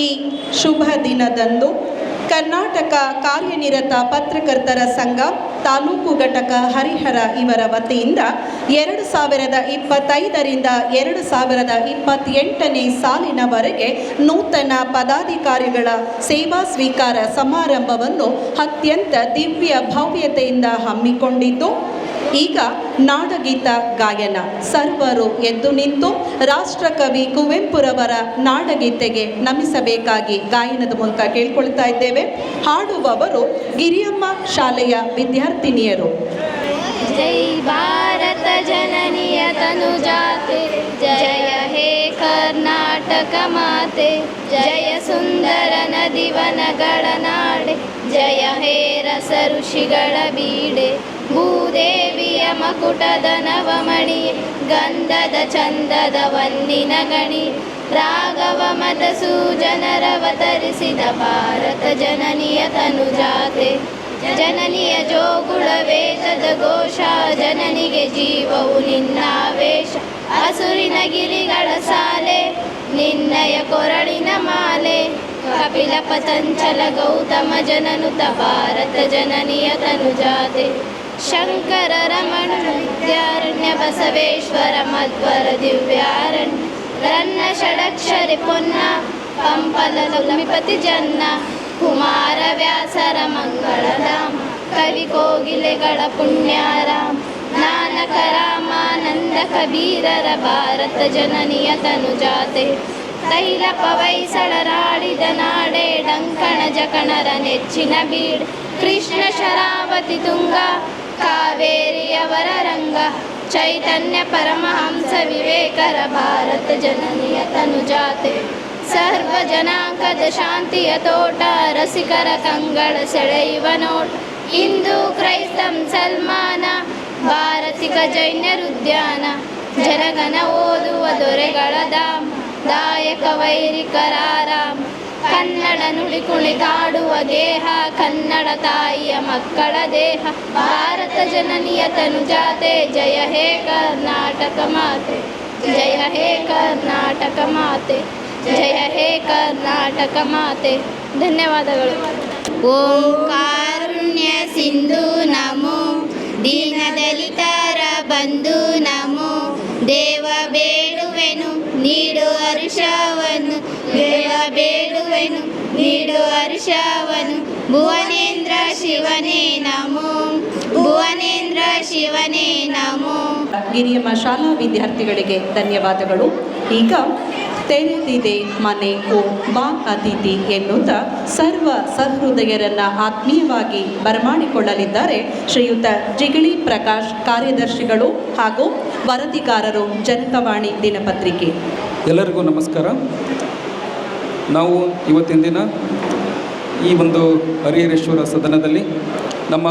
ಈ ಶುಭ ದಿನದಂದು ಕರ್ನಾಟಕ ಕಾರ್ಯನಿರತ ಪತ್ರಕರ್ತರ ಸಂಘ ತಾಲೂಕು ಘಟಕ ಹರಿಹರ ಇವರ ವತಿಯಿಂದ 2025ರಿಂದ 2028ನೇ ಸಾಲಿನವರೆಗೆ ನೂತನ ಪದಾಧಿಕಾರಿಗಳ ಸೇವಾ ಸ್ವೀಕಾರ ಸಮಾರಂಭವನ್ನು ಅತ್ಯಂತ ದಿವ್ಯ ಭವ್ಯತೆಯಿಂದ ಹಮ್ಮಿಕೊಂಡಿದ್ದು, ಈಗ ನಾಡಗೀತ ಗಾಯನ ಸರ್ವರು ಎದ್ದು ನಿಂತು ರಾಷ್ಟ್ರಕವಿ ಕುವೆಂಪುರವರ ನಾಡಗೀತೆಗೆ ನಮಿಸಬೇಕಾಗಿ ಗಾಯನದ ಮೂಲಕ ಕೇಳ್ಕೊಳ್ತಾ ಇದ್ದೇವೆ. ಹಾಡುವವರು ಗಿರಿಯಮ್ಮ ಶಾಲೆಯ ವಿದ್ಯಾರ್ಥಿನಿಯರು. ಜೈ ಭಾರತ ಜನನಿಯ ತನುಜಾತೆ, ಜಯ ಹೇ ಕರ್ನಾಟಕ ಮಾತೆ, ಜಯ ಸುಂದರ ನದಿವನಗಳ ನಾಡೆ, ಜಯ ಹೇ ರಸ ಋಷಿಗಳ ಬೀಡೆ, ಭೂದೇವಿಯ ಮಕುಟದ ನವಮಣಿ, ಗಂಧದ ಚಂದದ ವಂದಿನ ಗಣಿ, ರಾಘವ ಮಧುಸೂದನರವತರಿಸಿದ ಭಾರತ ಜನನಿಯ ತನುಜಾತೆ, ಜನನಿಯ ಜೋಗುಳ ವೇದದ ಘೋಷ, ಜನನಿಗೆ ಜೀವವು ನಿನ್ನಾವೇಶ, ಅಸುರಿನ ಗಿರಿಗಳ ಸಾಲೆ, ನಿನ್ನಯ ಕೊರಳಿನ ಮಾಲೆ, ಕಪಿಲ ಪತಂಚಲ ಗೌತಮ ಜನನುತ ಭಾರತ ಜನನಿಯ ತನುಜಾತೆ, ಶಂಕರ ರಮಣ ವಿದ್ಯಾರಣ್ಯ ಬಸವೇಶ್ವರ ಮಧ್ವರ ದಿವ್ಯಾರಣ್ಯ, ರನ್ನ ಷಡಕ್ಷರಿ ಪೊನ್ನ ಪಂಪಲ ಲಕ್ಷ್ಮೀಪತಿ ಜನ್ನ, ಕುಮಾರ ವ್ಯಾಸರ ಮಂಗಳಧಾಮ, ಕವಿ ಕೋಗಿಲೆಗಳ ಪುಣ್ಯಾರಾಮ, ನಾನಕ ರಾಮಾನಂದ ಕಬೀರರ ಭಾರತ ಜನನಿಯ ತನುಜಾತೆ, ತೈಲ ಪವೈಸಳರಾಡಿದ ನಾಡೆ, ಡಂಕಣ ಜಕಣರ ನೆಚ್ಚಿನ ಬೀಡ್, ಕೃಷ್ಣ ಶರಾವತಿ ತುಂಗ, ಕಾವೇರಿಯವರ ರಂಗ, ಚೈತನ್ಯ ಪರಮಹಂಸ ವಿವೇಕರ ಭಾರತ ಜನನಿಯ ತನುಜಾತೆ, ಸರ್ವ ಜನಾಂಗದ ಶಾಂತಿಯ ತೋಟ, ರಸಿಕರ ಕಂಗಳ ಸೆಳೆಯುವ ನೋಟ, ಹಿಂದೂ ಕ್ರೈಸ್ತ ಮುಸಲ್ಮಾನ, ಭಾರತಿಕ ಜೈನರುದ್ಯಾನ, ಜನಗಣ ಓದುವ ದೊರೆಗಳ ಧಾಮ, ದಾಯಕ ವೈರಿಕರಾರಾಮ, ಕನ್ನಡ ನುಡಿ ಕುಣಿದಾಡುವ ಗೇಹ, ಕನ್ನಡ ತಾಯಿಯ ಮಕ್ಕಳ ದೇಹ, ಭಾರತ ಜನನಿಯ ತನುಜಾತೆ, ಜಯ ಹೇ ಕರ್ನಾಟಕ ಮಾತೆ, ಜಯ ಹೇ ಕರ್ನಾಟಕ ಮಾತೆ, ಜಯ ಹೇ ಕರ್ನಾಟಕ ಮಾತೆ. ಧನ್ಯವಾದಗಳು. ಓಂ ಕಾರುಣ್ಯ ಸಿಂಧು ನಮೋ, ದೀನದಲಿತರ ಬಂಧು ನಮೋ, ದೇವ ಬೇಡುವೆನು ನೀಡು ಹರ್ಷವನ್ನು, ದೇವ ಬೇಡುವೆನು ನೀಡು ಹರ್ಷವನ್ನು, ಭುವನೇಂದ್ರ ಶಿವನೇ ನಮೋ, ಭುವನೇಂದ್ರ ಶಿವನೇ ನಮೋ. ಗಿರಿಯಮ್ಮ ಶಾಲಾ ವಿದ್ಯಾರ್ಥಿಗಳಿಗೆ ಧನ್ಯವಾದಗಳು. ಈಗ ತೆರೆದಿದೆ ಮನೆ ಓ ಬಾ ಅತಿಥಿ ಎನ್ನುತ್ತಾ ಸರ್ವ ಸಹೃದಯರನ್ನು ಆತ್ಮೀಯವಾಗಿ ಬರಮಾಡಿಕೊಳ್ಳಲಿದ್ದಾರೆ ಶ್ರೀಯುತ ಜಿಗಳಿ ಪ್ರಕಾಶ್, ಕಾರ್ಯದರ್ಶಿಗಳು ಹಾಗೂ ವರದಿಗಾರರು, ಜನಕವಾಣಿ ದಿನಪತ್ರಿಕೆ. ಎಲ್ಲರಿಗೂ ನಮಸ್ಕಾರ. ನಾವು ಇವತ್ತಿನ ದಿನ ಈ ಒಂದು ಹರಿಹರೇಶ್ವರ ಸದನದಲ್ಲಿ ನಮ್ಮ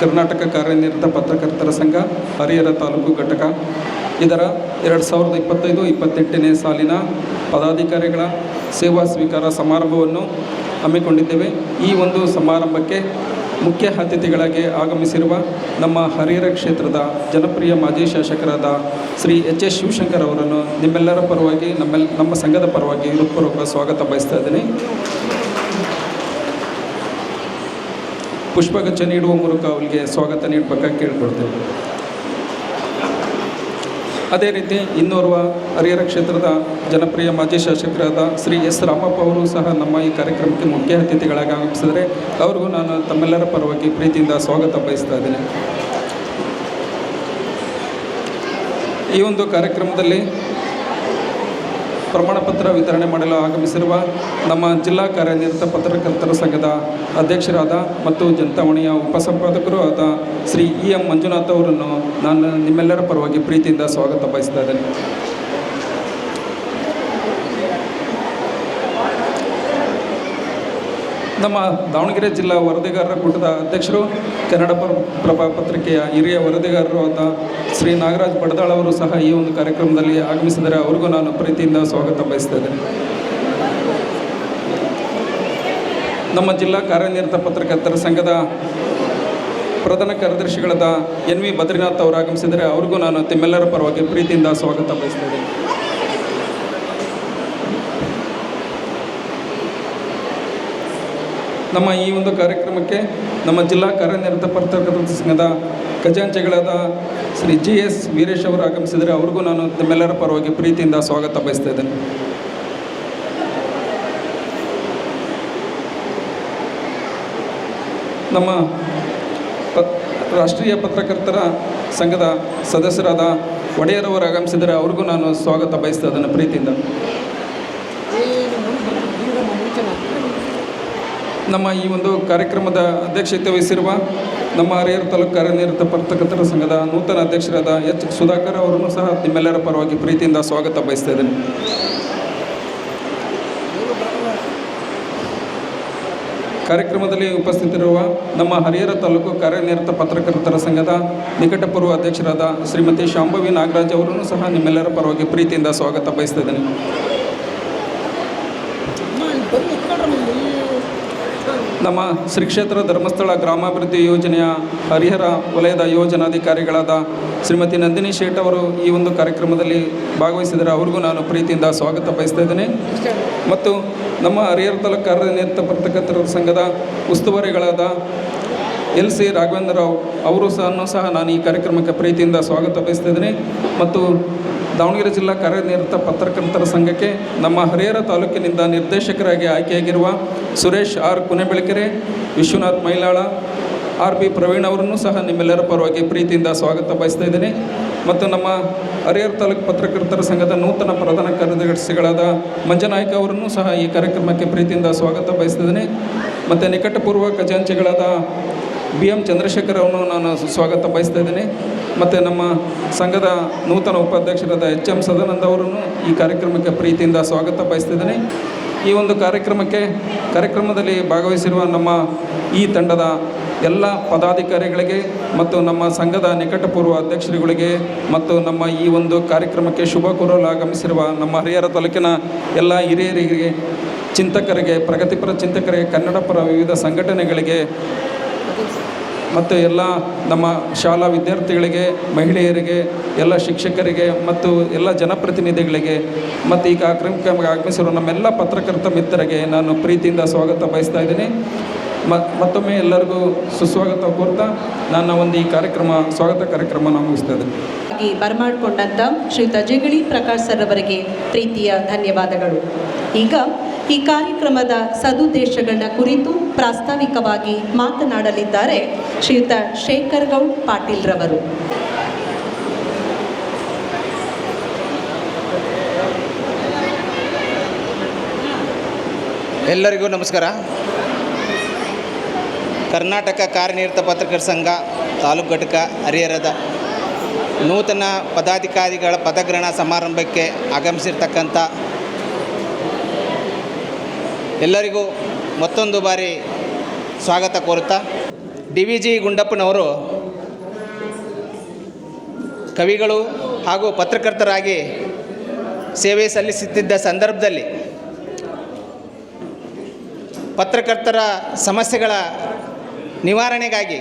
ಕರ್ನಾಟಕ ಕಾರ್ಯನಿರತ ಪತ್ರಕರ್ತರ ಸಂಘ ಹರಿಹರ ತಾಲೂಕು ಘಟಕ ಇದರ 2025-28ನೇ ಸಾಲಿನ ಪದಾಧಿಕಾರಿಗಳ ಸೇವಾ ಸ್ವೀಕಾರ ಸಮಾರಂಭವನ್ನು ಹಮ್ಮಿಕೊಂಡಿದ್ದೇವೆ. ಈ ಒಂದು ಸಮಾರಂಭಕ್ಕೆ ಮುಖ್ಯ ಅತಿಥಿಗಳಾಗಿ ಆಗಮಿಸಿರುವ ನಮ್ಮ ಹರಿಹರ ಕ್ಷೇತ್ರದ ಜನಪ್ರಿಯ ಮಾಜಿ ಶಾಸಕರಾದ ಶ್ರೀ ಎಚ್ ಎಸ್ ಶಿವಶಂಕರ್ ಅವರನ್ನು ನಿಮ್ಮೆಲ್ಲರ ಪರವಾಗಿ ನಮ್ಮ ಸಂಘದ ಪರವಾಗಿ ಹೃತ್ಪೂರ್ವಕ ಸ್ವಾಗತ ಬಯಸ್ತಾ ಇದ್ದೇನೆ. ಪುಷ್ಪಗುಚ್ಛ ನೀಡುವ ಮೂಲಕ ಅವರಿಗೆ ಸ್ವಾಗತ ನೀಡಬೇಕಾಗಿ ಕೇಳಿಕೊಡ್ತೇವೆ. ಅದೇ ರೀತಿ ಇನ್ನೋರ್ವ ಹರಿಹರ ಕ್ಷೇತ್ರದ ಜನಪ್ರಿಯ ಮಾಜಿ ಶಾಸಕರಾದ ಶ್ರೀ ಎಸ್ ರಾಮಪ್ಪ ಅವರು ಸಹ ನಮ್ಮ ಈ ಕಾರ್ಯಕ್ರಮಕ್ಕೆ ಮುಖ್ಯ ಅತಿಥಿಗಳಾಗಿ ಆಗಮಿಸಿದರೆ ಅವ್ರಿಗೂ ನಾನು ತಮ್ಮೆಲ್ಲರ ಪರವಾಗಿ ಪ್ರೀತಿಯಿಂದ ಸ್ವಾಗತ ಬಯಸ್ತಾ ಇದ್ದೇನೆ. ಈ ಒಂದು ಕಾರ್ಯಕ್ರಮದಲ್ಲಿ ಪ್ರಮಾಣಪತ್ರ ವಿತರಣೆ ಮಾಡಲು ಆಗಮಿಸಿರುವ ನಮ್ಮ ಜಿಲ್ಲಾ ಕಾರ್ಯನಿರತ ಪತ್ರಕರ್ತರ ಸಂಘದ ಅಧ್ಯಕ್ಷರಾದ ಮತ್ತು ಜನತಾವಾಣಿಯ ಉಪಸಂಪಾದಕರು ಆದ ಶ್ರೀ ಎಂ ಮಂಜುನಾಥ್ ಅವರನ್ನು ನಾನು ನಿಮ್ಮೆಲ್ಲರ ಪರವಾಗಿ ಪ್ರೀತಿಯಿಂದ ಸ್ವಾಗತ ಬಯಸ್ತಾ ಇದ್ದೇನೆ. ನಮ್ಮ ದಾವಣಗೆರೆ ಜಿಲ್ಲಾ ವರದಿಗಾರರ ಕೂಟದ ಅಧ್ಯಕ್ಷರು, ಕನ್ನಡ ಪ್ರಭಾ ಪತ್ರಿಕೆಯ ಹಿರಿಯ ವರದಿಗಾರರು ಆದ ಶ್ರೀ ನಾಗರಾಜ್ ಬಡದಾಳ್ ಅವರು ಸಹ ಈ ಒಂದು ಕಾರ್ಯಕ್ರಮದಲ್ಲಿ ಆಗಮಿಸಿದರೆ ಅವ್ರಿಗೂ ನಾನು ಪ್ರೀತಿಯಿಂದ ಸ್ವಾಗತ ಬಯಸ್ತಾ ಇದ್ದೇನೆ. ನಮ್ಮ ಜಿಲ್ಲಾ ಕಾರ್ಯನಿರತ ಪತ್ರಕರ್ತರ ಸಂಘದ ಪ್ರಧಾನ ಕಾರ್ಯದರ್ಶಿಗಳಾದ ಎನ್ ವಿ ಬದ್ರಿನಾಥ್ ಅವರು ಆಗಮಿಸಿದರೆ ಅವ್ರಿಗೂ ನಾನು ತಮ್ಮೆಲ್ಲರ ಪರವಾಗಿ ಪ್ರೀತಿಯಿಂದ ಸ್ವಾಗತ ಬಯಸ್ತಾ ಇದ್ದೇನೆ. ನಮ್ಮ ಈ ಒಂದು ಕಾರ್ಯಕ್ರಮಕ್ಕೆ ನಮ್ಮ ಜಿಲ್ಲಾ ಕಾರ್ಯನಿರತ ಪತ್ರಕರ್ತರ ಸಂಘದ ಖಜಾಂಚಿಗಳಾದ ಶ್ರೀ GS ವೀರೇಶ್ ಅವರು ಆಗಮಿಸಿದರೆ ಅವ್ರಿಗೂ ನಾನು ತಮ್ಮೆಲ್ಲರ ಪರವಾಗಿ ಪ್ರೀತಿಯಿಂದ ಸ್ವಾಗತ ಬಯಸ್ತಾ ಇದ್ದೇನೆ. ನಮ್ಮ ರಾಷ್ಟ್ರೀಯ ಪತ್ರಕರ್ತರ ಸಂಘದ ಸದಸ್ಯರಾದ ಒಡೆಯರವರು ಆಗಮಿಸಿದರೆ ಅವ್ರಿಗೂ ನಾನು ಸ್ವಾಗತ ಬಯಸ್ತಾ ಇದ್ದೇನೆ ಪ್ರೀತಿಯಿಂದ. ನಮ್ಮ ಈ ಒಂದು ಕಾರ್ಯಕ್ರಮದ ಅಧ್ಯಕ್ಷತೆ ವಹಿಸಿರುವ ನಮ್ಮ ಹರಿಹರ ತಾಲೂಕು ಕಾರ್ಯನಿರತ ಪತ್ರಕರ್ತರ ಸಂಘದ ನೂತನ ಅಧ್ಯಕ್ಷರಾದ H. ಸುಧಾಕರ್ ಅವರನ್ನು ಸಹ ನಿಮ್ಮೆಲ್ಲರ ಪರವಾಗಿ ಪ್ರೀತಿಯಿಂದ ಸ್ವಾಗತ ಬಯಸ್ತಾ ಇದ್ದೇನೆ. ಕಾರ್ಯಕ್ರಮದಲ್ಲಿ ಉಪಸ್ಥಿತರಿರುವ ನಮ್ಮ ಹರಿಹರ ತಾಲೂಕು ಕಾರ್ಯನಿರತ ಪತ್ರಕರ್ತರ ಸಂಘದ ನಿಕಟಪೂರ್ವ ಅಧ್ಯಕ್ಷರಾದ ಶ್ರೀಮತಿ ಶಾಂಭವಿ ನಾಗರಾಜ್ ಅವರನ್ನು ಸಹ ನಿಮ್ಮೆಲ್ಲರ ಪರವಾಗಿ ಪ್ರೀತಿಯಿಂದ ಸ್ವಾಗತ ಬಯಸ್ತಾ ಇದ್ದೇನೆ. ನಮ್ಮ ಶ್ರೀ ಕ್ಷೇತ್ರ ಧರ್ಮಸ್ಥಳ ಗ್ರಾಮಾಭಿವೃದ್ಧಿ ಯೋಜನೆಯ ಹರಿಹರ ವಲಯದ ಯೋಜನಾಧಿಕಾರಿಗಳಾದ ಶ್ರೀಮತಿ ನಂದಿನಿ ಶೇಟ್ ಅವರು ಈ ಒಂದು ಕಾರ್ಯಕ್ರಮದಲ್ಲಿ ಭಾಗವಹಿಸಿದರೆ ಅವ್ರಿಗೂ ನಾನು ಪ್ರೀತಿಯಿಂದ ಸ್ವಾಗತ ಬಯಸ್ತಾ ಇದ್ದೇನೆ. ಮತ್ತು ನಮ್ಮ ಹರಿಹರ ತಾಲೂಕು ಕಾರ್ಯನಿರತ ಪತ್ರಕರ್ತರ ಸಂಘದ ಉಸ್ತುವಾರಿಗಳಾದ LC ರಾಘವೇಂದ್ರ ರಾವ್ ಅವರು ಸಹ ನಾನು ಈ ಕಾರ್ಯಕ್ರಮಕ್ಕೆ ಪ್ರೀತಿಯಿಂದ ಸ್ವಾಗತ ಬಯಸ್ತಾ ಇದ್ದೇನೆ. ಮತ್ತು ದಾವಣಗೆರೆ ಜಿಲ್ಲಾ ಕಾರ್ಯನಿರತ ಪತ್ರಕರ್ತರ ಸಂಘಕ್ಕೆ ನಮ್ಮ ಹರಿಹರ ತಾಲೂಕಿನಿಂದ ನಿರ್ದೇಶಕರಾಗಿ ಆಯ್ಕೆಯಾಗಿರುವ Suresh R. ಕುನೆಬೆಳಕೆರೆ, Vishwanath ಮೈಲಾಳ, R. B. Praveen ಅವರನ್ನು ಸಹ ನಿಮ್ಮೆಲ್ಲರ ಪರವಾಗಿ ಪ್ರೀತಿಯಿಂದ ಸ್ವಾಗತ ಬಯಸ್ತಾ ಇದ್ದೇನೆ. ಮತ್ತು ನಮ್ಮ ಹರಿಹರ ತಾಲೂಕು ಪತ್ರಕರ್ತರ ಸಂಘದ ನೂತನ ಪ್ರಧಾನ ಕಾರ್ಯದರ್ಶಿಗಳಾದ ಮಂಜನಾಯ್ಕ ಅವರನ್ನು ಸಹ ಈ ಕಾರ್ಯಕ್ರಮಕ್ಕೆ ಪ್ರೀತಿಯಿಂದ ಸ್ವಾಗತ ಬಯಸ್ತಿದ್ದೇನೆ. ಮತ್ತು ನಿಕಟಪೂರ್ವ ಖಜಾಂಚಿಗಳಾದ BM ಚಂದ್ರಶೇಖರ್ ಅವರನ್ನು ನಾನು ಸ್ವಾಗತ ಬಯಸ್ತಾ ಇದ್ದೇನೆ. ಮತ್ತು ನಮ್ಮ ಸಂಘದ ನೂತನ ಉಪಾಧ್ಯಕ್ಷರಾದ HM ಸದಾನಂದ ಅವರನ್ನು ಈ ಕಾರ್ಯಕ್ರಮಕ್ಕೆ ಪ್ರೀತಿಯಿಂದ ಸ್ವಾಗತ ಬಯಸ್ತಿದ್ದೇನೆ. ಈ ಒಂದು ಕಾರ್ಯಕ್ರಮದಲ್ಲಿ ಭಾಗವಹಿಸಿರುವ ನಮ್ಮ ಈ ತಂಡದ ಎಲ್ಲ ಪದಾಧಿಕಾರಿಗಳಿಗೆ ಮತ್ತು ನಮ್ಮ ಸಂಘದ ನಿಕಟಪೂರ್ವ ಅಧ್ಯಕ್ಷರುಗಳಿಗೆ ಮತ್ತು ನಮ್ಮ ಈ ಒಂದು ಕಾರ್ಯಕ್ರಮಕ್ಕೆ ಶುಭ ಕೋರಲು ಆಗಮಿಸಿರುವ ನಮ್ಮ ಹರಿಹರ ತಾಲೂಕಿನ ಎಲ್ಲ ಹಿರಿಯರಿಗೆ, ಚಿಂತಕರಿಗೆ, ಪ್ರಗತಿಪರ ಚಿಂತಕರಿಗೆ, ಕನ್ನಡಪರ ವಿವಿಧ ಸಂಘಟನೆಗಳಿಗೆ ಮತ್ತು ಎಲ್ಲ ನಮ್ಮ ಶಾಲಾ ವಿದ್ಯಾರ್ಥಿಗಳಿಗೆ, ಮಹಿಳೆಯರಿಗೆ, ಎಲ್ಲ ಶಿಕ್ಷಕರಿಗೆ ಮತ್ತು ಎಲ್ಲ ಜನಪ್ರತಿನಿಧಿಗಳಿಗೆ ಮತ್ತು ಈ ಕಾರ್ಯಕ್ರಮಕ್ಕೆ ಆಗಮಿಸಿರುವ ನಮ್ಮೆಲ್ಲ ಪತ್ರಕರ್ತ ಮಿತ್ರರಿಗೆ ನಾನು ಪ್ರೀತಿಯಿಂದ ಸ್ವಾಗತ ಬಯಸ್ತಾ ಇದ್ದೀನಿ. ಮತ್ತೊಮ್ಮೆ ಎಲ್ಲರಿಗೂ ಸುಸ್ವಾಗತ ಕೋರ್ತಾ ನನ್ನ ಒಂದು ಈ ಸ್ವಾಗತ ಕಾರ್ಯಕ್ರಮ ನಾನು ಮುಗಿಸ್ತಾ ಇದ್ದೀನಿ. ಬರಮಾಡಿಕೊಂಡಂಥ ಶ್ರೀಯುತ ಜಿಗಳಿ ಪ್ರಕಾಶ್ ಸರ್ ಅವರಿಗೆ ಪ್ರೀತಿಯ ಧನ್ಯವಾದಗಳು. ಈಗ ಈ ಕಾರ್ಯಕ್ರಮದ ಸದುದ್ದೇಶಗಳ ಕುರಿತು ಪ್ರಾಸ್ತಾವಿಕವಾಗಿ ಮಾತನಾಡಲಿದ್ದಾರೆ ಶ್ರೀಯುತ ಶೇಖರ್ ಗೌಡ್ ಪಾಟೀಲ್ ರವರು. ಎಲ್ಲರಿಗೂ ನಮಸ್ಕಾರ. ಕರ್ನಾಟಕ ಕಾರ್ಯನಿರತ ಪತ್ರಕರ್ತರ ಸಂಘ ತಾಲೂಕು ಘಟಕ ಹರಿಹರದ ನೂತನ ಪದಾಧಿಕಾರಿಗಳ ಪದಗ್ರಹಣ ಸಮಾರಂಭಕ್ಕೆ ಆಗಮಿಸಿರ್ತಕ್ಕಂಥ ಎಲ್ಲರಿಗೂ ಮತ್ತೊಂದು ಬಾರಿ ಸ್ವಾಗತ ಕೋರುತ್ತಾ, DVG ಗುಂಡಪ್ಪನವರು ಕವಿಗಳು ಹಾಗೂ ಪತ್ರಕರ್ತರಾಗಿ ಸೇವೆ ಸಲ್ಲಿಸುತ್ತಿದ್ದ ಸಂದರ್ಭದಲ್ಲಿ ಪತ್ರಕರ್ತರ ಸಮಸ್ಯೆಗಳ ನಿವಾರಣೆಗಾಗಿ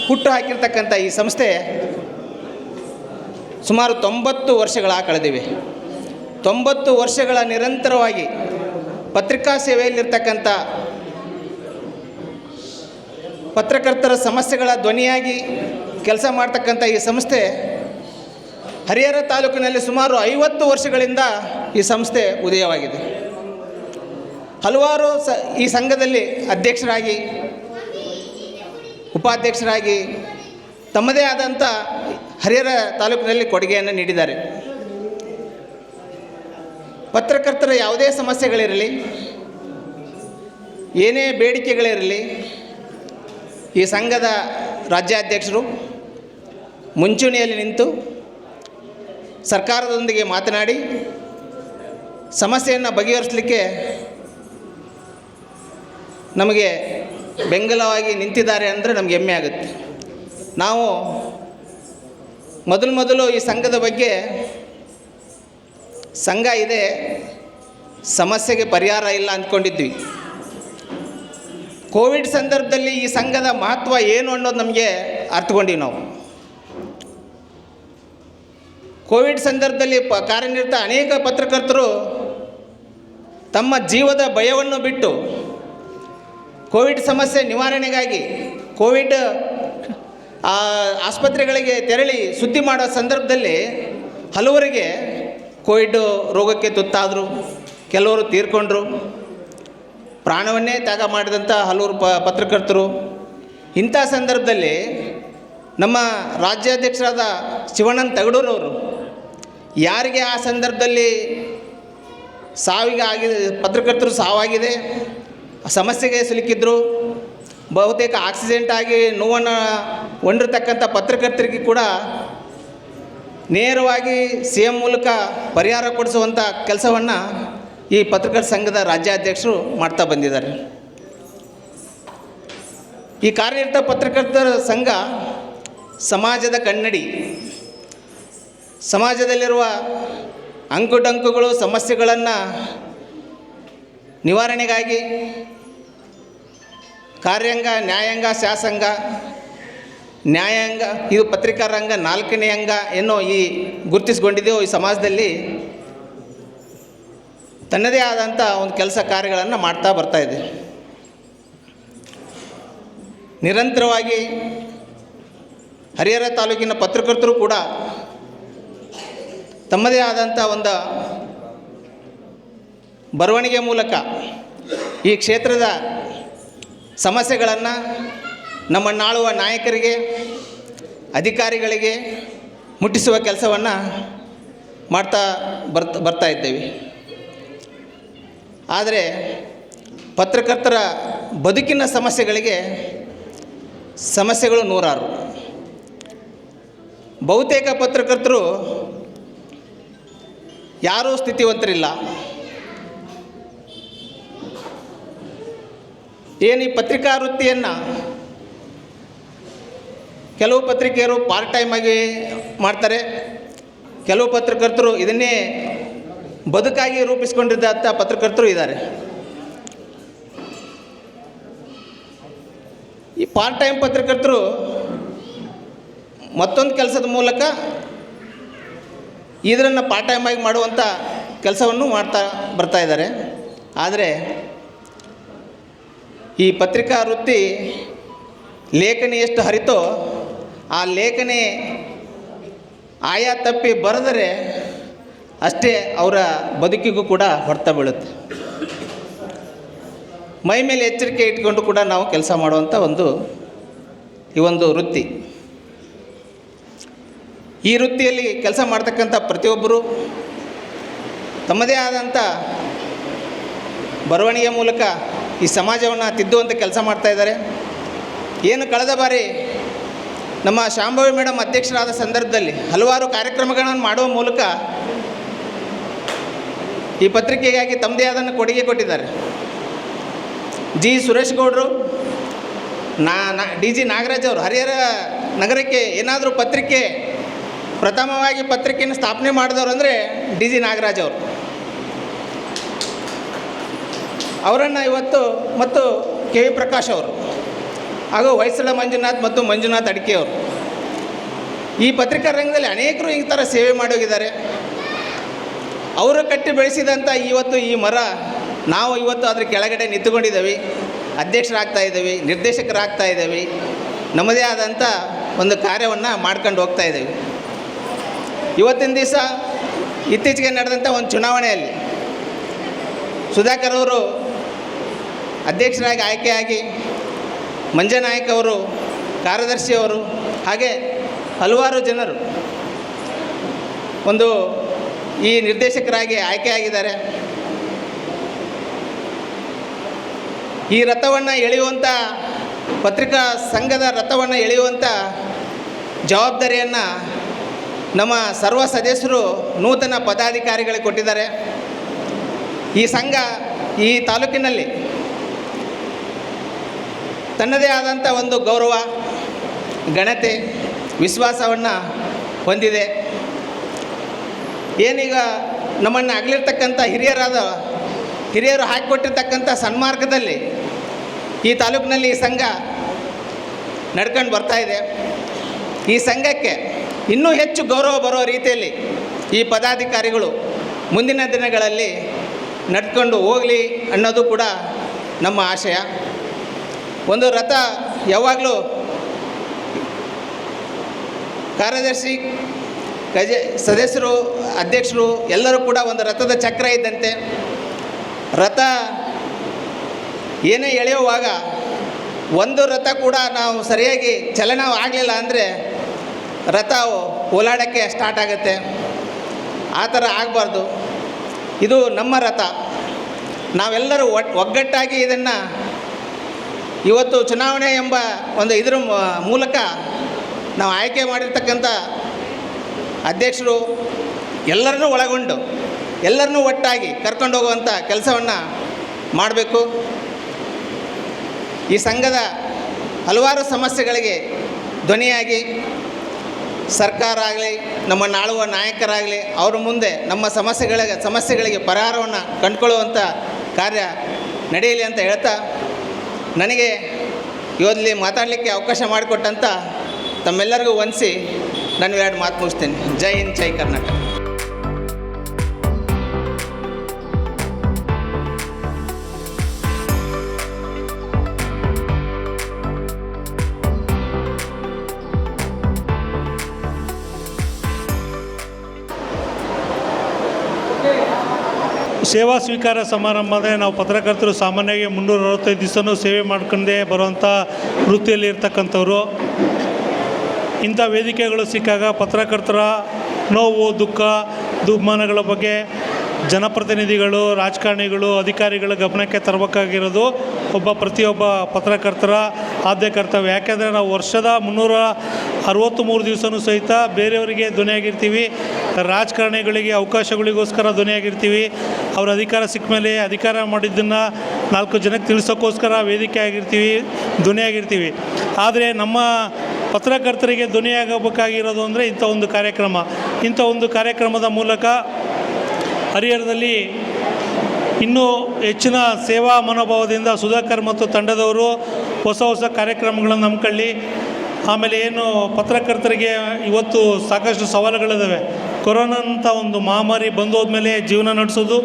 ಹುಟ್ಟು ಹಾಕಿರ್ತಕ್ಕಂಥ ಈ ಸಂಸ್ಥೆ ಸುಮಾರು 90 ವರ್ಷಗಳ ಕಳೆದಿವೆ. 90 ವರ್ಷಗಳ ನಿರಂತರವಾಗಿ ಪತ್ರಿಕಾ ಸೇವೆಯಲ್ಲಿರ್ತಕ್ಕಂಥ ಪತ್ರಕರ್ತರ ಸಮಸ್ಯೆಗಳ ಧ್ವನಿಯಾಗಿ ಕೆಲಸ ಮಾಡ್ತಕ್ಕಂಥ ಈ ಸಂಸ್ಥೆ ಹರಿಹರ ತಾಲೂಕಿನಲ್ಲಿ ಸುಮಾರು 50 ವರ್ಷಗಳಿಂದ ಈ ಸಂಸ್ಥೆ ಉದಯವಾಗಿದೆ. ಹಲವಾರು ಈ ಸಂಘದಲ್ಲಿ ಅಧ್ಯಕ್ಷರಾಗಿ, ಉಪಾಧ್ಯಕ್ಷರಾಗಿ ತಮ್ಮದೇ ಆದಂಥ ಹರಿಹರ ತಾಲೂಕಿನಲ್ಲಿ ಕೊಡುಗೆಯನ್ನು ನೀಡಿದ್ದಾರೆ. ಪತ್ರಕರ್ತರ ಯಾವುದೇ ಸಮಸ್ಯೆಗಳಿರಲಿ, ಏನೇ ಬೇಡಿಕೆಗಳಿರಲಿ, ಈ ಸಂಘದ ರಾಜ್ಯಾಧ್ಯಕ್ಷರು ಮುಂಚೂಣಿಯಲ್ಲಿ ನಿಂತು ಸರ್ಕಾರದೊಂದಿಗೆ ಮಾತನಾಡಿ ಸಮಸ್ಯೆಯನ್ನು ಬಗೆಹರಿಸಲಿಕ್ಕೆ ನಮಗೆ ಬೆಂಬಲವಾಗಿ ನಿಂತಿದ್ದಾರೆ ಅಂದರೆ ನಮಗೆ ಹೆಮ್ಮೆ ಆಗುತ್ತೆ. ನಾವು ಮೊದಲು ಈ ಸಂಘದ ಬಗ್ಗೆ ಸಂಘ ಇದೆ, ಸಮಸ್ಯೆಗೆ ಪರಿಹಾರ ಇಲ್ಲ ಅಂದ್ಕೊಂಡಿದ್ವಿ. ಕೋವಿಡ್ ಸಂದರ್ಭದಲ್ಲಿ ಈ ಸಂಘದ ಮಹತ್ವ ಏನು ಅನ್ನೋದು ನಮಗೆ ಅರ್ಥಗೊಂಡಿವಿ. ನಾವು ಕೋವಿಡ್ ಸಂದರ್ಭದಲ್ಲಿ ಕಾರ್ಯನಿರತ ಅನೇಕ ಪತ್ರಕರ್ತರು ತಮ್ಮ ಜೀವದ ಭಯವನ್ನು ಬಿಟ್ಟು ಕೋವಿಡ್ ಸಮಸ್ಯೆ ನಿವಾರಣೆಗಾಗಿ ಕೋವಿಡ್ ಆಸ್ಪತ್ರೆಗಳಿಗೆ ತೆರಳಿ ಸುದ್ದಿ ಮಾಡೋ ಸಂದರ್ಭದಲ್ಲಿ ಹಲವರಿಗೆ ಕೋವಿಡ್ ರೋಗಕ್ಕೆ ತುತ್ತಾದರು, ಕೆಲವರು ತೀರ್ಕೊಂಡ್ರು, ಪ್ರಾಣವನ್ನೇ ತ್ಯಾಗ ಮಾಡಿದಂಥ ಹಲವರು ಪತ್ರಕರ್ತರು. ಇಂಥ ಸಂದರ್ಭದಲ್ಲಿ ನಮ್ಮ ರಾಜ್ಯಾಧ್ಯಕ್ಷರಾದ ಶಿವಾನಂದ ತಗಡೂರವರು ಯಾರಿಗೆ ಆ ಸಂದರ್ಭದಲ್ಲಿ ಪತ್ರಕರ್ತರು ಸಾವಾಗಿದೆ, ಸಮಸ್ಯೆಗೆ ಸಿಲುಕಿದ್ರು, ಬಹುತೇಕ ಆಕ್ಸಿಡೆಂಟ್ ಆಗಿ ನೋವನ್ನು ಹೊಂದಿರತಕ್ಕಂಥ ಪತ್ರಕರ್ತರಿಗೆ ಕೂಡ ನೇರವಾಗಿ CM ಮೂಲಕ ಪರಿಹಾರ ಕೊಡಿಸುವಂಥ ಕೆಲಸವನ್ನು ಈ ಪತ್ರಕರ್ತರ ಸಂಘದ ರಾಜ್ಯಾಧ್ಯಕ್ಷರು ಮಾಡ್ತಾ ಬಂದಿದ್ದಾರೆ. ಈ ಕಾರ್ಯನಿರತ ಪತ್ರಕರ್ತರ ಸಂಘ ಸಮಾಜದ ಕನ್ನಡಿ. ಸಮಾಜದಲ್ಲಿರುವ ಅಂಕುಡೊಂಕುಗಳು, ಸಮಸ್ಯೆಗಳನ್ನು ನಿವಾರಣೆಗಾಗಿ ಕಾರ್ಯಾಂಗ, ನ್ಯಾಯಾಂಗ, ಶಾಸಂಗ, ನ್ಯಾಯಾಂಗ, ಇದು ಪತ್ರಿಕಾ ರಂಗ 4ನೇ ಅಂಗ ಎನ್ನೋ ಈ ಗುರುತಿಸಿಕೊಂಡಿದೆಯೋ ಈ ಸಮಾಜದಲ್ಲಿ ತನ್ನದೇ ಆದಂಥ ಒಂದು ಕೆಲಸ ಕಾರ್ಯಗಳನ್ನು ಮಾಡ್ತಾ ಬರ್ತಾಯಿದೆ. ನಿರಂತರವಾಗಿ ಹರಿಹರ ತಾಲೂಕಿನ ಪತ್ರಕರ್ತರು ಕೂಡ ತಮ್ಮದೇ ಆದಂಥ ಒಂದು ಬರವಣಿಗೆ ಮೂಲಕ ಈ ಕ್ಷೇತ್ರದ ಸಮಸ್ಯೆಗಳನ್ನು ನಮ್ಮನ್ನಾಳುವ ನಾಯಕರಿಗೆ, ಅಧಿಕಾರಿಗಳಿಗೆ ಮುಟ್ಟಿಸುವ ಕೆಲಸವನ್ನು ಮಾಡ್ತಾ ಬರ್ತಾ ಇದ್ದೇವೆ. ಆದರೆ ಪತ್ರಕರ್ತರ ಬದುಕಿನ ಸಮಸ್ಯೆಗಳು ನೂರಾರು. ಬಹುತೇಕ ಪತ್ರಕರ್ತರು ಯಾರೂ ಸ್ಥಿತಿವಂತರಿಲ್ಲ. ಏನು ಈ ಪತ್ರಿಕಾ ವೃತ್ತಿಯನ್ನು ಕೆಲವು ಪತ್ರಿಕೆಯರು ಪಾರ್ಟ್ ಟೈಮ್ ಆಗಿ ಮಾಡ್ತಾರೆ, ಕೆಲವು ಪತ್ರಕರ್ತರು ಇದನ್ನೇ ಬದುಕಾಗಿ ರೂಪಿಸ್ಕೊಂಡಿದ್ದಂಥ ಪತ್ರಕರ್ತರು ಇದ್ದಾರೆ. ಈ ಪಾರ್ಟ್ ಟೈಮ್ ಪತ್ರಕರ್ತರು ಮತ್ತೊಂದು ಕೆಲಸದ ಮೂಲಕ ಇದನ್ನು ಪಾರ್ಟ್ ಟೈಮ್ ಆಗಿ ಮಾಡುವಂಥ ಕೆಲಸವನ್ನು ಮಾಡ್ತಾ ಬರ್ತಾ ಇದ್ದಾರೆ. ಆದರೆ ಈ ಪತ್ರಿಕಾ ವೃತ್ತಿ ಲೇಖನಿ ಎಷ್ಟು ಹರಿತೋ ಆ ಲೇಖನಿ ಆಯಾ ತಪ್ಪಿ ಬರೆದರೆ ಅಷ್ಟೇ ಅವರ ಬದುಕಿಗೂ ಕೂಡ ಹೊಡೆತ ಬೀಳುತ್ತೆ. ಮೈ ಮೇಲೆ ಎಚ್ಚರಿಕೆ ಇಟ್ಕೊಂಡು ಕೂಡ ನಾವು ಕೆಲಸ ಮಾಡುವಂಥ ಈ ಒಂದು ವೃತ್ತಿ. ಈ ವೃತ್ತಿಯಲ್ಲಿ ಕೆಲಸ ಮಾಡ್ತಕ್ಕಂಥ ಪ್ರತಿಯೊಬ್ಬರು ತಮ್ಮದೇ ಆದಂಥ ಬರವಣಿಗೆ ಮೂಲಕ ಈ ಸಮಾಜವನ್ನು ತಿದ್ದುವಂಥ ಕೆಲಸ ಮಾಡ್ತಾಯಿದ್ದಾರೆ. ಏನು ಕಳೆದ ಬಾರಿ ನಮ್ಮ ಶಾಂಭವಿ ಮೇಡಮ್ ಅಧ್ಯಕ್ಷರಾದ ಸಂದರ್ಭದಲ್ಲಿ ಹಲವಾರು ಕಾರ್ಯಕ್ರಮಗಳನ್ನು ಮಾಡುವ ಮೂಲಕ ಈ ಪತ್ರಿಕೆಗಾಗಿ ತಮ್ಮದೇ ಆದನ್ನು ಕೊಡುಗೆ ಕೊಟ್ಟಿದ್ದಾರೆ. ಜಿ ಸುರೇಶ್ ಗೌಡರು, DG ನಾಗರಾಜ್ ಅವರು ಹರಿಹರ ನಗರಕ್ಕೆ ಏನಾದರೂ ಪ್ರಥಮವಾಗಿ ಪತ್ರಿಕೆಯನ್ನು ಸ್ಥಾಪನೆ ಮಾಡಿದವರು ಅಂದರೆ DG ನಾಗರಾಜ್ ಅವರು. ಅವರನ್ನು ಇವತ್ತು ಮತ್ತು KV ಪ್ರಕಾಶ್ ಅವರು ಹಾಗೂ ಹೊಯ್ಸಳ ಮಂಜುನಾಥ್ ಮತ್ತು ಮಂಜುನಾಥ್ ಅಡಿಕೆಯವರು ಈ ಪತ್ರಿಕಾ ರಂಗದಲ್ಲಿ ಅನೇಕರು ಈ ಥರ ಸೇವೆ ಮಾಡೋಗಿದ್ದಾರೆ. ಅವರು ಕಟ್ಟಿ ಬೆಳೆಸಿದಂಥ ಈ ಮರ ನಾವು ಇವತ್ತು ಅದರ ಕೆಳಗಡೆ ನಿಂತುಕೊಂಡಿದ್ದೇವೆ, ಅಧ್ಯಕ್ಷರಾಗ್ತಾ ಇದ್ದೇವೆ, ನಿರ್ದೇಶಕರಾಗ್ತಾ ಇದ್ದೇವೆ, ನಮ್ಮದೇ ಆದಂಥ ಒಂದು ಕಾರ್ಯವನ್ನು ಮಾಡ್ಕೊಂಡು ಹೋಗ್ತಾ ಇದ್ದೇವೆ. ಇವತ್ತಿನ ದಿವಸ ಇತ್ತೀಚೆಗೆ ನಡೆದಂಥ ಒಂದು ಚುನಾವಣೆಯಲ್ಲಿ ಸುಧಾಕರ್ ಅವರು ಅಧ್ಯಕ್ಷರಾಗಿ ಆಯ್ಕೆಯಾಗಿ ಮಂಜನಾಯಕ್ ಅವರು ಕಾರ್ಯದರ್ಶಿಯವರು ಹಾಗೆ ಹಲವಾರು ಜನರು ಈ ನಿರ್ದೇಶಕರಾಗಿ ಆಯ್ಕೆಯಾಗಿದ್ದಾರೆ. ಈ ರಥವನ್ನು ಎಳೆಯುವಂಥ ಪತ್ರಿಕಾ ಸಂಘದ ರಥವನ್ನು ಎಳೆಯುವಂಥ ಜವಾಬ್ದಾರಿಯನ್ನು ನಮ್ಮ ಸರ್ವ ಸದಸ್ಯರು ನೂತನ ಪದಾಧಿಕಾರಿಗಳಿಗೆ ಕೊಟ್ಟಿದ್ದಾರೆ. ಈ ಸಂಘ ಈ ತಾಲೂಕಿನಲ್ಲಿ ತನ್ನದೇ ಆದಂಥ ಒಂದು ಗೌರವ, ಘನತೆ, ವಿಶ್ವಾಸವನ್ನು ಹೊಂದಿದೆ. ಏನೀಗ ನಮ್ಮನ್ನು ಅಗಲಿರ್ತಕ್ಕಂಥ ಹಿರಿಯರು ಹಾಕಿಕೊಟ್ಟಿರ್ತಕ್ಕಂಥ ಸನ್ಮಾರ್ಗದಲ್ಲಿ ಈ ತಾಲೂಕಿನಲ್ಲಿ ಈ ಸಂಘ ನಡ್ಕೊಂಡು ಬರ್ತಾಯಿದೆ. ಈ ಸಂಘಕ್ಕೆ ಇನ್ನೂ ಹೆಚ್ಚು ಗೌರವ ಬರೋ ರೀತಿಯಲ್ಲಿ ಈ ಪದಾಧಿಕಾರಿಗಳು ಮುಂದಿನ ದಿನಗಳಲ್ಲಿ ನಡ್ಕೊಂಡು ಹೋಗಲಿ ಅನ್ನೋದು ಕೂಡ ನಮ್ಮ ಆಶಯ. ಒಂದು ರಥ ಯಾವಾಗಲೂ ಕಾರ್ಯದರ್ಶಿ ಸದಸ್ಯರು ಅಧ್ಯಕ್ಷರು ಎಲ್ಲರೂ ಕೂಡ ಒಂದು ರಥದ ಚಕ್ರ ಇದ್ದಂತೆ. ರಥ ಏನೇ ಎಳೆಯುವಾಗ ಒಂದು ರಥ ಕೂಡ ನಾವು ಸರಿಯಾಗಿ ಚಲನ ಆಗಲಿಲ್ಲ ಅಂದರೆ ರಥ ಓಲಾಡೋಕ್ಕೆ ಸ್ಟಾರ್ಟ್ ಆಗುತ್ತೆ. ಆ ಥರ ಆಗಬಾರ್ದು. ಇದು ನಮ್ಮ ರಥ. ನಾವೆಲ್ಲರೂ ಒಗ್ಗಟ್ಟಾಗಿ ಇದನ್ನು ಇವತ್ತು ಚುನಾವಣೆ ಎಂಬ ಒಂದು ಇದರ ಮೂಲಕ ನಾವು ಆಯ್ಕೆ ಮಾಡಿರ್ತಕ್ಕಂಥ ಅಧ್ಯಕ್ಷರು ಎಲ್ಲರನ್ನೂ ಒಳಗೊಂಡು ಎಲ್ಲರನ್ನೂ ಒಟ್ಟಾಗಿ ಕರ್ಕೊಂಡು ಹೋಗುವಂಥ ಕೆಲಸವನ್ನು ಮಾಡಬೇಕು. ಈ ಸಂಘದ ಹಲವಾರು ಸಮಸ್ಯೆಗಳಿಗೆ ಧ್ವನಿಯಾಗಿ ಸರ್ಕಾರ ಆಗಲಿ ನಮ್ಮನ್ನು ಆಳುವ ನಾಯಕರಾಗಲಿ ಅವ್ರ ಮುಂದೆ ನಮ್ಮ ಸಮಸ್ಯೆಗಳಿಗೆ ಪರಿಹಾರವನ್ನು ಕಂಡುಕೊಳ್ಳುವಂಥ ಕಾರ್ಯ ನಡೆಯಲಿ ಅಂತ ಹೇಳ್ತಾ ನನಗೆ ಇವಲ್ಲಿ ಮಾತಾಡಲಿಕ್ಕೆ ಅವಕಾಶ ಮಾಡಿಕೊಟ್ಟಂಥ ತಮ್ಮೆಲ್ಲರಿಗೂ ವಂದಿಸಿ ನಾನು ಎರಡು ಮಾತು ಮುಗಿಸ್ತೇನೆ. ಜೈ ಹಿಂದ್, ಜೈ ಕರ್ನಾಟಕ. ಸೇವಾ ಸ್ವೀಕಾರ ಸಮಾರಂಭ ಅಂದರೆ ನಾವು ಪತ್ರಕರ್ತರು ಸಾಮಾನ್ಯವಾಗಿ 365 ದಿವಸನೂ ಸೇವೆ ಮಾಡ್ಕೊಂಡೇ ಬರುವಂಥ ವೃತ್ತಿಯಲ್ಲಿ ಇರ್ತಕ್ಕಂಥವ್ರು. ಇಂಥ ವೇದಿಕೆಗಳು ಸಿಕ್ಕಾಗ ಪತ್ರಕರ್ತರ ನೋವು, ದುಃಖ, ದುಮ್ಮಾನಗಳ ಬಗ್ಗೆ ಜನಪ್ರತಿನಿಧಿಗಳು, ರಾಜಕಾರಣಿಗಳು, ಅಧಿಕಾರಿಗಳ ಗಮನಕ್ಕೆ ತರಬೇಕಾಗಿರೋದು ಪ್ರತಿಯೊಬ್ಬ ಪತ್ರಕರ್ತರ ಆದ್ಯ ಕರ್ತವ್ಯ. ಯಾಕೆಂದರೆ ನಾವು ವರ್ಷದ 363 ದಿವಸನೂ ಸಹಿತ ಬೇರೆಯವರಿಗೆ ಧ್ವನಿಯಾಗಿರ್ತೀವಿ. ರಾಜಕಾರಣಿಗಳಿಗೆ ಅವಕಾಶಗಳಿಗೋಸ್ಕರ ಧ್ವನಿಯಾಗಿರ್ತೀವಿ. ಅವ್ರ ಅಧಿಕಾರ ಸಿಕ್ಕ ಮೇಲೆ ಅಧಿಕಾರ ಮಾಡಿದ್ದನ್ನು 4 ಜನಕ್ಕೆ ತಿಳಿಸೋಕ್ಕೋಸ್ಕರ ವೇದಿಕೆ ಆಗಿರ್ತೀವಿ, ಧ್ವನಿಯಾಗಿರ್ತೀವಿ. ಆದರೆ ನಮ್ಮ ಪತ್ರಕರ್ತರಿಗೆ ಧ್ವನಿಯಾಗಬೇಕಾಗಿರೋದು ಅಂದರೆ ಇಂಥ ಒಂದು ಕಾರ್ಯಕ್ರಮದ ಮೂಲಕ ಹರಿಹರದಲ್ಲಿ ಇನ್ನೂ ಹೆಚ್ಚಿನ ಸೇವಾ ಮನೋಭಾವದಿಂದ ಸುಧಾಕರ್ ಮತ್ತು ತಂಡದವರು ಹೊಸ ಕಾರ್ಯಕ್ರಮಗಳನ್ನು ಹಮ್ಮಿಕೊಳ್ಳಿ. ಆಮೇಲೆ ಏನು ಪತ್ರಕರ್ತರಿಗೆ ಇವತ್ತು ಸಾಕಷ್ಟು ಸವಾಲುಗಳಿದ್ದಾವೆ. ಕೊರೋನಾ ಅಂತ ಒಂದು ಮಹಾಮಾರಿ ಬಂದು ಹೋದ್ಮೇಲೆ ಜೀವನ ನಡೆಸೋದು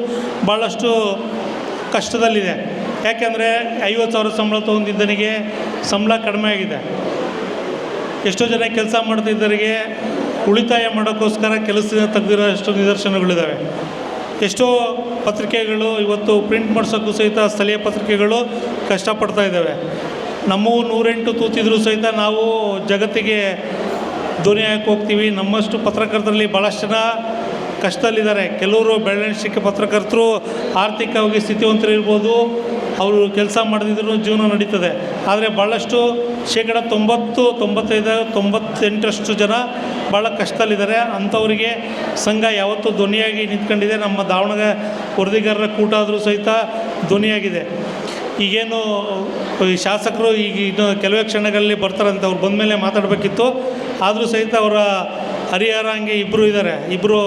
ಭಾಳಷ್ಟು ಕಷ್ಟದಲ್ಲಿದೆ. ಯಾಕೆಂದರೆ 50,000 ಸಂಬಳ ತೊಗೊಂಡಿದ್ದನಿಗೆ ಸಂಬಳ ಕಡಿಮೆ ಆಗಿದೆ. ಎಷ್ಟೋ ಜನ ಕೆಲಸ ಮಾಡ್ತಿದ್ದವರಿಗೆ ಉಳಿತಾಯ ಮಾಡೋಕ್ಕೋಸ್ಕರ ಕೆಲಸದಿಂದ ತೆಗೆದಿರೋಷ್ಟು ನಿದರ್ಶನಗಳಿದ್ದಾವೆ. ಎಷ್ಟೋ ಪತ್ರಿಕೆಗಳು ಇವತ್ತು ಪ್ರಿಂಟ್ ಮಾಡಿಸೋಕ್ಕೂ ಸಹಿತ ಸ್ಥಳೀಯ ಪತ್ರಿಕೆಗಳು ಕಷ್ಟಪಡ್ತಾ ಇದ್ದಾವೆ. ನಮ್ಮವು 108 ತೂತಿದ್ರೂ ಸಹಿತ ನಾವು ಜಗತ್ತಿಗೆ ಧ್ವನಿ ಹಾಕಿ ಹೋಗ್ತೀವಿ. ನಮ್ಮಷ್ಟು ಪತ್ರಕರ್ತರಲ್ಲಿ ಭಾಳಷ್ಟು ಜನ ಕಷ್ಟದಲ್ಲಿದ್ದಾರೆ. ಕೆಲವರು ಬೆಳವಣಿಗೆ ಪತ್ರಕರ್ತರು ಆರ್ಥಿಕವಾಗಿ ಸ್ಥಿತಿವಂತರು ಇರ್ಬೋದು, ಅವರು ಕೆಲಸ ಮಾಡದಿದ್ರೂ ಜೀವನ ನಡೀತದೆ. ಆದರೆ ಭಾಳಷ್ಟು 90-95-98% ಜನ ಭಾಳ ಕಷ್ಟದಲ್ಲಿದ್ದಾರೆ. ಅಂಥವರಿಗೆ ಸಂಘ ಯಾವತ್ತೂ ಧ್ವನಿಯಾಗಿ ನಿಂತ್ಕೊಂಡಿದೆ. ನಮ್ಮ ದಾವಣಗೆರೆ ವರದಿಗಾರರ ಕೂಟ ಆದರೂ ಸಹಿತ ಧ್ವನಿಯಾಗಿದೆ. ಈಗೇನು ಈ ಶಾಸಕರು ಈಗ ಇನ್ನು ಕೆಲವೇ ಕ್ಷಣಗಳಲ್ಲಿ ಬರ್ತಾರಂತೆ, ಅವ್ರು ಬಂದ ಮೇಲೆ ಮಾತಾಡಬೇಕಿತ್ತು. ಆದರೂ ಸಹಿತ ಅವರ ಹರಿಹರ ಹಂಗೆ ಇಬ್ಬರು ಇದ್ದಾರೆ. ಇಬ್ಬರು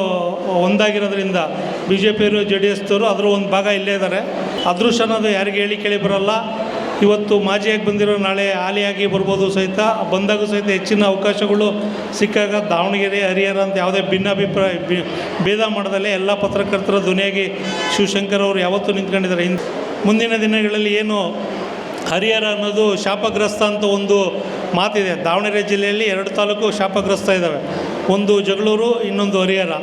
ಒಂದಾಗಿರೋದ್ರಿಂದ BJPಯವರು JDSದವರು ಅದರ ಒಂದು ಭಾಗ ಇಲ್ಲೇ ಇದ್ದಾರೆ. ಅದೃಷ್ಟ ಅನ್ನೋದು ಯಾರಿಗೆ ಹೇಳಿ ಕೇಳಿ ಬರೋಲ್ಲ. ಇವತ್ತು ಮಾಜಿಯಾಗಿ ಬಂದಿರೋ ನಾಳೆ ಹಾಲಿಯಾಗಿ ಬರ್ಬೋದು ಸಹಿತ. ಬಂದಾಗೂ ಸಹಿತ ಹೆಚ್ಚಿನ ಅವಕಾಶಗಳು ಸಿಕ್ಕಾಗ ದಾವಣಗೆರೆ, ಹರಿಹರ ಅಂತ ಯಾವುದೇ ಭಿನ್ನಾಭಿಪ್ರಾಯ ಭೇದ ಮಾಡದಲ್ಲೇ ಎಲ್ಲ ಪತ್ರಕರ್ತರ ಧ್ವನಿಯಾಗಿ ಶಿವಶಂಕರ್ ಅವರು ಯಾವತ್ತೂ ನಿಂತ್ಕೊಂಡಿದ್ದಾರೆ. ಮುಂದಿನ ದಿನಗಳಲ್ಲಿ ಏನು ಹರಿಹರ ಅನ್ನೋದು ಶಾಪಗ್ರಸ್ತ ಅಂತ ಒಂದು ಮಾತಿದೆ. ದಾವಣಗೆರೆ ಜಿಲ್ಲೆಯಲ್ಲಿ 2 ತಾಲೂಕು ಶಾಪಗ್ರಸ್ತ ಇದ್ದಾವೆ. ಒಂದು ಜಗಳೂರು, ಇನ್ನೊಂದು ಹರಿಹರ.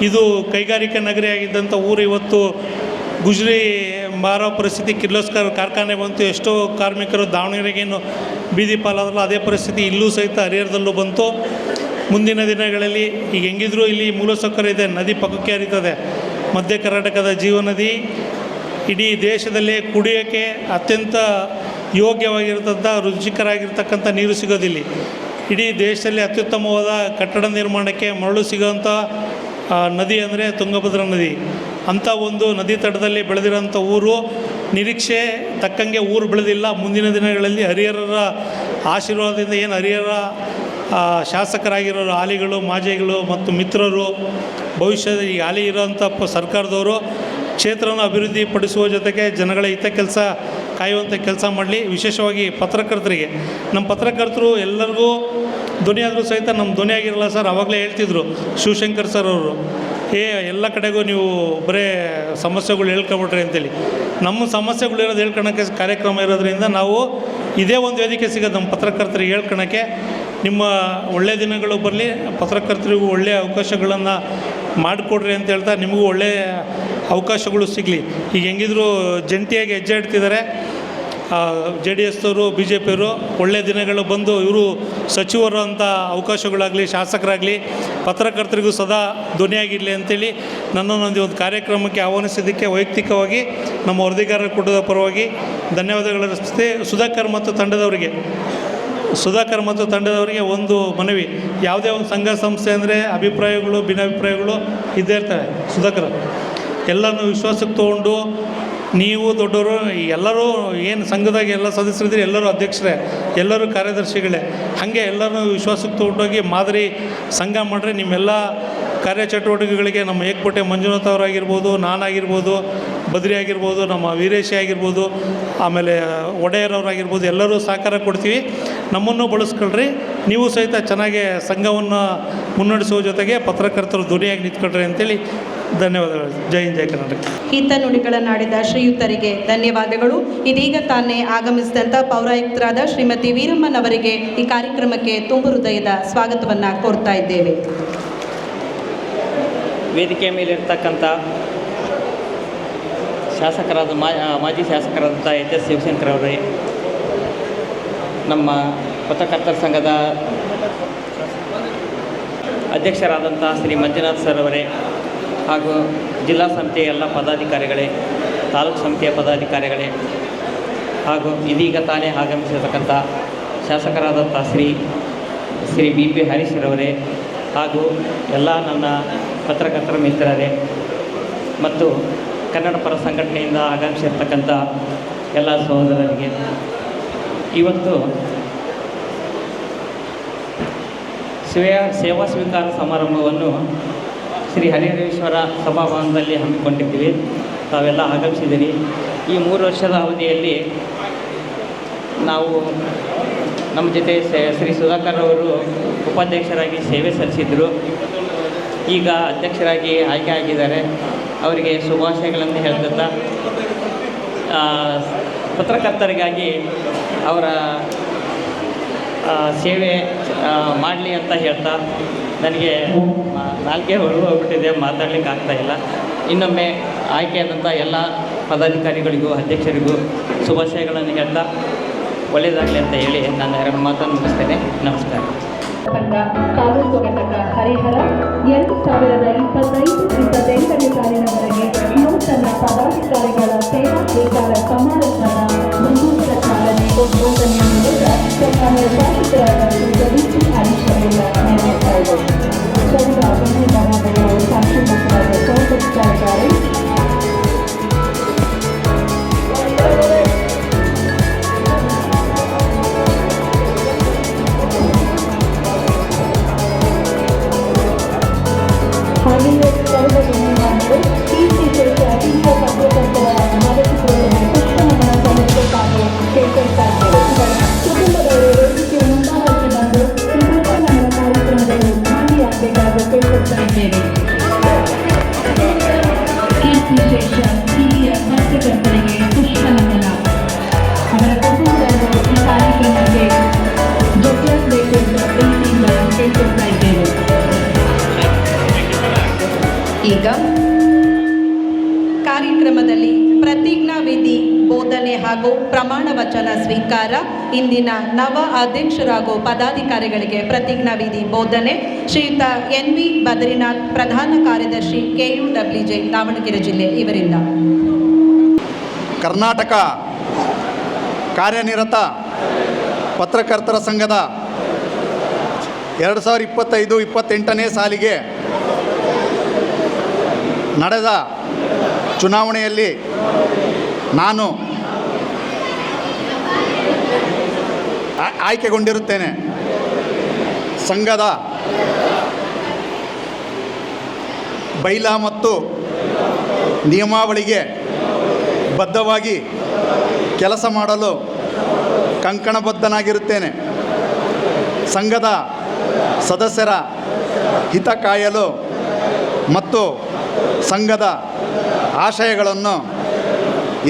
ಇದು ಕೈಗಾರಿಕಾ ನಗರಿಯಾಗಿದ್ದಂಥ ಊರು ಇವತ್ತು ಗುಜರಿ ಮಾರೋ ಪರಿಸ್ಥಿತಿ. ಕಿರ್ಲೋಸ್ಕರ್ ಕಾರ್ಖಾನೆ ಬಂತು. ಎಷ್ಟೋ ಕಾರ್ಮಿಕರು ದಾವಣಗೆರೆಗೇನು ಬೀದಿ ಪಾಲಾದ್ರಲ್ಲ, ಅದೇ ಪರಿಸ್ಥಿತಿ ಇಲ್ಲೂ ಸಹಿತ ಹರಿಹರದಲ್ಲೂ ಬಂತು. ಮುಂದಿನ ದಿನಗಳಲ್ಲಿ ಈಗ ಹೆಂಗಿದ್ರೂ ಇಲ್ಲಿ ಮೂಲಸೌಕರ್ಯ ಇದೆ, ನದಿ ಪಕ್ಕಕ್ಕೆ ಹರಿತದೆ. ಮಧ್ಯ ಕರ್ನಾಟಕದ ಜೀವನದಿ ಇಡೀ ದೇಶದಲ್ಲೇ ಕುಡಿಯೋಕ್ಕೆ ಅತ್ಯಂತ ಯೋಗ್ಯವಾಗಿರ್ತಂಥ ರುಚಿಕರಾಗಿರ್ತಕ್ಕಂಥ ನೀರು ಸಿಗೋದಿಲ್ಲ. ಇಡೀ ದೇಶದಲ್ಲಿ ಅತ್ಯುತ್ತಮವಾದ ಕಟ್ಟಡ ನಿರ್ಮಾಣಕ್ಕೆ ಮರಳು ಸಿಗೋಂಥ ನದಿ ಅಂದರೆ ತುಂಗಭದ್ರಾ ನದಿ. ಅಂಥ ಒಂದು ನದಿ ತಟದಲ್ಲಿ ಬೆಳೆದಿರೋಂಥ ಊರು. ನಿರೀಕ್ಷೆ ತಕ್ಕಂಗೆ ಊರು ಬೆಳೆದಿಲ್ಲ. ಮುಂದಿನ ದಿನಗಳಲ್ಲಿ ಹರಿಹರರ ಆಶೀರ್ವಾದದಿಂದ ಏನು ಹರಿಹರ ಶಾಸಕರಾಗಿರೋರು, ಹಾಲಿಗಳು, ಮಾಜಿಗಳು ಮತ್ತು ಮಿತ್ರರು, ಭವಿಷ್ಯದ ಈ ಹಾಲಿ ಇರೋಂಥ ಸರ್ಕಾರದವರು ಕ್ಷೇತ್ರವನ್ನು ಅಭಿವೃದ್ಧಿ ಪಡಿಸುವ ಜೊತೆಗೆ ಜನಗಳ ಹಿತ ಕೆಲಸ ಕಾಯುವಂಥ ಕೆಲಸ ಮಾಡಲಿ. ವಿಶೇಷವಾಗಿ ಪತ್ರಕರ್ತರಿಗೆ, ನಮ್ಮ ಪತ್ರಕರ್ತರು ಎಲ್ಲರಿಗೂ ಧ್ವನಿಯಾದರೂ ಸಹಿತ ನಮ್ಮ ಧ್ವನಿ ಆಗಿರಲ್ಲ ಸರ್. ಆವಾಗಲೇ ಹೇಳ್ತಿದ್ರು ಶಿವಶಂಕರ್ ಸರ್ ಅವರು, ಎಲ್ಲ ಕಡೆಗೂ ನೀವು ಬರೀ ಸಮಸ್ಯೆಗಳು ಹೇಳ್ಕೊಬಿಟ್ರಿ ಅಂತೇಳಿ. ನಮ್ಮ ಸಮಸ್ಯೆಗಳಿರೋದು ಹೇಳ್ಕೊಳಕ್ಕೆ ಕಾರ್ಯಕ್ರಮ ಇರೋದ್ರಿಂದ ನಾವು ಇದೇ ಒಂದು ವೇದಿಕೆ ಸಿಗೋದು ನಮ್ಮ ಪತ್ರಕರ್ತರಿಗೆ ಹೇಳ್ಕೊಳಕ್ಕೆ. ನಿಮ್ಮ ಒಳ್ಳೆಯ ದಿನಗಳು ಬರಲಿ, ಪತ್ರಕರ್ತರಿಗೂ ಒಳ್ಳೆಯ ಅವಕಾಶಗಳನ್ನು ಮಾಡಿಕೊಡ್ರಿ ಅಂತ ಹೇಳ್ತಾ ನಿಮಗೂ ಒಳ್ಳೆಯ ಅವಕಾಶಗಳು ಸಿಗಲಿ. ಈಗ ಹೆಂಗಿದ್ರು ಜಂಟಿಯಾಗಿ ಹೆಜ್ಜೆ ಇಡ್ತಿದ್ದಾರೆ JDS ಅವರು BJPಯವರು. ಒಳ್ಳೆಯ ದಿನಗಳು ಬಂದು ಇವರು ಸಚಿವರು ಅಂತ ಅವಕಾಶಗಳಾಗಲಿ, ಶಾಸಕರಾಗಲಿ ಪತ್ರಕರ್ತರಿಗೂ ಸದಾ ಧ್ವನಿಯಾಗಿರಲಿ ಅಂತೇಳಿ ನನ್ನನ್ನು ಒಂದು ಕಾರ್ಯಕ್ರಮಕ್ಕೆ ಆಹ್ವಾನಿಸಿದ್ದಕ್ಕೆ ವೈಯಕ್ತಿಕವಾಗಿ ನಮ್ಮ ವರದಿಗಾರರ ಕೂಟದ ಪರವಾಗಿ ಧನ್ಯವಾದಗಳು ಅರ್ಪಿಸ್ತೆ. ಸುಧಾಕರ್ ಮತ್ತು ತಂಡದವರಿಗೆ ಒಂದು ಮನವಿ, ಯಾವುದೇ ಒಂದು ಸಂಘ ಸಂಸ್ಥೆ ಅಂದರೆ ಅಭಿಪ್ರಾಯಗಳು ಭಿನ್ನಾಭಿಪ್ರಾಯಗಳು ಇದ್ದೇ ಇರ್ತವೆ. ಸುಧಾಕರ್ ಎಲ್ಲನೂ ವಿಶ್ವಾಸಕ್ಕೆ ತೊಗೊಂಡು ನೀವು ದೊಡ್ಡವರು ಎಲ್ಲರೂ ಏನು ಸಂಘದಾಗ ಎಲ್ಲ ಸದಸ್ಯರಿದ್ದೀರಿ, ಎಲ್ಲರೂ ಅಧ್ಯಕ್ಷರೇ, ಎಲ್ಲರೂ ಕಾರ್ಯದರ್ಶಿಗಳೇ, ಹಾಗೆ ಎಲ್ಲರೂ ವಿಶ್ವಾಸಕ್ಕೆ ತೊಗೊಂಡೋಗಿ ಮಾದರಿ ಸಂಘ ಮಾಡಿರಿ. ನಿಮ್ಮೆಲ್ಲ ಕಾರ್ಯಚಟುವಟಿಕೆಗಳಿಗೆ ನಮ್ಮ ಏಕಪೋಟೆ ಮಂಜುನಾಥ್ ಅವರಾಗಿರ್ಬೋದು, ನಾನಾಗಿರ್ಬೋದು, ಬದ್ರಿ ಆಗಿರ್ಬೋದು, ನಮ್ಮ ವೀರೇಶಿ ಆಗಿರ್ಬೋದು, ಆಮೇಲೆ ಒಡೆಯರವರಾಗಿರ್ಬೋದು, ಎಲ್ಲರೂ ಸಹಕಾರ ಕೊಡ್ತೀವಿ. ನಮ್ಮನ್ನು ಬಳಸ್ಕೊಳ್ರಿ. ನೀವು ಸಹಿತ ಚೆನ್ನಾಗಿ ಸಂಘವನ್ನು ಮುನ್ನಡೆಸುವ ಜೊತೆಗೆ ಪತ್ರಕರ್ತರು ಧ್ವನಿಯಾಗಿ ನಿಂತ್ಕೊಳ್ರಿ ಅಂತೇಳಿ ಧನ್ಯವಾದಗಳು. ಜೈ ಹಿಂದ್, ಜೈ ಕರ್ನಾಟಕ. ಹಿತ ನುಡಿಗಳನ್ನಾಡಿದ ಶ್ರೀಯುತರಿಗೆ ಧನ್ಯವಾದಗಳು. ಇದೀಗ ತಾನೇ ಆಗಮಿಸಿದಂಥ ಪೌರಾಯುಕ್ತರಾದ ಶ್ರೀಮತಿ ವೀರಮ್ಮನವರಿಗೆ ಈ ಕಾರ್ಯಕ್ರಮಕ್ಕೆ ತುಂಬ ಹೃದಯದ ಸ್ವಾಗತವನ್ನು ಕೋರ್ತಾ ಇದ್ದೇವೆ. ವೇದಿಕೆಯ ಮೇಲಿರ್ತಕ್ಕಂಥ ಶಾಸಕರಾದ ಮಾಜಿ ಶಾಸಕರಾದಂಥ HS ಶಿವಶಂಕರ್ ಅವರೇ, ನಮ್ಮ ಪತ್ರಕರ್ತರ ಸಂಘದ ಅಧ್ಯಕ್ಷರಾದಂಥ ಶ್ರೀ ಮಂಜುನಾಥ್ ಸರ್ ಅವರೇ, ಹಾಗೂ ಜಿಲ್ಲಾ ಸಮಿತಿಯ ಎಲ್ಲ ಪದಾಧಿಕಾರಿಗಳೇ, ತಾಲೂಕು ಸಮಿತಿಯ ಪದಾಧಿಕಾರಿಗಳೇ, ಹಾಗೂ ಇದೀಗ ತಾನೇ ಆಗಮಿಸಿರ್ತಕ್ಕಂಥ ಶಾಸಕರಾದಂಥ ಶ್ರೀ BP ಹರೀಶ್ರವರೇ, ಹಾಗೂ ಎಲ್ಲ ನನ್ನ ಪತ್ರಕರ್ತರ ಮಿತ್ರರೇ ಮತ್ತು ಕನ್ನಡ ಪರ ಸಂಘಟನೆಯಿಂದ ಆಗಮಿಸಿರ್ತಕ್ಕಂಥ ಎಲ್ಲ ಸಹೋದರರಿಗೆ, ಇವತ್ತು ಸೇವಾ ಸ್ವೀಕಾರ ಸಮಾರಂಭವನ್ನು ಶ್ರೀ ಹರಿಹರೇಶ್ವರ ಸಭಾಭವನದಲ್ಲಿ ಹಮ್ಮಿಕೊಂಡಿದ್ದೀವಿ. ತಾವೆಲ್ಲ ಆಗಮಿಸಿದ್ದೀರಿ. ಈ 3 ವರ್ಷದ ಅವಧಿಯಲ್ಲಿ ನಾವು ನಮ್ಮ ಜೊತೆ ಶ್ರೀ ಸುಧಾಕರ್ ಅವರು ಉಪಾಧ್ಯಕ್ಷರಾಗಿ ಸೇವೆ ಸಲ್ಲಿಸಿದರು. ಈಗ ಅಧ್ಯಕ್ಷರಾಗಿ ಆಯ್ಕೆ ಆಗಿದ್ದಾರೆ. ಅವರಿಗೆ ಶುಭಾಶಯಗಳನ್ನು ಹೇಳ್ತಾ ಪತ್ರಕರ್ತರಿಗಾಗಿ ಅವರ ಸೇವೆ ಮಾಡಲಿ ಅಂತ ಹೇಳ್ತಾ ನನಗೆ ನಾಲ್ಕೇ ಹೋಗ್ಬಿಟ್ಟಿದೆ, ಮಾತಾಡಲಿಕ್ಕೆ ಆಗ್ತಾಯಿಲ್ಲ. ಇನ್ನೊಮ್ಮೆ ಆಯ್ಕೆಯಾದಂಥ ಎಲ್ಲ ಪದಾಧಿಕಾರಿಗಳಿಗೂ ಅಧ್ಯಕ್ಷರಿಗೂ ಶುಭಾಶಯಗಳನ್ನು ಹೇಳ್ತಾ ಒಳ್ಳೆಯದಾಗಲಿ ಅಂತ ಹೇಳಿ ನಾನು 2 ಮಾತನ್ನು ಮುಗಿಸ್ತೇನೆ. ನಮಸ್ಕಾರ. ತಾಲೂಕು ಘಟಕ ಹರಿಹರ 2025-28ನೇ ಸಾಲಿನವರೆಗೆ ನೂತನ ಪದಾಧಿಕಾರಿಗಳ ಸೇವಾ ಸ್ವೀಕಾರ ಸಮಾರಂಭದ ಮುಂದೂಡಿದ ಚಾಲನೆ ಉದ್ಘಾಟನೆಯ ಮೂಲಕ ಸನ್ಮಾನ್ಯ ಶಾಸಕರಾದ BP ಹರೀಶ್ರವರಿಂದ ನೆರವೇರ್ತಾ ಇದೆ. ಸಂಘ ಧನ್ಯವಾದಗಳು ಶಾಸಕರಾದ ಸ್ವಾಗತಿಸಿದ್ದಾರೆ. ಹಾಗೆಯೇ ಸರ್ವ ಧನ್ಯವಾದಗಳು. ಈ ವಿಶೇಷ ಅಹಿಂಸ ಪತ್ರಕರ್ತರ ಮದತಿಗಳನ್ನು ಪುಷ್ಪನಮನ ಸಲ್ಲಿಸುತ್ತಾರೆ ಕೇಳ್ಕೊಳ್ತಾ ಇದ್ದೇವೆ. ಕುಟುಂಬದವರು ವೇದಿಕೆ ಮುಂಭಾಗಕ್ಕೆ ಬಂದು ಈ ಪುಷ್ಪನಮನ ಕಾರ್ಯಕ್ರಮದಲ್ಲಿ ಭಾಗಿಯಾಗಬೇಕಾಗಿ ಕೇಳ್ಕೊಳ್ತಾ ಇದ್ದೇವೆ. ಈ ವಿಶೇಷ ಹಿರಿಯ ಪತ್ರಕರ್ತರಿಗೆ ಪುಷ್ಪನಮನ, ಅವರ ಕುಟುಂಬದವರು ಈ ಕಾರ್ಯಕ್ರಮಕ್ಕೆ ಜೊತೆಯಾಗಬೇಕೆಂದು ಪ್ರೀತಿಯಿಂದ ಕೇಳ್ಕೊಳ್ತಾ ಇದ್ದೇವೆ. ಈಗ ಕಾರ್ಯಕ್ರಮದಲ್ಲಿ ಪ್ರತಿಜ್ಞಾ ವಿಧಿ ಬೋಧನೆ ಹಾಗೂ ಪ್ರಮಾಣ ವಚನ ಸ್ವೀಕಾರ. ಇಂದಿನ ನವ ಅಧ್ಯಕ್ಷರಾಗೂ ಪದಾಧಿಕಾರಿಗಳಿಗೆ ಪ್ರತಿಜ್ಞಾ ವಿಧಿ ಬೋಧನೆ ಶ್ರೀಯುತ NV ಬದ್ರಿನಾಥ್, ಪ್ರಧಾನ ಕಾರ್ಯದರ್ಶಿ KUWJ ದಾವಣಗೆರೆ ಜಿಲ್ಲೆ ಇವರಿಂದ. ಕರ್ನಾಟಕ ಕಾರ್ಯನಿರತ ಪತ್ರಕರ್ತರ ಸಂಘದ 2025-28ನೇ ಸಾಲಿಗೆ ನಡೆದ ಚುನಾವಣೆಯಲ್ಲಿ ನಾನು ಆಯ್ಕೆಗೊಂಡಿರುತ್ತೇನೆ. ಸಂಘದ ಬೈಲಾ ಮತ್ತು ನಿಯಮಾವಳಿಗೆ ಬದ್ಧವಾಗಿ ಕೆಲಸ ಮಾಡಲು ಕಂಕಣಬದ್ಧನಾಗಿರುತ್ತೇನೆ. ಸಂಘದ ಸದಸ್ಯರ ಹಿತ ಕಾಯಲು ಮತ್ತು ಸಂಘದ ಆಶಯಗಳನ್ನು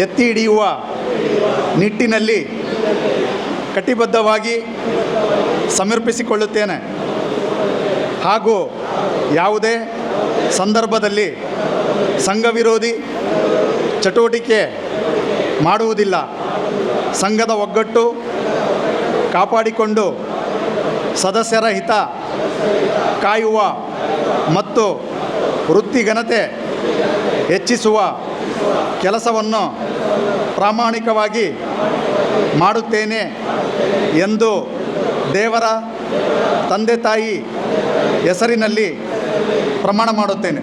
ಎತ್ತಿ ಹಿಡಿಯುವ ನಿಟ್ಟಿನಲ್ಲಿ ಕಟಿಬದ್ಧವಾಗಿ ಸಮರ್ಪಿಸಿಕೊಳ್ಳುತ್ತೇನೆ ಹಾಗೂ ಯಾವುದೇ ಸಂದರ್ಭದಲ್ಲಿ ಸಂಘ ವಿರೋಧಿ ಚಟುವಟಿಕೆ ಮಾಡುವುದಿಲ್ಲ. ಸಂಘದ ಒಗ್ಗಟ್ಟು ಕಾಪಾಡಿಕೊಂಡು ಸದಸ್ಯರ ಹಿತ ಕಾಯುವ ಮತ್ತು ವೃತ್ತಿಘನತೆ ಹೆಚ್ಚಿಸುವ ಕೆಲಸವನ್ನು ಪ್ರಾಮಾಣಿಕವಾಗಿ ಮಾಡುತ್ತೇನೆ ಎಂದು ದೇವರ ತಂದೆ ತಾಯಿ ಹೆಸರಿನಲ್ಲಿ ಪ್ರಮಾಣ ಮಾಡುತ್ತೇನೆ.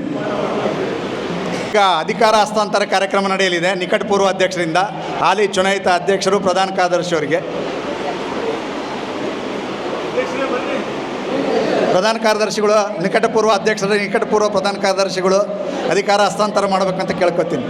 ಈಗ ಅಧಿಕಾರ ಹಸ್ತಾಂತರ ಕಾರ್ಯಕ್ರಮ ನಡೆಯಲಿದೆ. ನಿಕಟಪೂರ್ವ ಅಧ್ಯಕ್ಷರಿಂದ ಹಾಲಿ ಚುನಾಯಿತ ಅಧ್ಯಕ್ಷರು ಪ್ರಧಾನ ಕಾರ್ಯದರ್ಶಿಯವರಿಗೆ ಪ್ರಧಾನ ಕಾರ್ಯದರ್ಶಿಗಳು ನಿಕಟಪೂರ್ವ ಅಧ್ಯಕ್ಷರ ನಿಕಟಪೂರ್ವ ಪ್ರಧಾನ ಕಾರ್ಯದರ್ಶಿಗಳು ಅಧಿಕಾರ ಹಸ್ತಾಂತರ ಮಾಡಬೇಕಂತ ಕೇಳ್ಕೊತೀನಿ.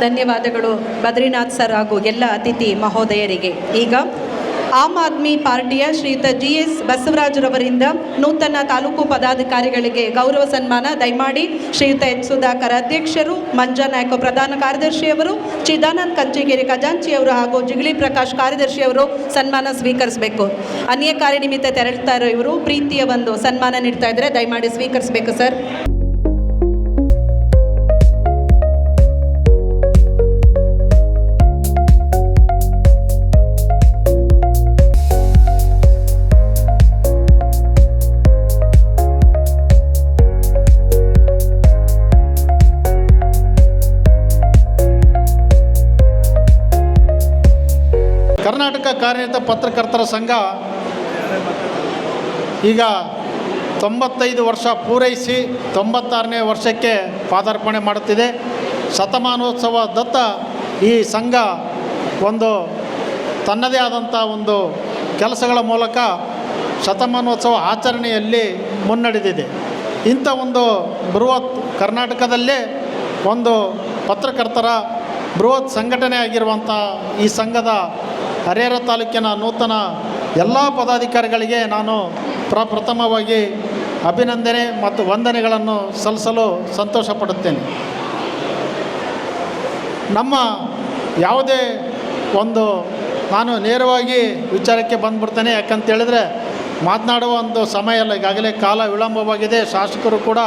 ಧನ್ಯವಾದಗಳು ಬದ್ರಿನಾಥ್ ಸರ್ ಹಾಗೂ ಎಲ್ಲ ಅತಿಥಿ ಮಹೋದಯರಿಗೆ. ಈಗ ಆಮ್ ಆದ್ಮಿ ಪಾರ್ಟಿಯ ಶ್ರೀಯುತ GS ಬಸವರಾಜರವರಿಂದ ನೂತನ ತಾಲೂಕು ಪದಾಧಿಕಾರಿಗಳಿಗೆ ಗೌರವ ಸನ್ಮಾನ. ದಯಮಾಡಿ ಶ್ರೀಯುತ H ಸುಧಾಕರ್ ಅಧ್ಯಕ್ಷರು, ಮಂಜಾ ನಾಯ್ಕ ಪ್ರಧಾನ ಕಾರ್ಯದರ್ಶಿಯವರು, ಚಿದಾನಂದ್ ಕಂಚಿಗೇರಿ ಖಜಾಂಚಿಯವರು ಹಾಗೂ ಜಿಗಳಿ ಪ್ರಕಾಶ್ ಕಾರ್ಯದರ್ಶಿಯವರು ಸನ್ಮಾನ ಸ್ವೀಕರಿಸಬೇಕು. ಅನ್ಯ ಕಾರ್ಯ ನಿಮಿತ್ತ ತೆರಳ್ತಾ ಇರೋ ಇವರು ಪ್ರೀತಿಯ ಒಂದು ಸನ್ಮಾನ ನೀಡ್ತಾ ಇದ್ದಾರೆ. ದಯಮಾಡಿ ಸ್ವೀಕರಿಸಬೇಕು ಸರ್. ಕರ್ನಾಟಕ ಕಾರ್ಯನಿರತ ಪತ್ರಕರ್ತರ ಸಂಘ ಈಗ 95 ವರ್ಷ ಪೂರೈಸಿ 96ನೇ ವರ್ಷಕ್ಕೆ ಪಾದಾರ್ಪಣೆ ಮಾಡುತ್ತಿದೆ. ಶತಮಾನೋತ್ಸವದತ್ತ ಈ ಸಂಘ ಒಂದು ತನ್ನದೇ ಆದಂಥ ಒಂದು ಕೆಲಸಗಳ ಮೂಲಕ ಶತಮಾನೋತ್ಸವ ಆಚರಣೆಯಲ್ಲಿ ಮುನ್ನಡೆದಿದೆ. ಇಂಥ ಒಂದು ಬೃಹತ್ ಕರ್ನಾಟಕದಲ್ಲೇ ಒಂದು ಪತ್ರಕರ್ತರ ಬೃಹತ್ ಸಂಘಟನೆ ಆಗಿರುವಂಥ ಈ ಸಂಘದ ಹರಿಹರ ತಾಲೂಕಿನ ನೂತನ ಎಲ್ಲ ಪದಾಧಿಕಾರಿಗಳಿಗೆ ನಾನು ಪ್ರಪ್ರಥಮವಾಗಿ ಅಭಿನಂದನೆ ಮತ್ತು ವಂದನೆಗಳನ್ನು ಸಲ್ಲಿಸಲು ಸಂತೋಷಪಡುತ್ತೇನೆ. ನಮ್ಮ ಯಾವುದೇ ಒಂದು ನಾನು ನೇರವಾಗಿ ವಿಚಾರಕ್ಕೆ ಬಂದುಬಿಡ್ತೇನೆ. ಯಾಕಂತೇಳಿದರೆ ಮಾತನಾಡುವ ಒಂದು ಸಮಯ ಅಲ್ಲ, ಈಗಾಗಲೇ ಕಾಲ ವಿಳಂಬವಾಗಿದೆ. ಶಾಸಕರು ಕೂಡ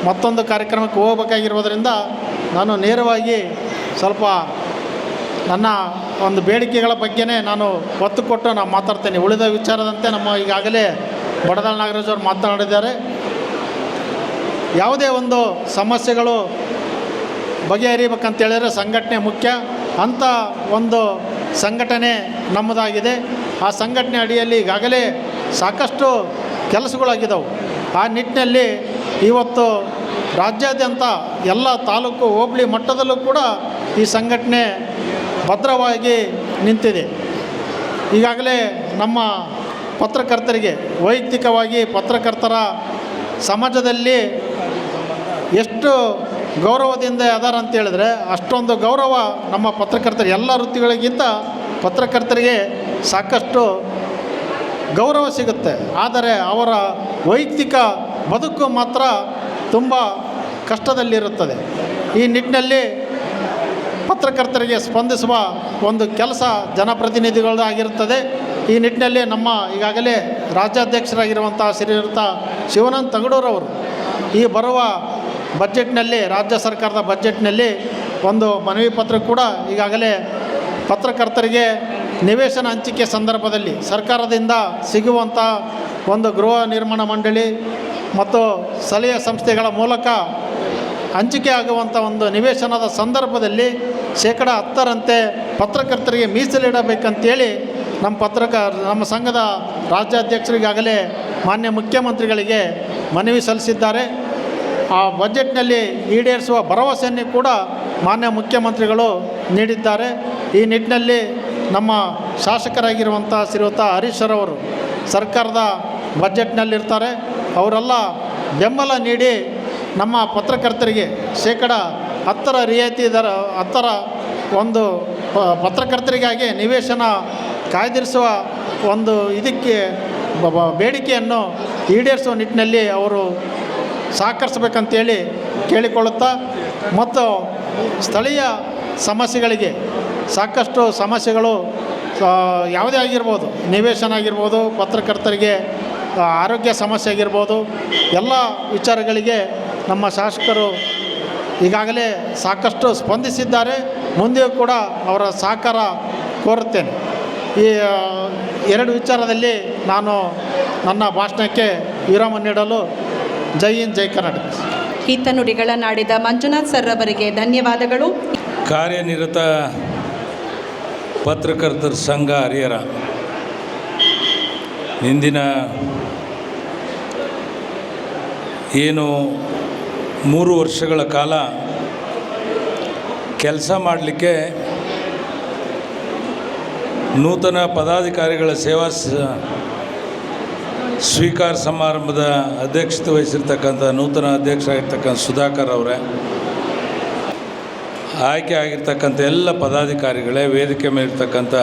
ಮತ್ತೊಂದು ಕಾರ್ಯಕ್ರಮಕ್ಕೆ ಹೋಗಬೇಕಾಗಿರುವುದರಿಂದ ನಾನು ನೇರವಾಗಿ ಸ್ವಲ್ಪ ನನ್ನ ಒಂದು ಬೇಡಿಕೆಗಳ ಬಗ್ಗೆನೇ ನಾನು ಒತ್ತು ಕೊಟ್ಟು ನಾನು ಮಾತಾಡ್ತೇನೆ. ಉಳಿದ ವಿಚಾರದಂತೆ ನಮ್ಮ ಈಗಾಗಲೇ ಬಡದಾಳ್ ನಾಗರಾಜ್ ಅವರು ಮಾತನಾಡಿದ್ದಾರೆ. ಯಾವುದೇ ಒಂದು ಸಮಸ್ಯೆಗಳು ಬಗೆಹರಿಬೇಕಂತೇಳಿದರೆ ಸಂಘಟನೆ ಮುಖ್ಯ. ಅಂಥ ಒಂದು ಸಂಘಟನೆ ನಮ್ಮದಾಗಿದೆ. ಆ ಸಂಘಟನೆ ಅಡಿಯಲ್ಲಿ ಈಗಾಗಲೇ ಸಾಕಷ್ಟು ಕೆಲಸಗಳಾಗಿದ್ದವು. ಆ ನಿಟ್ಟಿನಲ್ಲಿ ಇವತ್ತು ರಾಜ್ಯಾದ್ಯಂತ ಎಲ್ಲ ತಾಲೂಕು ಹೋಬಳಿ ಮಟ್ಟದಲ್ಲೂ ಕೂಡ ಈ ಸಂಘಟನೆ ಭದ್ರವಾಗಿ ನಿಂತಿದೆ. ಈಗಾಗಲೇ ನಮ್ಮ ಪತ್ರಕರ್ತರಿಗೆ ವೈಯಕ್ತಿಕವಾಗಿ ಪತ್ರಕರ್ತರ ಸಮಾಜದಲ್ಲಿ ಎಷ್ಟು ಗೌರವದಿಂದ ಅದಾರ ಅಂತೇಳಿದ್ರೆ ಅಷ್ಟೊಂದು ಗೌರವ ನಮ್ಮ ಪತ್ರಕರ್ತರು ಎಲ್ಲ ವೃತ್ತಿಗಳಿಗಿಂತ ಪತ್ರಕರ್ತರಿಗೆ ಸಾಕಷ್ಟು ಗೌರವ ಸಿಗುತ್ತೆ. ಆದರೆ ಅವರ ವೈಯಕ್ತಿಕ ಬದುಕು ಮಾತ್ರ ತುಂಬ ಕಷ್ಟದಲ್ಲಿರುತ್ತದೆ. ಈ ನಿಟ್ಟಿನಲ್ಲಿ ಪತ್ರಕರ್ತರಿಗೆ ಸ್ಪಂದಿಸುವ ಒಂದು ಕೆಲಸ ಜನಪ್ರತಿನಿಧಿಗಳದಾಗಿರುತ್ತದೆ. ಈ ನಿಟ್ಟಿನಲ್ಲಿ ನಮ್ಮ ಈಗಾಗಲೇ ರಾಜ್ಯಾಧ್ಯಕ್ಷರಾಗಿರುವಂಥ ಶ್ರೀಯುತ ಶಿವಾನಂದ ತಗಡೂರವರು ಈ ಬರುವ ಬಜೆಟ್ನಲ್ಲಿ, ರಾಜ್ಯ ಸರ್ಕಾರದ ಬಜೆಟ್ನಲ್ಲಿ ಒಂದು ಮನವಿ ಪತ್ರ ಕೂಡ ಈಗಾಗಲೇ ಪತ್ರಕರ್ತರಿಗೆ ನಿವೇಶನ ಹಂಚಿಕೆ ಸಂದರ್ಭದಲ್ಲಿ ಸರ್ಕಾರದಿಂದ ಸಿಗುವಂಥ ಒಂದು ಗೃಹ ನಿರ್ಮಾಣ ಮಂಡಳಿ ಮತ್ತು ಸಲಹೆ ಸಂಸ್ಥೆಗಳ ಮೂಲಕ ಹಂಚಿಕೆ ಆಗುವಂಥ ಒಂದು ನಿವೇಶನದ ಸಂದರ್ಭದಲ್ಲಿ 10% ಪತ್ರಕರ್ತರಿಗೆ ಮೀಸಲಿಡಬೇಕಂತೇಳಿ ನಮ್ಮ ಸಂಘದ ರಾಜ್ಯಾಧ್ಯಕ್ಷರಿಗಾಗಲೇ ಮಾನ್ಯ ಮುಖ್ಯಮಂತ್ರಿಗಳಿಗೆ ಮನವಿ ಸಲ್ಲಿಸಿದ್ದಾರೆ. ಆ ಬಜೆಟ್ನಲ್ಲಿ ಈಡೇರಿಸುವ ಭರವಸೆಯನ್ನು ಕೂಡ ಮಾನ್ಯ ಮುಖ್ಯಮಂತ್ರಿಗಳು ನೀಡಿದ್ದಾರೆ. ಈ ನಿಟ್ಟಿನಲ್ಲಿ ನಮ್ಮ ಶಾಸಕರಾಗಿರುವಂಥ ಶ್ರೀಯುತ ಹರೀಶ್ರವರು ಸರ್ಕಾರದ ಬಜೆಟ್ನಲ್ಲಿರ್ತಾರೆ. ಅವರೆಲ್ಲ ಬೆಂಬಲ ನೀಡಿ ನಮ್ಮ ಪತ್ರಕರ್ತರಿಗೆ ಶೇಕಡ 10 ರಿಯಾಯಿತಿ ದರ 10 ಒಂದು ಪತ್ರಕರ್ತರಿಗಾಗಿ ನಿವೇಶನ ಕಾಯ್ದಿರಿಸುವ ಒಂದು ಇದಕ್ಕೆ ಬೇಡಿಕೆಯನ್ನು ಈಡೇರಿಸುವ ನಿಟ್ಟಿನಲ್ಲಿ ಅವರು ಸಹಕರಿಸಬೇಕಂತೇಳಿ ಕೇಳಿಕೊಳ್ಳುತ್ತಾ, ಮತ್ತು ಸ್ಥಳೀಯ ಸಮಸ್ಯೆಗಳಿಗೆ ಸಾಕಷ್ಟು ಸಮಸ್ಯೆಗಳು ಯಾವುದೇ ಆಗಿರ್ಬೋದು, ನಿವೇಶನ ಆಗಿರ್ಬೋದು, ಪತ್ರಕರ್ತರಿಗೆ ಆರೋಗ್ಯ ಸಮಸ್ಯೆ ಆಗಿರ್ಬೋದು, ಎಲ್ಲ ವಿಚಾರಗಳಿಗೆ ನಮ್ಮ ಶಾಸಕರು ಈಗಾಗಲೇ ಸಾಕಷ್ಟು ಸ್ಪಂದಿಸಿದ್ದಾರೆ. ಮುಂದೆಯೂ ಕೂಡ ಅವರ ಸಹಕಾರ ಕೋರುತ್ತೇನೆ. ಈ 2 ವಿಚಾರದಲ್ಲಿ ನಾನು ನನ್ನ ಭಾಷಣಕ್ಕೆ ವಿರಾಮ ನೀಡಲು ಜೈ ಹಿಂದ್ ಜೈ ಕರ್ನಾಟಕ. ಹಿತನುಡಿಗಳನ್ನಾಡಿದ ಮಂಜುನಾಥ್ ಸರ್ ಅವರಿಗೆ ಧನ್ಯವಾದಗಳು. ಕಾರ್ಯನಿರತ ಪತ್ರಕರ್ತರ ಸಂಘ ಹರಿಹರ ಇಂದಿನ ಏನು 3 ವರ್ಷಗಳ ಕಾಲ ಕೆಲಸ ಮಾಡಲಿಕ್ಕೆ ನೂತನ ಪದಾಧಿಕಾರಿಗಳ ಸೇವಾ ಸ್ವೀಕಾರ ಸಮಾರಂಭದ ಅಧ್ಯಕ್ಷತೆ ವಹಿಸಿರ್ತಕ್ಕಂಥ ನೂತನ ಅಧ್ಯಕ್ಷರಾಗಿರ್ತಕ್ಕಂಥ ಸುಧಾಕರ್ ಅವರೇ, ಆಯ್ಕೆ ಆಗಿರ್ತಕ್ಕಂಥ ಎಲ್ಲ ಪದಾಧಿಕಾರಿಗಳೇ, ವೇದಿಕೆ ಮೇಲಿರ್ತಕ್ಕಂಥ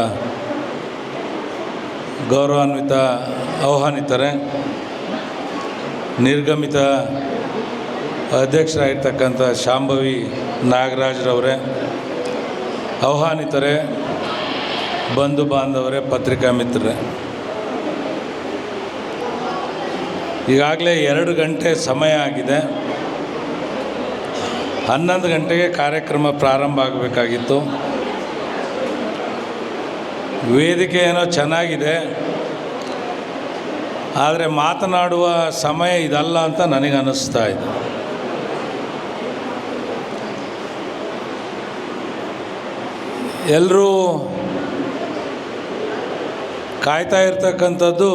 ಗೌರವಾನ್ವಿತ ಆಹ್ವಾನಿತರೇ, ನಿರ್ಗಮಿತ ಅಧ್ಯಕ್ಷರಾಗಿರ್ತಕ್ಕಂಥ ಶಾಂಭವಿ ನಾಗರಾಜ್ರವರೇ, ಆಹ್ವಾನಿತರೇ, ಬಂಧು ಬಾಂಧವರೇ, ಪತ್ರಿಕಾ ಮಿತ್ರರೇ, ಈಗಾಗಲೇ 2 ಗಂಟೆ ಸಮಯ ಆಗಿದೆ. 11 ಗಂಟೆಗೆ ಕಾರ್ಯಕ್ರಮ ಪ್ರಾರಂಭ ಆಗಬೇಕಾಗಿತ್ತು. ವೇದಿಕೆ ಏನೋ ಚೆನ್ನಾಗಿದೆ, ಆದರೆ ಮಾತನಾಡುವ ಸಮಯ ಇದಲ್ಲ ಅಂತ ನನಗೆ ಅನ್ನಿಸ್ತಾ ಇದೆ. ಎಲ್ಲರೂ ಕಾಯ್ತಾ ಇರ್ತಕ್ಕಂಥದ್ದು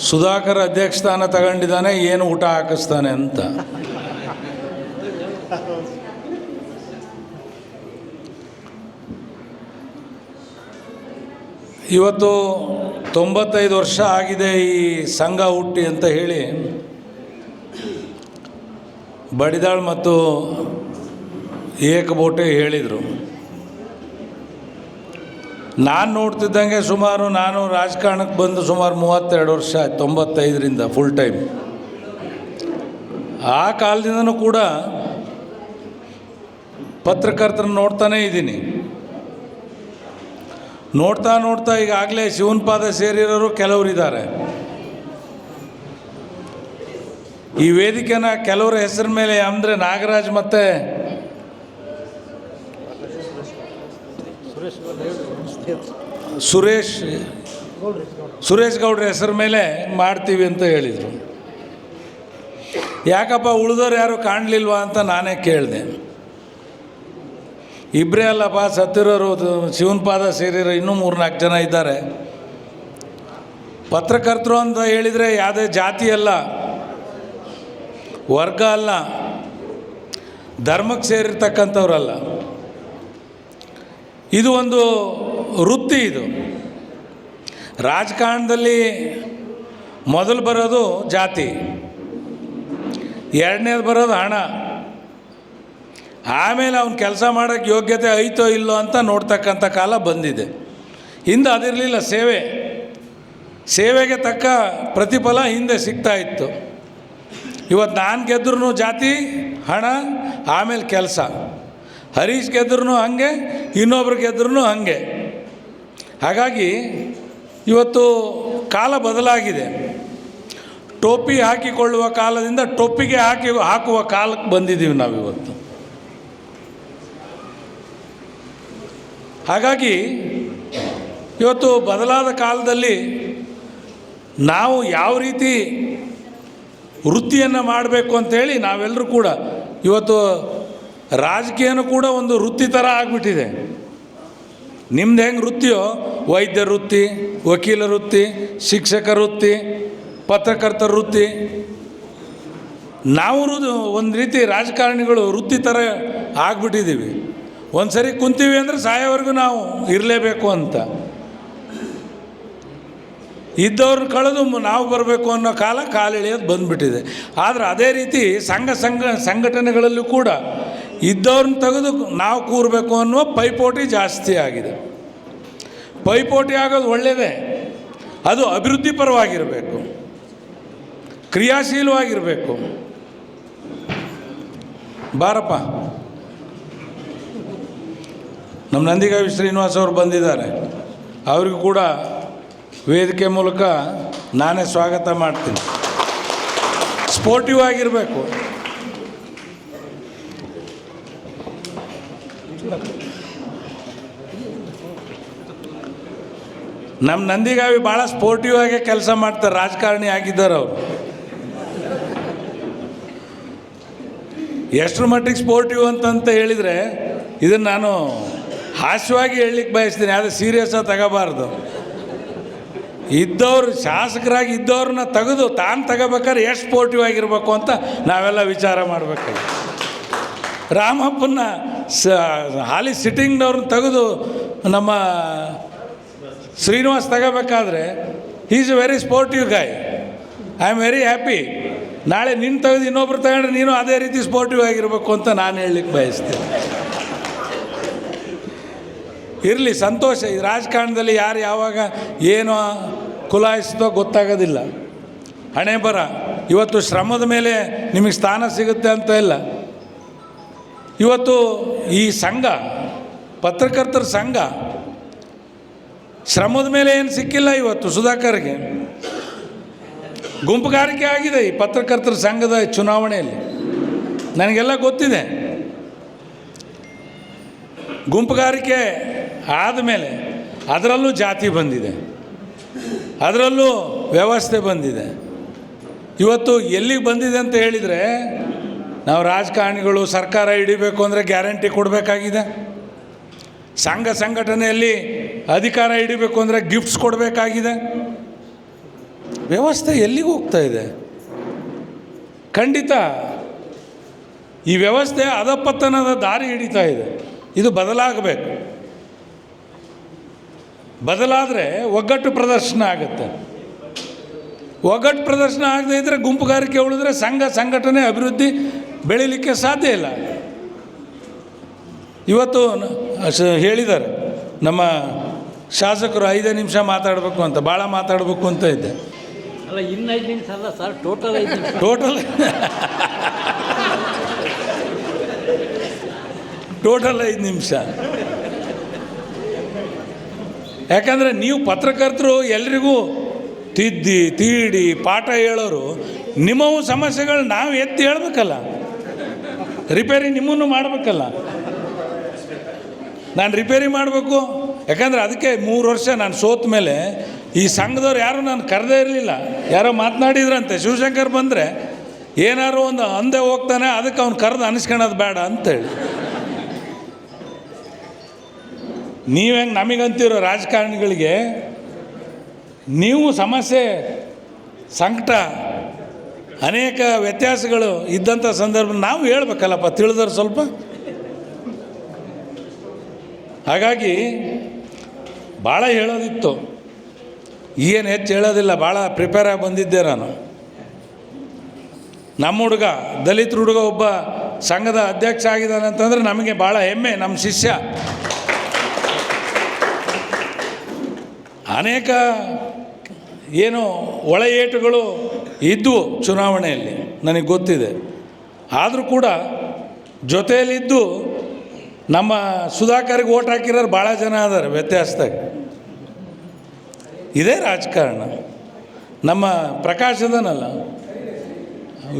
ಸುಧಾಕರ್ ಅಧ್ಯಕ್ಷ ಸ್ಥಾನ ತಗೊಂಡಿದ್ದಾನೆ, ಏನು ಊಟ ಹಾಕಿಸ್ತಾನೆ ಅಂತ. ಇವತ್ತು 95 ವರ್ಷ ಆಗಿದೆ ಈ ಸಂಘ ಹುಟ್ಟಿ ಅಂತ ಹೇಳಿ ಬಡಿದಾಳ್ ಮತ್ತು ಏಕಬೋಟೆ ಹೇಳಿದರು. ನಾನು ನೋಡ್ತಿದ್ದಂಗೆ ನಾನು ರಾಜಕಾರಣಕ್ಕೆ ಬಂದು ಸುಮಾರು 32 ವರ್ಷ ಆಯ್ತು, 95ರಿಂದ ಫುಲ್ ಟೈಮ್. ಆ ಕಾಲದಿಂದನೂ ಕೂಡ ಪತ್ರಕರ್ತರನ್ನು ನೋಡ್ತಾನೇ ಇದ್ದೀನಿ. ನೋಡ್ತಾ ನೋಡ್ತಾ ಈಗಾಗಲೇ ಶಿವನ ಪಾದ ಸೇರಿರೋರು ಕೆಲವರಿದ್ದಾರೆ. ಈ ವೇದಿಕೆನ ಕೆಲವರ ಹೆಸರ ಮೇಲೆ ಅಂದರೆ ನಾಗರಾಜ್ ಮತ್ತು ಸುರೇಶ್ ಗೌಡ್ರ ಹೆಸರ ಮೇಲೆ ಮಾಡ್ತೀವಿ ಅಂತ ಹೇಳಿದರು. ಯಾಕಪ್ಪ ಉಳಿದವ್ರು ಯಾರು ಕಾಣಲಿಲ್ವಾ ಅಂತ ನಾನೇ ಕೇಳಿದೆ. ಇಬ್ಬರೇ ಅಲ್ಲಪ್ಪ ಸತ್ತಿರೋರು, ಶಿವನ ಪಾದ ಸೇರಿರೋ ಇನ್ನೂ 3-4 ಜನ ಇದ್ದಾರೆ. ಪತ್ರಕರ್ತರು ಅಂತ ಹೇಳಿದರೆ ಯಾವುದೇ ಜಾತಿ ಅಲ್ಲ, ವರ್ಗ ಅಲ್ಲ, ಧರ್ಮಕ್ಕೆ ಸೇರಿರ್ತಕ್ಕಂಥವ್ರಲ್ಲ. ಇದು ಒಂದು ವೃತ್ತಿ. ಇದು ರಾಜಕಾರಣದಲ್ಲಿ ಮೊದಲು ಬರೋದು ಜಾತಿ, ಎರಡನೇದು ಬರೋದು ಹಣ, ಆಮೇಲೆ ಅವ್ನು ಕೆಲಸ ಮಾಡೋಕ್ಕೆ ಯೋಗ್ಯತೆ ಐತೋ ಇಲ್ಲೋ ಅಂತ ನೋಡ್ತಕ್ಕಂಥ ಕಾಲ ಬಂದಿದೆ. ಹಿಂದೆ ಅದಿರಲಿಲ್ಲ. ಸೇವೆಗೆ ತಕ್ಕ ಪ್ರತಿಫಲ ಹಿಂದೆ ಸಿಗ್ತಾ ಇತ್ತು. ಇವತ್ತು ನಾನು ಗೆದ್ರೂ ಜಾತಿ, ಹಣ, ಆಮೇಲೆ ಕೆಲಸ. ಹರೀಶ್ ಗೆದ್ರೂ ಹಾಗೆ, ಇನ್ನೊಬ್ರು ಗೆದ್ರೂ ಹಾಗೆ. ಹಾಗಾಗಿ ಇವತ್ತು ಕಾಲ ಬದಲಾಗಿದೆ. ಟೋಪಿ ಹಾಕಿಕೊಳ್ಳುವ ಕಾಲದಿಂದ ಟೊಪ್ಪಿಗೆ ಹಾಕುವ ಕಾಲಕ್ಕೆ ಬಂದಿದ್ದೀವಿ ನಾವಿವತ್ತು. ಹಾಗಾಗಿ ಇವತ್ತು ಬದಲಾದ ಕಾಲದಲ್ಲಿ ನಾವು ಯಾವ ರೀತಿ ವೃತ್ತಿಯನ್ನು ಮಾಡಬೇಕು ಅಂಥೇಳಿ ನಾವೆಲ್ಲರೂ ಕೂಡ ಇವತ್ತು ರಾಜಕೀಯನೂ ಕೂಡ ಒಂದು ವೃತ್ತಿ ಥರ ಆಗಿಬಿಟ್ಟಿದೆ. ನಿಮ್ದು ಹೆಂಗೆ ವೃತ್ತಿಯೋ, ವೈದ್ಯ ವೃತ್ತಿ, ವಕೀಲ ವೃತ್ತಿ, ಶಿಕ್ಷಕ ವೃತ್ತಿ, ಪತ್ರಕರ್ತರ ವೃತ್ತಿ, ನಾವು ಒಂದು ರೀತಿ ರಾಜಕಾರಣಿಗಳು ವೃತ್ತಿ ಥರ ಆಗ್ಬಿಟ್ಟಿದ್ದೀವಿ. ಒಂದು ಸರಿ ಕುಂತೀವಿ ಅಂದರೆ ಸಾಯೋವರೆಗೂ ನಾವು ಇರಲೇಬೇಕು ಅಂತ. ಇದ್ದವ್ರನ್ನ ಕಳೆದು ನಾವು ಬರಬೇಕು ಅನ್ನೋ ಕಾಲಿಳಿಯೋದು ಬಂದುಬಿಟ್ಟಿದೆ. ಆದರೆ ಅದೇ ರೀತಿ ಸಂಘಟನೆಗಳಲ್ಲೂ ಕೂಡ ಇದ್ದವ್ರನ್ನ ತೆಗೆದು ನಾವು ಕೂರಬೇಕು ಅನ್ನುವ ಪೈಪೋಟಿ ಜಾಸ್ತಿ ಆಗಿದೆ. ಪೈಪೋಟಿ ಆಗೋದು ಒಳ್ಳೆಯದೇ, ಅದು ಅಭಿವೃದ್ಧಿ ಪರವಾಗಿರಬೇಕು, ಕ್ರಿಯಾಶೀಲವಾಗಿರಬೇಕು. ಬಾರಪ್ಪ, ನಮ್ಮ ನಂದಿಗಾವಿ ಶ್ರೀನಿವಾಸ್ ಅವರು ಬಂದಿದ್ದಾರೆ, ಅವ್ರಿಗೂ ಕೂಡ ವೇದಿಕೆ ಮೂಲಕ ನಾನೇ ಸ್ವಾಗತ ಮಾಡ್ತೀನಿ. ಸ್ಪೋರ್ಟಿವ್ ಆಗಿರಬೇಕು. ನಮ್ಮ ನಂದಿಗಾವಿ ಭಾಳ ಸ್ಪೋರ್ಟಿವ್ ಆಗಿ ಕೆಲಸ ಮಾಡ್ತಾರೆ, ರಾಜಕಾರಣಿ ಆಗಿದ್ದಾರೆ ಅವರು. ಎಷ್ಟರ ಮಟ್ಟಿಗೆ ಸ್ಪೋರ್ಟಿವ್ ಅಂತಂತ ಹೇಳಿದರೆ ಇದನ್ನು ನಾನು ಹಾಸ್ಯವಾಗಿ ಹೇಳಲಿಕ್ಕೆ ಬಯಸ್ತೀನಿ, ಆದರೆ ಸೀರಿಯಸ್ಸಾಗಿ ತಗೋಬಾರ್ದು. ಇದ್ದವ್ರು ಶಾಸಕರಾಗಿ ಇದ್ದವ್ರನ್ನ ತೆಗೆದು ತಾನು ತಗೋಬೇಕಾದ್ರೆ ಎಷ್ಟು ಸ್ಪೋರ್ಟಿವ್ ಆಗಿರಬೇಕು ಅಂತ ನಾವೆಲ್ಲ ವಿಚಾರ ಮಾಡಬೇಕಾಗಿ. ರಾಮಪ್ಪನ ಹಾಲಿ ಸಿಟ್ಟಿಂಗ್ನವ್ರನ್ನ ತೆಗೆದು ನಮ್ಮ ಶ್ರೀನಿವಾಸ್ ತಗೋಬೇಕಾದ್ರೆ he is a very sportive guy. I am very happy. ನಾಳೆ ನಿನ್ನ ತೆಗೆದು ಇನ್ನೊಬ್ರು ತಗೊಂಡ್ರೆ ನೀನು ಅದೇ ರೀತಿ ಸ್ಪೋರ್ಟಿವ್ ಆಗಿರಬೇಕು ಅಂತ ನಾನು ಹೇಳಲಿಕ್ಕೆ ಬಯಸ್ತೇನೆ. ಇರಲಿ, ಸಂತೋಷ. ಈ ರಾಜಕಾರಣದಲ್ಲಿ ಯಾರು ಯಾವಾಗ ಏನು ಕುಲಾಯಿಸ್ತೋ ಗೊತ್ತಾಗೋದಿಲ್ಲ. ಹಣೆ ಬರ. ಇವತ್ತು ಶ್ರಮದ ಮೇಲೆ ನಿಮಗೆ ಸ್ಥಾನ ಸಿಗುತ್ತೆ ಅಂತ ಇಲ್ಲ. ಇವತ್ತು ಈ ಸಂಘ, ಪತ್ರಕರ್ತರ ಸಂಘ, ಶ್ರಮದ ಮೇಲೆ ಏನು ಸಿಕ್ಕಿಲ್ಲ. ಇವತ್ತು ಸುಧಾಕರ್ಗೆ ಗುಂಪುಗಾರಿಕೆ ಆಗಿದೆ ಈ ಪತ್ರಕರ್ತರ ಸಂಘದ ಚುನಾವಣೆಯಲ್ಲಿ, ನನಗೆಲ್ಲ ಗೊತ್ತಿದೆ. ಗುಂಪುಗಾರಿಕೆ ಆದಮೇಲೆ ಅದರಲ್ಲೂ ಜಾತಿ ಬಂದಿದೆ, ಅದರಲ್ಲೂ ವ್ಯವಸ್ಥೆ ಬಂದಿದೆ. ಇವತ್ತು ಎಲ್ಲಿಗೆ ಬಂದಿದೆ ಅಂತ ಹೇಳಿದರೆ, ನಾವು ರಾಜಕಾರಣಿಗಳು ಸರ್ಕಾರ ಹಿಡಿಬೇಕು ಅಂದರೆ ಗ್ಯಾರಂಟಿ ಕೊಡಬೇಕಾಗಿದೆ. ಸಂಘ ಸಂಘಟನೆಯಲ್ಲಿ ಅಧಿಕಾರ ಹಿಡಿಬೇಕು ಅಂದರೆ ಗಿಫ್ಟ್ಸ್ ಕೊಡಬೇಕಾಗಿದೆ. ವ್ಯವಸ್ಥೆ ಎಲ್ಲಿಗೆ ಹೋಗ್ತಾ ಇದೆ? ಖಂಡಿತ ಈ ವ್ಯವಸ್ಥೆ ಅಧಪತನದ ದಾರಿ ಹಿಡಿತಾ ಇದೆ. ಇದು ಬದಲಾಗಬೇಕು. ಬದಲಾದರೆ ಒಗ್ಗಟ್ಟು ಪ್ರದರ್ಶನ ಆಗುತ್ತೆ. ಒಗ್ಗಟ್ಟು ಪ್ರದರ್ಶನ ಆಗದೇ ಇದ್ದರೆ, ಗುಂಪುಗಾರಿಕೆ ಉಳಿದ್ರೆ ಸಂಘ ಸಂಘಟನೆ ಅಭಿವೃದ್ಧಿ ಬೆಳೀಲಿಕ್ಕೆ ಸಾಧ್ಯ ಇಲ್ಲ. ಇವತ್ತು ಹೇಳಿದ್ದಾರೆ ನಮ್ಮ ಶಾಸಕರು 5 ನಿಮಿಷ ಮಾತಾಡಬೇಕು ಅಂತ, ಭಾಳ ಮಾತಾಡಬೇಕು ಅಂತ ಇದ್ದೆ. ಅಲ್ಲ, ಇನ್ನು 5 ನಿಮಿಷ ಅಲ್ಲ ಸರ್, ಟೋಟಲ್ 5 ನಿಮಿಷ. ಟೋಟಲ್ 5 ನಿಮಿಷ. ಯಾಕಂದರೆ ನೀವು ಪತ್ರಕರ್ತರು ಎಲ್ರಿಗೂ ತಿದ್ದಿ ತೀಡಿ ಪಾಠ ಹೇಳೋರು, ನಿಮ್ಮವು ಸಮಸ್ಯೆಗಳು ನಾವು ಎತ್ತಿ ಹೇಳ್ಬೇಕಲ್ಲ, ರಿಪೇರಿ ನಿಮ್ಮನ್ನು ಮಾಡಬೇಕಲ್ಲ. ನಾನು ರಿಪೇರಿ ಮಾಡಬೇಕು. ಯಾಕಂದರೆ ಅದಕ್ಕೆ 3 ವರ್ಷ ನಾನು ಸೋತ ಮೇಲೆ ಈ ಸಂಘದವ್ರು ಯಾರೂ ನಾನು ಕರೆದೇ ಇರಲಿಲ್ಲ. ಯಾರೋ ಮಾತನಾಡಿದ್ರಂತೆ, ಶಿವಶಂಕರ್ ಬಂದರೆ ಏನಾರು ಒಂದು ಅಂದೆ ಹೋಗ್ತಾನೆ, ಅದಕ್ಕೆ ಅವ್ನು ಕರೆದು ಅನಿಸ್ಕೊಳ್ಳೋದು ಬೇಡ ಅಂತೇಳಿ. ನೀವು ಹೆಂಗೆ ನಮಗಂತಿರೋ ರಾಜಕಾರಣಿಗಳಿಗೆ, ನೀವು ಸಮಸ್ಯೆ ಸಂಕಟ ಅನೇಕ ವ್ಯತ್ಯಾಸಗಳು ಇದ್ದಂಥ ಸಂದರ್ಭ ನಾವು ಹೇಳ್ಬೇಕಲ್ಲಪ್ಪ, ತಿಳಿದವ್ರು ಸ್ವಲ್ಪ. ಹಾಗಾಗಿ ಭಾಳ ಹೇಳೋದಿತ್ತು, ಏನು ಹೆಚ್ಚು ಹೇಳೋದಿಲ್ಲ. ಭಾಳ ಪ್ರಿಪೇರ್ ಆಗಿ ಬಂದಿದ್ದೆ ನಾನು. ನಮ್ಮ ಹುಡುಗ, ದಲಿತ ಹುಡುಗ ಒಬ್ಬ ಸಂಘದ ಅಧ್ಯಕ್ಷ ಆಗಿದ್ದಾನೆ ಅಂತಂದರೆ ನಮಗೆ ಭಾಳ ಹೆಮ್ಮೆ. ನಮ್ಮ ಶಿಷ್ಯ ಅನೇಕ ಏನು ಒಳ ಏಟುಗಳು ಇದ್ದವು ಚುನಾವಣೆಯಲ್ಲಿ, ನನಗೆ ಗೊತ್ತಿದೆ. ಆದರೂ ಕೂಡ ಜೊತೆಯಲ್ಲಿದ್ದು ನಮ್ಮ ಸುಧಾಕರ್ಗೆ ಓಟ್ ಹಾಕಿರೋರು ಭಾಳ ಜನ ಅದಾರೆ ವ್ಯತ್ಯಾಸದಾಗ. ಇದೇ ರಾಜಕಾರಣ. ನಮ್ಮ ಪ್ರಕಾಶ್ ಅದನಲ್ಲ,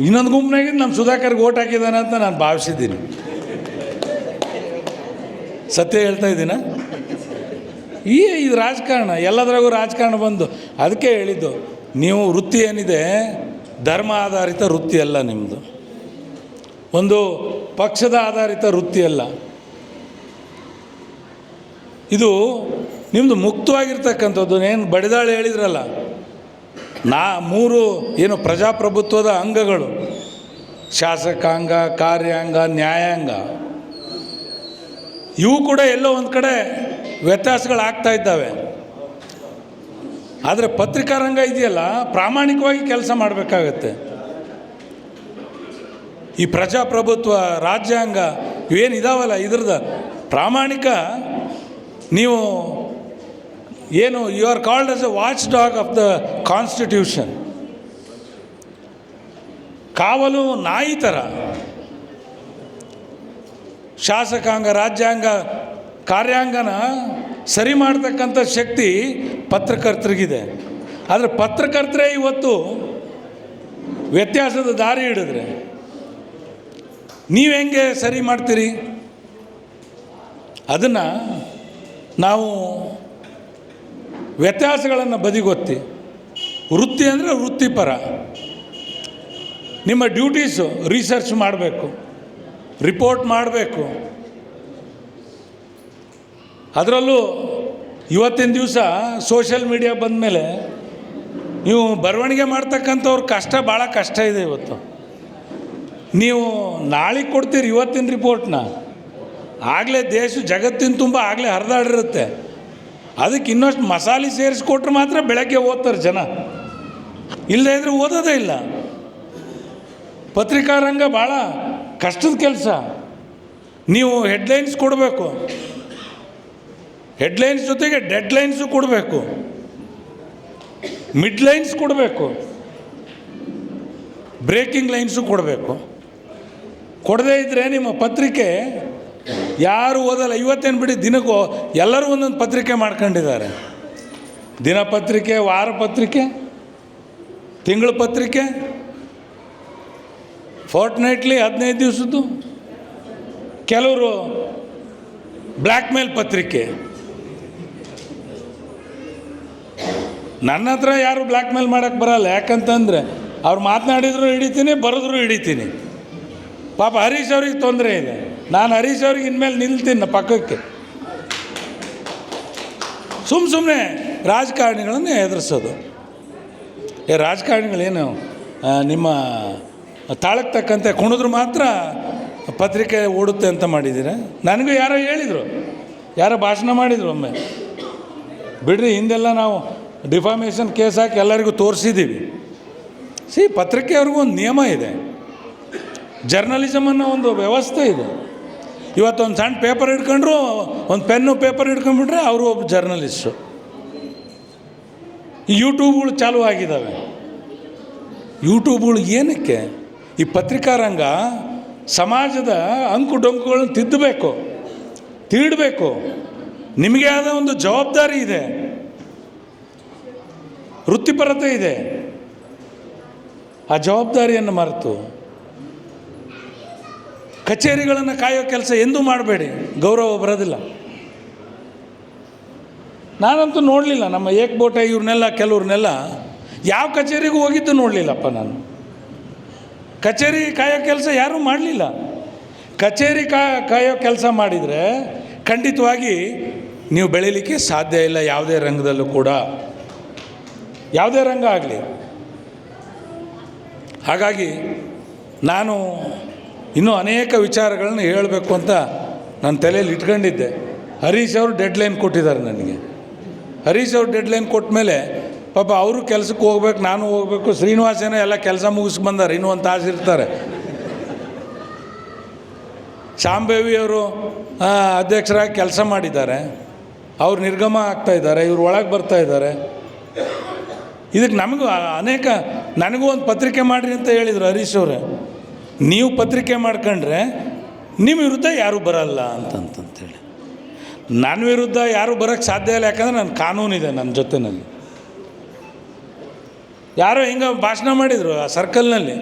ಇನ್ನೊಂದು ಗುಂಪಿನಾಗಿದ್ದು ನಮ್ಮ ಸುಧಾಕರ್ಗೆ ಓಟ್ ಹಾಕಿದ್ದಾನೆ ಅಂತ ನಾನು ಭಾವಿಸಿದ್ದೀನಿ. ಸತ್ಯ ಹೇಳ್ತಾ ಇದ್ದೀನ? ಇದು ರಾಜಕಾರಣ. ಎಲ್ಲದರಾಗೂ ರಾಜಕಾರಣ ಬಂದು, ಅದಕ್ಕೆ ಹೇಳಿದ್ದು, ನೀವು ವೃತ್ತಿ ಏನಿದೆ ಧರ್ಮ ಆಧಾರಿತ ವೃತ್ತಿ ಅಲ್ಲ ನಿಮ್ಮದು, ಒಂದು ಪಕ್ಷದ ಆಧಾರಿತ ವೃತ್ತಿ ಅಲ್ಲ ಇದು. ನಿಮ್ಮದು ಮುಕ್ತವಾಗಿರ್ತಕ್ಕಂಥದ್ದು. ಏನು ಬಡಿದಾಳಿ ಹೇಳಿದ್ರಲ್ಲ, 3 ಏನು ಪ್ರಜಾಪ್ರಭುತ್ವದ ಅಂಗಗಳು, ಶಾಸಕಾಂಗ, ಕಾರ್ಯಾಂಗ, ನ್ಯಾಯಾಂಗ. ಇವು ಕೂಡ ಎಲ್ಲೋ ಒಂದು ಕಡೆ ವ್ಯತ್ಯಾಸಗಳಾಗ್ತಾ ಇದ್ದಾವೆ. ಆದರೆ ಪತ್ರಿಕಾ ರಂಗ ಇದೆಯಲ್ಲ, ಪ್ರಾಮಾಣಿಕವಾಗಿ ಕೆಲಸ ಮಾಡಬೇಕಾಗತ್ತೆ. ಈ ಪ್ರಜಾಪ್ರಭುತ್ವ, ರಾಜ್ಯಾಂಗ ಇವೇನಿದಾವಲ್ಲ, ಇದ್ರದ್ದು ಪ್ರಾಮಾಣಿಕ ನೀವು ಏನು you are called as a watch dog of the constitution. ಕಾವಲು ನಾಯಿ ಥರ ಶಾಸಕಾಂಗ, ರಾಜ್ಯಾಂಗ, ಕಾರ್ಯಾಂಗನ ಸರಿ ಮಾಡ್ತಕ್ಕಂಥ ಶಕ್ತಿ ಪತ್ರಕರ್ತರಿಗಿದೆ. ಆದರೆ ಪತ್ರಕರ್ತರೇ ಇವತ್ತು ವ್ಯತ್ಯಾಸದ ದಾರಿ ಹಿಡಿದ್ರೆ ನೀವು ಹೆಂಗೆ ಸರಿ ಮಾಡ್ತೀರಿ? ಅದನ್ನು ನಾವು ವ್ಯತ್ಯಾಸಗಳನ್ನು ಬದಿಗೊತ್ತಿ, ವೃತ್ತಿ ಅಂದರೆ ವೃತ್ತಿಪರ, ನಿಮ್ಮ ಡ್ಯೂಟೀಸು ರಿಸರ್ಚ್ ಮಾಡಬೇಕು, ರಿಪೋರ್ಟ್ ಮಾಡಬೇಕು. ಅದರಲ್ಲೂ ಇವತ್ತಿನ ದಿವಸ ಸೋಷಿಯಲ್ ಮೀಡಿಯಾ ಬಂದ ಮೇಲೆ ನೀವು ಬರವಣಿಗೆ ಮಾಡ್ತಕ್ಕಂಥವ್ರ ಕಷ್ಟ ಭಾಳ ಕಷ್ಟ ಇದೆ. ಇವತ್ತು ನೀವು ನಾಳೆ ಕೊಡ್ತೀರಿ ಇವತ್ತಿನ ರಿಪೋರ್ಟ್ನ, ಆಗಲೇ ಜಗತ್ತಿನ ತುಂಬ ಆಗಲೇ ಹರಿದಾಡಿರುತ್ತೆ. ಅದಕ್ಕೆ ಇನ್ನಷ್ಟು ಮಸಾಲೆ ಸೇರಿಸ್ಕೊಟ್ರೆ ಮಾತ್ರ ಬೆಳಗ್ಗೆ ಓದ್ತಾರೆ ಜನ, ಇಲ್ಲದೇ ಇದ್ರೆ ಓದೋದೇ ಇಲ್ಲ. ಪತ್ರಿಕಾ ರಂಗ ಭಾಳ ಕಷ್ಟದ ಕೆಲಸ. ನೀವು ಹೆಡ್ಲೈನ್ಸ್ ಕೊಡಬೇಕು, ಹೆಡ್ಲೈನ್ಸ್ ಜೊತೆಗೆ ಡೆಡ್ಲೈನ್ಸು ಕೊಡಬೇಕು, ಮಿಡ್ ಲೈನ್ಸ್ ಕೊಡಬೇಕು, ಬ್ರೇಕಿಂಗ್ ಲೈನ್ಸು ಕೊಡಬೇಕು. ಕೊಡದೇ ಇದ್ದರೆ ನಿಮ್ಮ ಪತ್ರಿಕೆ ಯಾರು ಓದಲ್ಲ. ಇವತ್ತೇನು ಬಿಡಿ, ದಿನಕ್ಕೂ ಎಲ್ಲರೂ ಒಂದೊಂದು ಪತ್ರಿಕೆ ಮಾಡ್ಕೊಂಡಿದ್ದಾರೆ. ದಿನಪತ್ರಿಕೆ, ವಾರ ಪತ್ರಿಕೆ, ತಿಂಗಳ ಪತ್ರಿಕೆ, ಫೋರ್ಟ್ನೈಟ್ಲಿ 15 ದಿವಸದ್ದು, ಕೆಲವರು ಬ್ಲ್ಯಾಕ್ ಮೇಲ್ ಪತ್ರಿಕೆ. ನನ್ನ ಹತ್ರ ಯಾರು ಬ್ಲ್ಯಾಕ್ ಮೇಲ್ ಮಾಡೋಕ್ಕೆ ಬರಲ್ಲ. ಯಾಕಂತಂದರೆ ಅವ್ರು ಮಾತನಾಡಿದ್ರು ಹಿಡಿತೀನಿ, ಬರೆದ್ರು ಹಿಡಿತೀನಿ. ಪಾಪ ಹರೀಶ್ ಅವ್ರಿಗೆ ತೊಂದರೆ ಇದೆ. ನಾನು ಹರೀಶ್ ಅವ್ರಿಗೆ ಇನ್ಮೇಲೆ ನಿಲ್ತೀನಿ ಪಕ್ಕಕ್ಕೆ. ಸುಮ್ಮನೆ ರಾಜಕಾರಣಿಗಳನ್ನು ಎದುರಿಸೋದು. ರಾಜಕಾರಣಿಗಳೇನು ನಿಮ್ಮ ತಾಳಕ್ಕೆ ತಕ್ಕಂತೆ ಕುಣಿದ್ರು ಮಾತ್ರ ಪತ್ರಿಕೆ ಓಡುತ್ತೆ ಅಂತ ಮಾಡಿದ್ದೀರ? ನನಗೂ ಯಾರೋ ಹೇಳಿದರು, ಯಾರೋ ಭಾಷಣ ಮಾಡಿದರು ಒಮ್ಮೆ. ಬಿಡ್ರಿ, ಹಿಂದೆಲ್ಲ ನಾವು ಡಿಫಾಮೇಷನ್ ಕೇಸ್ ಹಾಕಿ ಎಲ್ಲರಿಗೂ ತೋರಿಸಿದ್ದೀವಿ. ಪತ್ರಿಕೆಯವ್ರಿಗೂ ಒಂದು ನಿಯಮ ಇದೆ, ಜರ್ನಲಿಸಮ್ ಅನ್ನೋ ಒಂದು ವ್ಯವಸ್ಥೆ ಇದೆ. ಇವತ್ತು ಒಂದು ಸಣ್ಣ ಪೇಪರ್ ಹಿಡ್ಕೊಂಡ್ರು, ಒಂದು ಪೆನ್ನು ಪೇಪರ್ ಹಿಡ್ಕೊಂಡ್ಬಿಟ್ರೆ ಅವರು ಒಬ್ಬ ಜರ್ನಲಿಸ್ಟು. ಯೂಟ್ಯೂಬ್ಗಳು ಚಾಲೂ ಆಗಿದ್ದಾವೆ. ಯೂಟ್ಯೂಬ್ಗಳು ಏನಕ್ಕೆ? ಈ ಪತ್ರಿಕಾ ರಂಗ ಸಮಾಜದ ಅಂಕು ಡೊಂಕುಗಳನ್ನು ತಿದ್ದಬೇಕು, ತೀಡಬೇಕು. ನಿಮಗೆ ಆದ ಒಂದು ಜವಾಬ್ದಾರಿ ಇದೆ, ವೃತ್ತಿಪರತೆ ಇದೆ. ಆ ಜವಾಬ್ದಾರಿಯನ್ನು ಮರೆತು ಕಚೇರಿಗಳನ್ನು ಕಾಯೋ ಕೆಲಸ ಎಂದೂ ಮಾಡಬೇಡಿ, ಗೌರವ ಬರೋದಿಲ್ಲ. ನಾನಂತೂ ನೋಡಲಿಲ್ಲ ನಮ್ಮ ಏಕಬೋಟ ಇವ್ರನ್ನೆಲ್ಲ, ಕೆಲವ್ರನ್ನೆಲ್ಲ ಯಾವ ಕಚೇರಿಗೂ ಹೋಗಿದ್ದು ನೋಡಲಿಲ್ಲಪ್ಪ ನಾನು. ಕಚೇರಿ ಕಾಯೋ ಕೆಲಸ ಯಾರೂ ಮಾಡಲಿಲ್ಲ. ಕಚೇರಿ ಕಾಯೋ ಕೆಲಸ ಮಾಡಿದರೆ ಖಂಡಿತವಾಗಿ ನೀವು ಬೆಳೀಲಿಕ್ಕೆ ಸಾಧ್ಯ ಇಲ್ಲ, ಯಾವುದೇ ರಂಗದಲ್ಲೂ ಕೂಡ, ಯಾವುದೇ ರಂಗ ಆಗಲಿ. ಹಾಗಾಗಿ ನಾನು ಇನ್ನೂ ಅನೇಕ ವಿಚಾರಗಳನ್ನು ಹೇಳಬೇಕು ಅಂತ ನನ್ನ ತಲೆಯಲ್ಲಿ ಇಟ್ಕೊಂಡಿದ್ದೆ. ಹರೀಶ್ ಅವರು ಡೆಡ್ಲೈನ್ ಕೊಟ್ಟಿದ್ದಾರೆ ನನಗೆ. ಹರೀಶ್ ಅವರು ಡೆಡ್ಲೈನ್ ಕೊಟ್ಟ ಮೇಲೆ ಪಾಪ ಅವರು ಕೆಲಸಕ್ಕೆ ಹೋಗ್ಬೇಕು, ನಾನು ಹೋಗಬೇಕು. ಶ್ರೀನಿವಾಸೇನೋ ಎಲ್ಲ ಕೆಲಸ ಮುಗಿಸಿ ಬಂದಾರೆ, ಇನ್ನೂ ಒಂದು ತಾಸು ಇರ್ತಾರೆ. ಶಾಂಬೇವಿಯವರು ಅಧ್ಯಕ್ಷರಾಗಿ ಕೆಲಸ ಮಾಡಿದ್ದಾರೆ, ಅವ್ರು ನಿರ್ಗಮ ಆಗ್ತಾಯಿದ್ದಾರೆ, ಇವ್ರು ಒಳಗೆ ಬರ್ತಾಯಿದ್ದಾರೆ. ಇದಕ್ಕೆ ನಮಗೂ ನನಗೂ ಒಂದು ಪತ್ರಿಕೆ ಮಾಡಿರಿ ಅಂತ ಹೇಳಿದರು ಹರೀಶ್ ಅವರೇ. ನೀವು ಪತ್ರಿಕೆ ಮಾಡ್ಕೊಂಡ್ರೆ ನಿಮ್ಮ ವಿರುದ್ಧ ಯಾರೂ ಬರಲ್ಲ ಅಂತಂತೇಳಿ. ನನ್ನ ವಿರುದ್ಧ ಯಾರೂ ಬರೋಕ್ಕೆ ಸಾಧ್ಯ ಇಲ್ಲ, ಯಾಕಂದರೆ ನನ್ನ ಕಾನೂನಿದೆ ನನ್ನ ಜೊತೆಯಲ್ಲಿ. ಯಾರೋ ಹಿಂಗೆ ಭಾಷಣ ಮಾಡಿದರು ಆ ಸರ್ಕಲ್ನಲ್ಲಿ,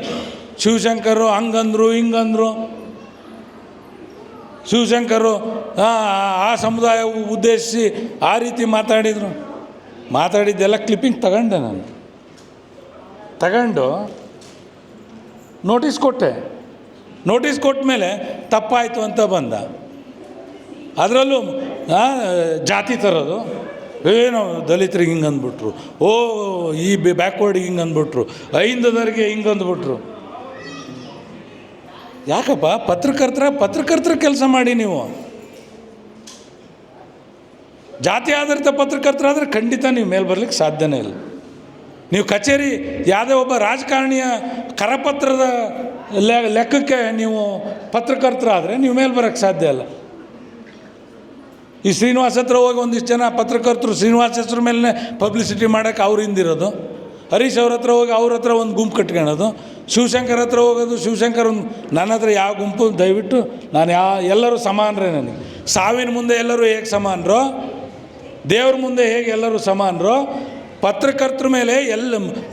ಶಿವಶಂಕರು ಹಂಗಂದರು ಹಿಂಗಂದರು. ಶಿವಶಂಕರು ಆ ಸಮುದಾಯ ಉದ್ದೇಶಿಸಿ ಆ ರೀತಿ ಮಾತಾಡಿದ್ದೆಲ್ಲ ಕ್ಲಿಪ್ಪಿಂಗ್ ತಗೊಂಡೆ ನಾನು. ತಗೊಂಡು ನೋಟಿಸ್ ಕೊಟ್ಟೆ. ನೋಟಿಸ್ ಕೊಟ್ಟ ಮೇಲೆ ತಪ್ಪಾಯಿತು ಅಂತ ಬಂದ. ಅದರಲ್ಲೂ ಜಾತಿ ತರೋದು, ಏನೋ ದಲಿತರಿಗೆ ಹಿಂಗೆ ಅಂದ್ಬಿಟ್ರು, ಈ ಬ್ಯಾಕ್ವರ್ಡಿಗೆ ಹಿಂಗೆ ಅಂದ್ಬಿಟ್ರು, ಐಂದದವರಿಗೆ ಹಿಂಗೆ ಅಂದ್ಬಿಟ್ರು. ಯಾಕಪ್ಪ? ಪತ್ರಕರ್ತರ ಕೆಲಸ ಮಾಡಿ ನೀವು. ಜಾತಿ ಆಧಾರಿತ ಪತ್ರಕರ್ತರಾದರೆ ಖಂಡಿತ ನೀವು ಮೇಲೆ ಬರಲಿಕ್ಕೆ ಸಾಧ್ಯನೇ ಇಲ್ಲ. ನೀವು ಕಚೇರಿ ಯಾವುದೇ ಒಬ್ಬ ರಾಜಕಾರಣಿಯ ಕರಪತ್ರದ ಲೆಕ್ಕಕ್ಕೆ ನೀವು ಪತ್ರಕರ್ತರಾದರೆ ನೀವು ಮೇಲೆ ಬರೋಕ್ಕೆ ಸಾಧ್ಯ ಇಲ್ಲ. ಈ ಶ್ರೀನಿವಾಸ ಹತ್ರ ಹೋಗಿ ಒಂದಿಷ್ಟು ಜನ ಪತ್ರಕರ್ತರು ಶ್ರೀನಿವಾಸ ಹೆಸ್ರ ಮೇಲೆ ಪಬ್ಲಿಸಿಟಿ ಮಾಡೋಕ್ಕೆ ಅವ್ರು ಹಿಂದಿರೋದು, ಹರೀಶ್ ಅವ್ರ ಹತ್ರ ಹೋಗಿ ಅವ್ರ ಹತ್ರ ಒಂದು ಗುಂಪು ಕಟ್ಕೊಳ್ಳೋದು, ಶಿವಶಂಕರ್ ಹತ್ರ ಹೋಗೋದು, ಶಿವಶಂಕರ್ ಒಂದು ನನ್ನ ಹತ್ರ ಯಾವ ಗುಂಪು ದಯವಿಟ್ಟು ನಾನು ಎಲ್ಲರೂ ಸಮಾನರೇ. ನನಗೆ ಸಾವಿನ ಮುಂದೆ ಎಲ್ಲರೂ ಹೇಗೆ ಸಮಾನರೋ, ದೇವ್ರ ಮುಂದೆ ಹೇಗೆ ಎಲ್ಲರೂ ಸಮಾನರೋ, ಪತ್ರಕರ್ತರ ಮೇಲೆ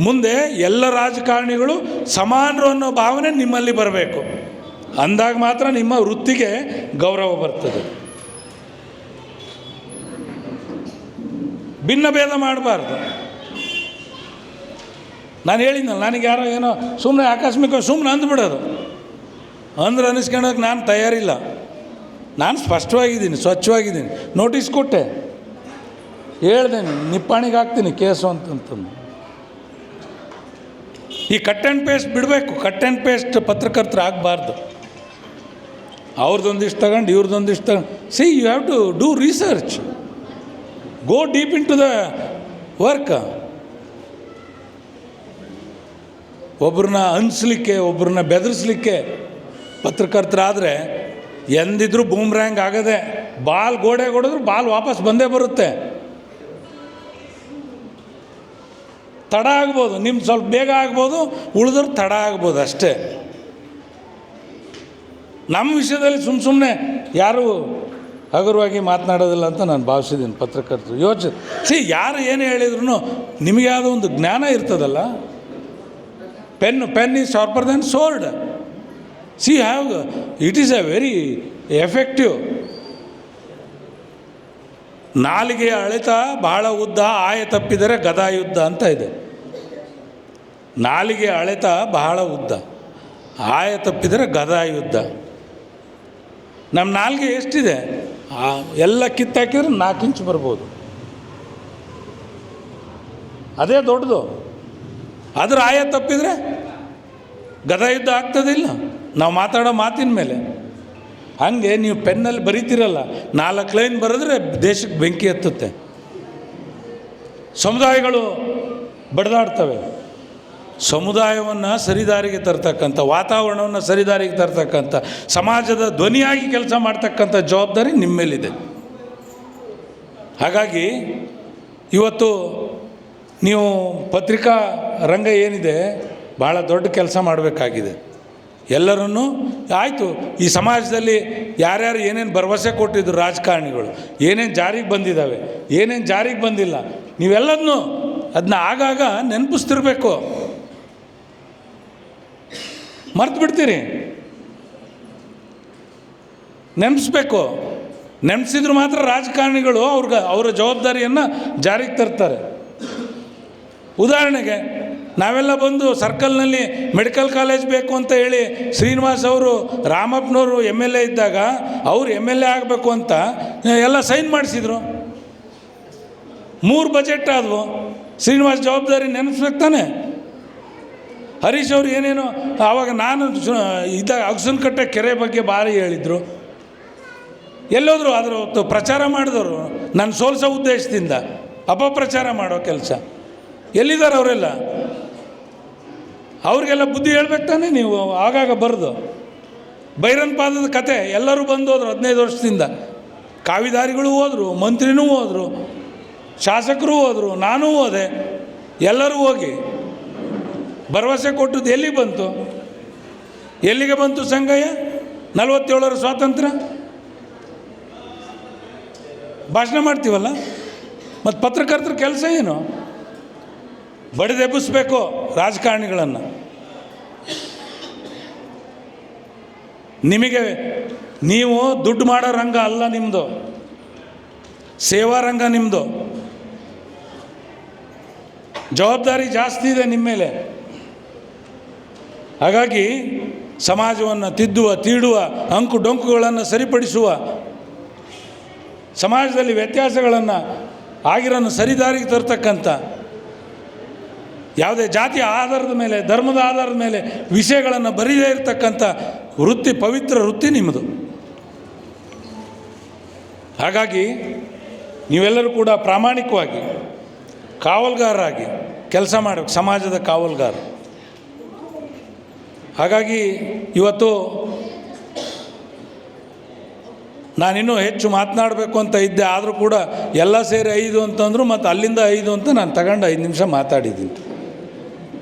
ಮುಂದೆ ಎಲ್ಲ ರಾಜಕಾರಣಿಗಳು ಸಮಾನರು ಅನ್ನೋ ಭಾವನೆ ನಿಮ್ಮಲ್ಲಿ ಬರಬೇಕು. ಅಂದಾಗ ಮಾತ್ರ ನಿಮ್ಮ ವೃತ್ತಿಗೆ ಗೌರವ ಬರ್ತದೆ. ಭಿನ್ನ ಭೇದ ಮಾಡಬಾರ್ದು. ನಾನು ಹೇಳಿದ್ನಲ್ಲ, ನನಗೆ ಯಾರೋ ಏನೋ ಸುಮ್ಮನೆ ಆಕಸ್ಮಿಕ ಸುಮ್ಮನೆ ಅಂದ್ಬಿಡೋದು ಅಂದ್ರೆ ಅನ್ನಿಸ್ಕೊಳ್ಳೋಕೆ ನಾನು ತಯಾರಿಲ್ಲ. ನಾನು ಸ್ಪಷ್ಟವಾಗಿದ್ದೀನಿ, ಸ್ವಚ್ಛವಾಗಿದ್ದೀನಿ. ನೋಟಿಸ್ ಕೊಟ್ಟೆ, ಹೇಳ್ದೇನೆ, ನಿಪ್ಪಾಣಿಗೆ ಹಾಕ್ತೀನಿ ಕೇಸು ಅಂತಂದು. ಈ ಕಟ್ ಆ್ಯಂಡ್ ಪೇಸ್ಟ್ ಬಿಡಬೇಕು. ಕಟ್ ಆ್ಯಂಡ್ ಪೇಸ್ಟ್ ಪತ್ರಕರ್ತರು ಆಗಬಾರ್ದು. ಅವ್ರದ್ದೊಂದಿಷ್ಟು ತಗೊಂಡು ಇವ್ರದ್ದೊಂದಿಷ್ಟು ತಗೊಂಡು see you have to do research, go deep into the work. ಒಬ್ಬರನ್ನ ಅನಿಸ್ಲಿಕ್ಕೆ, ಒಬ್ಬರನ್ನ ಬೆದರಿಸ್ಲಿಕ್ಕೆ ಪತ್ರಕರ್ತರಾದರೆ ಎಂದಿದ್ರೂ ಬೂಮ್ರ್ಯಾಂಗ್ ಆಗದೆ. ಬಾಲ್ ಗೋಡೆಗೆ ಹೊಡೆದ್ರು ಬಾಲ್ ವಾಪಸ್ ಬಂದೇ ಬರುತ್ತೆ. ತಡ ಆಗ್ಬೋದು, ನಿಮ್ಗೆ ಸ್ವಲ್ಪ ಬೇಗ ಆಗ್ಬೋದು, ಉಳಿದ್ರೆ ತಡ ಆಗ್ಬೋದು ಅಷ್ಟೇ. ನಮ್ಮ ವಿಷಯದಲ್ಲಿ ಸುಮ್ಮನೆ ಯಾರೂ ಹಗುರವಾಗಿ ಮಾತನಾಡೋದಿಲ್ಲ ಅಂತ ನಾನು ಭಾವಿಸಿದ್ದೀನಿ. ಪತ್ರಕರ್ತರು ಯಾರು ಏನು ಹೇಳಿದ್ರು ನಿಮಗೆ ಯಾವುದೋ ಒಂದು ಜ್ಞಾನ ಇರ್ತದಲ್ಲ. Pen is sharper than sword. It is a very effective. ನಾಲಿಗೆಯ ಅಳೆತ ಬಹಳ ಉದ್ದ, ಆಯ ತಪ್ಪಿದರೆ ಗದಾಯುದ್ಧ ಅಂತ ಇದೆ. ನಾಲಿಗೆಯ ಅಳೆತ ಬಹಳ ಉದ್ದ, ಆಯ ತಪ್ಪಿದರೆ ಗದಾಯುದ್ಧ. ನಮ್ಮ ನಾಲಿಗೆ ಎಷ್ಟಿದೆ? ಎಲ್ಲ ಕಿತ್ತಾಕಿದ್ರೆ 4 ಇಂಚು ಬರ್ಬೋದು, ಅದೇ ದೊಡ್ಡದು. ಅದ್ರ ಆಯ ತಪ್ಪಿದರೆ ಗದಾಯುದ್ಧ ಆಗ್ತದಿಲ್ಲ ನಾವು ಮಾತಾಡೋ ಮಾತಿನ ಮೇಲೆ. ಹಾಗೆ ನೀವು ಪೆನ್ನಲ್ಲಿ ಬರೀತಿರಲ್ಲ, 4 ಲೈನ್ ಬರೆದ್ರೆ ದೇಶಕ್ಕೆ ಬೆಂಕಿ ಹತ್ತುತ್ತೆ. ಸಮುದಾಯಗಳು ಬಡಿದಾಡ್ತವೆ. ಸಮುದಾಯವನ್ನು ಸರಿದಾರಿಗೆ ತರ್ತಕ್ಕಂಥ, ವಾತಾವರಣವನ್ನು ಸರಿದಾರಿಗೆ ತರ್ತಕ್ಕಂಥ, ಸಮಾಜದ ಧ್ವನಿಯಾಗಿ ಕೆಲಸ ಮಾಡ್ತಕ್ಕಂಥ ಜವಾಬ್ದಾರಿ ನಿಮ್ಮ ಮೇಲಿದೆ. ಹಾಗಾಗಿ ಇವತ್ತು ನೀವು ಪತ್ರಿಕಾ ರಂಗ ಏನಿದೆ ಭಾಳ ದೊಡ್ಡ ಕೆಲಸ ಮಾಡಬೇಕಾಗಿದೆ. ಎಲ್ಲರನ್ನೂ ಆಯಿತು, ಈ ಸಮಾಜದಲ್ಲಿ ಯಾರ್ಯಾರು ಏನೇನು ಭರವಸೆ ಕೊಟ್ಟಿದ್ರು ರಾಜಕಾರಣಿಗಳು, ಏನೇನು ಜಾರಿಗೆ ಬಂದಿದ್ದಾವೆ, ಏನೇನು ಜಾರಿಗೆ ಬಂದಿಲ್ಲ, ನೀವೆಲ್ಲದನ್ನೂ ಅದನ್ನ ಆಗಾಗ ನೆನಪಿಸ್ತಿರ್ಬೇಕು. ಮರ್ತು ಬಿಡ್ತೀರಿ, ನೆನೆಸ್ಬೇಕು. ನೆನೆಸಿದ್ರು ಮಾತ್ರ ರಾಜಕಾರಣಿಗಳು ಅವರ ಜವಾಬ್ದಾರಿಯನ್ನು ಜಾರಿಗೆ ತರ್ತಾರೆ. ಉದಾಹರಣೆಗೆ ನಾವೆಲ್ಲ ಬಂದು ಸರ್ಕಲ್ನಲ್ಲಿ ಮೆಡಿಕಲ್ ಕಾಲೇಜ್ ಬೇಕು ಅಂತ ಹೇಳಿ ಶ್ರೀನಿವಾಸ್ ಅವರು, ರಾಮಪ್ಪನವರು MLA ಇದ್ದಾಗ ಅವರು MLA ಆಗಬೇಕು ಅಂತ ಎಲ್ಲ ಸೈನ್ ಮಾಡಿಸಿದ್ರು. 3 ಬಜೆಟ್ ಆದವು. ಶ್ರೀನಿವಾಸ್ ಜವಾಬ್ದಾರಿ ನೆನೆಸ್ಬೇಕು ತಾನೆ. ಹರೀಶ್ ಅವರು ಏನೇನೋ ಆವಾಗ ನಾನು ಇದ್ದಾಗ ಅಗಸನಕಟ್ಟೆ ಕೆರೆ ಬಗ್ಗೆ ಭಾರಿ ಹೇಳಿದರು. ಎಲ್ಲೋದ್ರು ಅದರ ಹೊತ್ತು ಪ್ರಚಾರ ಮಾಡಿದವರು ನನ್ನ ಸೋಲ್ಸೋ ಉದ್ದೇಶದಿಂದ ಅಪಪ್ರಚಾರ ಮಾಡೋ ಕೆಲಸ. ಎಲ್ಲಿದ್ದಾರೆ ಅವರೆಲ್ಲ? ಅವ್ರಿಗೆಲ್ಲ ಬುದ್ಧಿ ಹೇಳ್ಬೇಕು ತಾನೆ ನೀವು ಆಗಾಗ ಬರೆದು. ಬೈರನ್ ಪಾದದ ಕತೆ ಎಲ್ಲರೂ ಬಂದು ಹೋದ್ರು 15 ವರ್ಷದಿಂದ. ಕಾವಿದಾರಿಗಳು ಹೋದರು, ಮಂತ್ರಿನೂ ಹೋದರು, ಶಾಸಕರು ಹೋದರು, ನಾನೂ ಹೋದೆ. ಎಲ್ಲರೂ ಹೋಗಿ ಭರವಸೆ ಕೊಟ್ಟದ್ದು ಎಲ್ಲಿಗೆ ಬಂತು? ಎಲ್ಲಿಗೆ ಬಂತು ಸಂಗಯ್ಯ? 47ರ ಸ್ವಾತಂತ್ರ್ಯ ಭಾಷಣ ಮಾಡ್ತೀವಲ್ಲ, ಮತ್ತು ಪತ್ರಕರ್ತರ ಕೆಲಸ ಏನು? ಬಡಿದೆಬ್ಬಿಸ್ಬೇಕು ರಾಜಕಾರಣಿಗಳನ್ನು. ನಿಮಗೆ ನೀವು ದುಡ್ಡು ಮಾಡೋ ರಂಗ ಅಲ್ಲ ನಿಮ್ಮದು, ಸೇವಾ ರಂಗ ನಿಮ್ಮದು. ಜವಾಬ್ದಾರಿ ಜಾಸ್ತಿ ಇದೆ ನಿಮ್ಮ ಮೇಲೆ. ಹಾಗಾಗಿ ಸಮಾಜವನ್ನು ತಿದ್ದುವ, ತೀಡುವ, ಅಂಕು ಡೊಂಕುಗಳನ್ನು ಸರಿಪಡಿಸುವ, ಸಮಾಜದಲ್ಲಿ ವ್ಯತ್ಯಾಸಗಳನ್ನು ಆಗಿರೋನ್ನು ಸರಿದಾರಿಗೆ ತರ್ತಕ್ಕಂಥ, ಯಾವುದೇ ಜಾತಿಯ ಆಧಾರದ ಮೇಲೆ, ಧರ್ಮದ ಆಧಾರದ ಮೇಲೆ ವಿಷಯಗಳನ್ನು ಬರೀದೇ ಇರತಕ್ಕಂಥ ವೃತ್ತಿ, ಪವಿತ್ರ ವೃತ್ತಿ ನಿಮ್ಮದು. ಹಾಗಾಗಿ ನೀವೆಲ್ಲರೂ ಕೂಡ ಪ್ರಾಮಾಣಿಕವಾಗಿ ಕಾವಲುಗಾರರಾಗಿ ಕೆಲಸ ಮಾಡಬೇಕು, ಸಮಾಜದ ಕಾವಲುಗಾರ. ಹಾಗಾಗಿ ಇವತ್ತು ನಾನಿನ್ನೂ ಹೆಚ್ಚು ಮಾತನಾಡಬೇಕು ಅಂತ ಇದ್ದೆ, ಆದರೂ ಕೂಡ ಎಲ್ಲ ಸೇರಿ 5 ಅಂತಂದರು, ಮತ್ತು ಅಲ್ಲಿಂದ 5 ಅಂತ ನಾನು ತಗೊಂಡು 5 ನಿಮಿಷ ಮಾತಾಡಿದ್ದೀನಿ.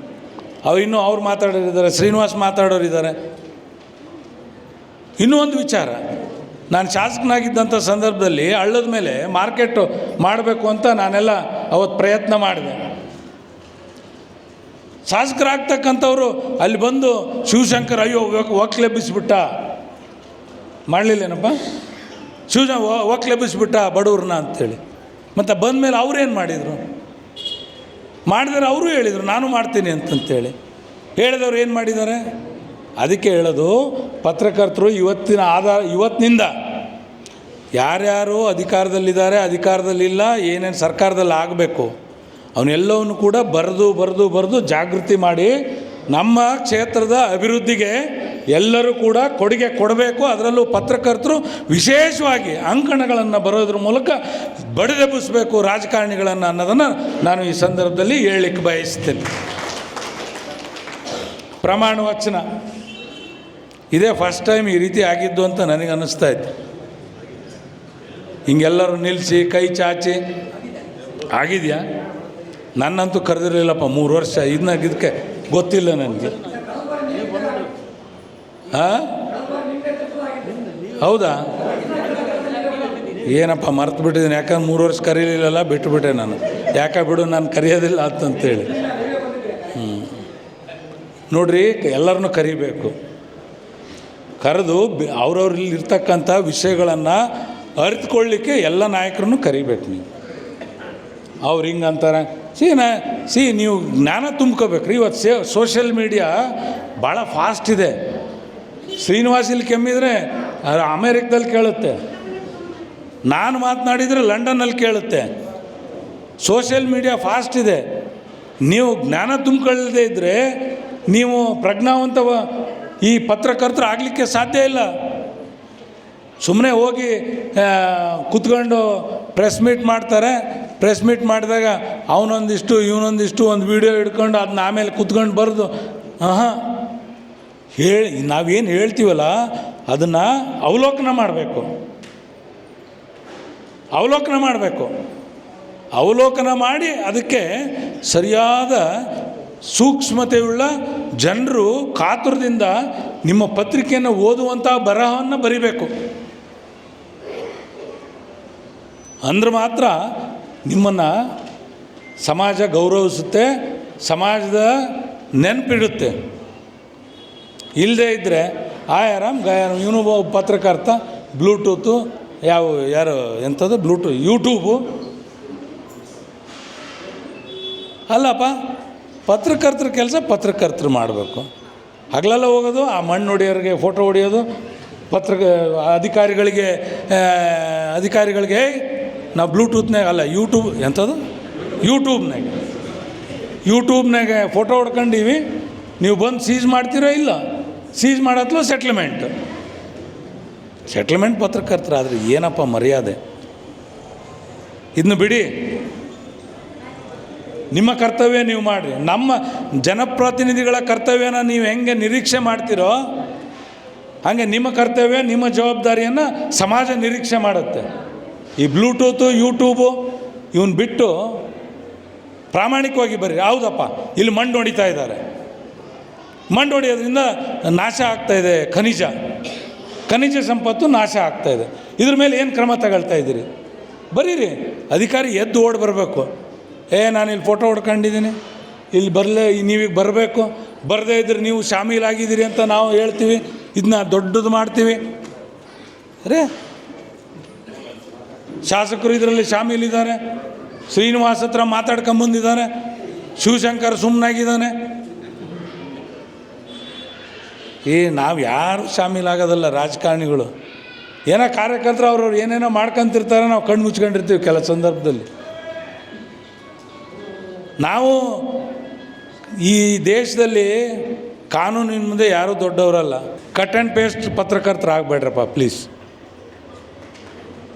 ಅವ್ರು ಮಾತಾಡೋರಿದ್ದಾರೆ, ಶ್ರೀನಿವಾಸ್ ಮಾತಾಡೋರಿದ್ದಾರೆ. ಇನ್ನೂ ಒಂದು ವಿಚಾರ, ನಾನು ಶಾಸಕನಾಗಿದ್ದಂಥ ಸಂದರ್ಭದಲ್ಲಿ ಹಳ್ಳದ ಮೇಲೆ ಮಾರ್ಕೆಟು ಮಾಡಬೇಕು ಅಂತ ನಾನೆಲ್ಲ ಅವತ್ತು ಪ್ರಯತ್ನ ಮಾಡಿದೆ. ಶಾಸಕರಾಗ್ತಕ್ಕಂಥವ್ರು ಅಲ್ಲಿ ಬಂದು ಶಿವಶಂಕರ್ ಅಯ್ಯೋ ಒಕ್ಲೆಬ್ಬಿಸ್ಬಿಟ್ಟ, ಮಾಡಲಿಲ್ಲೇನಪ್ಪ ಒಕ್ಲೆಬ್ಬಿಸ್ಬಿಟ್ಟ ಬಡವ್ರನ್ನ ಅಂಥೇಳಿ. ಮತ್ತು ಬಂದಮೇಲೆ ಅವ್ರೇನು ಮಾಡಿದರು? ಮಾಡಿದರೆ ಅವರು ಹೇಳಿದರು ನಾನು ಮಾಡ್ತೀನಿ ಅಂತಂತೇಳಿ. ಹೇಳಿದವ್ರು ಏನು ಮಾಡಿದ್ದಾರೆ? ಅದಕ್ಕೆ ಹೇಳೋದು, ಪತ್ರಕರ್ತರು ಇವತ್ತಿನಿಂದ ಯಾರ್ಯಾರು ಅಧಿಕಾರದಲ್ಲಿದ್ದಾರೆ, ಅಧಿಕಾರದಲ್ಲಿಲ್ಲ, ಏನೇನು ಸರ್ಕಾರದಲ್ಲಿ ಆಗಬೇಕು ಅವನ್ನೆಲ್ಲವನ್ನು ಕೂಡ ಬರೆದು ಜಾಗೃತಿ ಮಾಡಿ ನಮ್ಮ ಕ್ಷೇತ್ರದ ಅಭಿವೃದ್ಧಿಗೆ ಎಲ್ಲರೂ ಕೂಡ ಕೊಡುಗೆ ಕೊಡಬೇಕು. ಅದರಲ್ಲೂ ಪತ್ರಕರ್ತರು ವಿಶೇಷವಾಗಿ ಅಂಕಣಗಳನ್ನು ಬರೋದ್ರ ಮೂಲಕ ಬಡಿದೆಬ್ಬಿಸಬೇಕು ರಾಜಕಾರಣಿಗಳನ್ನು ಅನ್ನೋದನ್ನು ನಾನು ಈ ಸಂದರ್ಭದಲ್ಲಿ ಹೇಳಲಿಕ್ಕೆ ಬಯಸ್ತೇನೆ. ಪ್ರಮಾಣ ವಚನ ಇದೇ ಫಸ್ಟ್ ಟೈಮ್ ಈ ರೀತಿ ಆಗಿದ್ದು ಅಂತ ನನಗೆ ಅನ್ನಿಸ್ತಾ ಇತ್ತು. ಹಿಂಗೆಲ್ಲರೂ ನಿಲ್ಲಿಸಿ ಕೈ ಚಾಚಿ ಆಗಿದೆಯಾ? ನನ್ನಂತೂ ಕರೆದಿರಲಿಲ್ಲಪ್ಪ 3 ವರ್ಷ. ಇದಕ್ಕೆ ಗೊತ್ತಿಲ್ಲ ನನಗೆ. ಹಾಂ, ಹೌದಾ? ಏನಪ್ಪ ಮರ್ತು ಬಿಟ್ಟಿದ್ದೀನಿ, ಯಾಕಂದ್ರೆ 3 ವರ್ಷ ಕರೀಲಿಲ್ಲಲ್ಲ, ಬಿಟ್ಟುಬಿಟ್ಟೆ ನಾನು. ಯಾಕೆ ಬಿಡು, ನಾನು ಕರೆಯೋದಿಲ್ಲ ಅಂತಂತೇಳಿ. ನೋಡ್ರಿ, ಎಲ್ಲರನ್ನೂ ಕರಿಬೇಕು. ಕರೆದು ಅವ್ರವ್ರಲ್ಲಿ ಇರ್ತಕ್ಕಂಥ ವಿಷಯಗಳನ್ನು ಅರಿತುಕೊಳ್ಳಿಕ್ಕೆ ಎಲ್ಲ ನಾಯಕರನ್ನು ಕರಿಬೇಕು ನೀವು. ಅವ್ರು ಹಿಂಗೆ ಅಂತಾರೆ, ನೀವು ಜ್ಞಾನ ತುಂಬ್ಕೋಬೇಕ್ರಿ. ಇವತ್ತು ಸೋಷಿಯಲ್ ಮೀಡಿಯಾ ಭಾಳ ಫಾಸ್ಟ್ ಇದೆ. ಶ್ರೀನಿವಾಸ್ ಇಲ್ಲಿ ಕೆಮ್ಮಿದರೆ ಅಮೇರಿಕದಲ್ಲಿ ಕೇಳುತ್ತೆ, ನಾನು ಮಾತನಾಡಿದರೆ ಲಂಡನ್ನಲ್ಲಿ ಕೇಳುತ್ತೆ. ಸೋಷಿಯಲ್ ಮೀಡಿಯಾ ಫಾಸ್ಟ್ ಇದೆ. ನೀವು ಜ್ಞಾನ ತುಂಬಿಕೊಳ್ಳದೇ ಇದ್ದರೆ ನೀವು ಪ್ರಜ್ಞಾವಂತ ಈ ಪತ್ರಕರ್ತರು ಆಗಲಿಕ್ಕೆ ಸಾಧ್ಯ ಇಲ್ಲ. ಸುಮ್ಮನೆ ಹೋಗಿ ಕೂತ್ಕೊಂಡು ಪ್ರೆಸ್ ಮೀಟ್ ಮಾಡ್ತಾರೆ. ಪ್ರೆಸ್ ಮೀಟ್ ಮಾಡಿದಾಗ ಅವನೊಂದಿಷ್ಟು ಇವನೊಂದಿಷ್ಟು ಒಂದು ವಿಡಿಯೋ ಹಿಡ್ಕೊಂಡು ಅದನ್ನ ಆಮೇಲೆ ಕೂತ್ಕೊಂಡು ಬರೆದು ನಾವೇನು ಹೇಳ್ತೀವಲ್ಲ ಅದನ್ನು ಅವಲೋಕನ ಮಾಡಬೇಕು. ಅವಲೋಕನ ಮಾಡಿ ಅದಕ್ಕೆ ಸರಿಯಾದ ಸೂಕ್ಷ್ಮತೆಯುಳ್ಳ ಜನರು ಕಾತುರದಿಂದ ನಿಮ್ಮ ಪತ್ರಿಕೆಯನ್ನು ಓದುವಂಥ ಬರಹವನ್ನು ಬರಿಬೇಕು. ಅಂದ್ರೆ ಮಾತ್ರ ನಿಮ್ಮನ್ನು ಸಮಾಜ ಗೌರವಿಸುತ್ತೆ, ಸಮಾಜದ ನೆನಪಿಡುತ್ತೆ. ಇಲ್ಲದೇ ಇದ್ದರೆ ಆಯಾರಾಮ್ ಗಾಯಾರಾಮ್. ಇವನು ಪತ್ರಕರ್ತ, ಬ್ಲೂಟೂತು ಎಂಥದ್ದು ಯೂಟ್ಯೂಬು ಅಲ್ಲಪ್ಪ. ಪತ್ರಕರ್ತರ ಕೆಲಸ ಪತ್ರಕರ್ತರು ಮಾಡಬೇಕು. ಹಗಲೆಲ್ಲ ಹೋಗೋದು ಆ ಮಣ್ಣು ಹೊಡೆಯೋರಿಗೆ ಫೋಟೋ ಹೊಡೆಯೋದು, ಅಧಿಕಾರಿಗಳಿಗೆ ನಾವು ಬ್ಲೂಟೂತ್ನಾಗ ಅಲ್ಲ ಯೂಟ್ಯೂಬ್ನಾಗ ಫೋಟೋ ಹೊಡ್ಕೊಂಡೀವಿ, ನೀವು ಬಂದು ಸೀಜ್ ಮಾಡ್ತೀರೋ ಇಲ್ಲ, ಸೀಜ್ ಮಾಡತ್ಲೋ ಸೆಟ್ಲ್ಮೆಂಟ್ ಪತ್ರಕರ್ತರಾದರೆ ಏನಪ್ಪ ಮರ್ಯಾದೆ? ಇದನ್ನು ಬಿಡಿ, ನಿಮ್ಮ ಕರ್ತವ್ಯ ನೀವು ಮಾಡಿರಿ. ನಮ್ಮ ಜನಪ್ರತಿನಿಧಿಗಳ ಕರ್ತವ್ಯನ ನೀವು ಹೆಂಗೆ ನಿರೀಕ್ಷೆ ಮಾಡ್ತೀರೋ ಹಾಗೆ ನಿಮ್ಮ ಕರ್ತವ್ಯ, ನಿಮ್ಮ ಜವಾಬ್ದಾರಿಯನ್ನು ಸಮಾಜ ನಿರೀಕ್ಷೆ ಮಾಡುತ್ತೆ. ಈ ಬ್ಲೂಟೂತು ಯೂಟ್ಯೂಬು ಇವನು ಬಿಟ್ಟು ಪ್ರಾಮಾಣಿಕವಾಗಿ ಬರ್ರಿ. ಹೌದಪ್ಪ, ಇಲ್ಲಿ ಮಣ್ಣು ಹೊಡಿತಾ ಇದ್ದಾರೆ, ಮಣ್ಣು ಹೊಡೆಯೋದ್ರಿಂದ ನಾಶ ಆಗ್ತಾಯಿದೆ, ಖನಿಜ ಸಂಪತ್ತು ನಾಶ ಆಗ್ತಾಯಿದೆ. ಇದ್ರ ಮೇಲೆ ಏನು ಕ್ರಮ ತಗೊಳ್ತಾ ಇದ್ದೀರಿ? ಬರೀರಿ. ಅಧಿಕಾರಿ ಎದ್ದು ಓಡಿ ಬರಬೇಕು. ನಾನಿಲ್ಲಿ ಫೋಟೋ ಹೊಡ್ಕೊಂಡಿದ್ದೀನಿ, ಇಲ್ಲಿ ನೀವೀಗ ಬರಬೇಕು, ಬರದೇ ಇದ್ರೆ ನೀವು ಶಾಮೀಲಾಗಿದ್ದೀರಿ ಅಂತ ನಾವು ಹೇಳ್ತೀವಿ, ಇದನ್ನ ದೊಡ್ಡದು ಮಾಡ್ತೀವಿ. ಶಾಸಕರು ಇದರಲ್ಲಿ ಶಾಮೀಲಿದ್ದಾರೆ, ಶ್ರೀನಿವಾಸ್ ಹತ್ರ ಮಾತಾಡ್ಕೊಂಬಂದಿದ್ದಾರೆ, ಶಿವಶಂಕರ್ ಸುಮ್ಮನಾಗಿದ್ದಾನೆ. ನಾವು ಯಾರು ಶಾಮೀಲಾಗೋದಲ್ಲ, ರಾಜಕಾರಣಿಗಳು ಏನೋ ಕಾರ್ಯಕರ್ತರು ಅವ್ರವ್ರು ಏನೇನೋ ಮಾಡ್ಕೊತಿರ್ತಾರೆ, ನಾವು ಕಣ್ಣು ಮುಚ್ಕೊಂಡಿರ್ತೀವಿ ಕೆಲ ಸಂದರ್ಭದಲ್ಲಿ. ನಾವು ಈ ದೇಶದಲ್ಲಿ ಕಾನೂನಿನ ಮುಂದೆ ಯಾರೂ ದೊಡ್ಡವರಲ್ಲ. ಕಟ್ ಆ್ಯಂಡ್ ಪೇಸ್ಟ್ ಪತ್ರಕರ್ತರು ಆಗಬೇಡ್ರಪ್ಪ ಪ್ಲೀಸ್.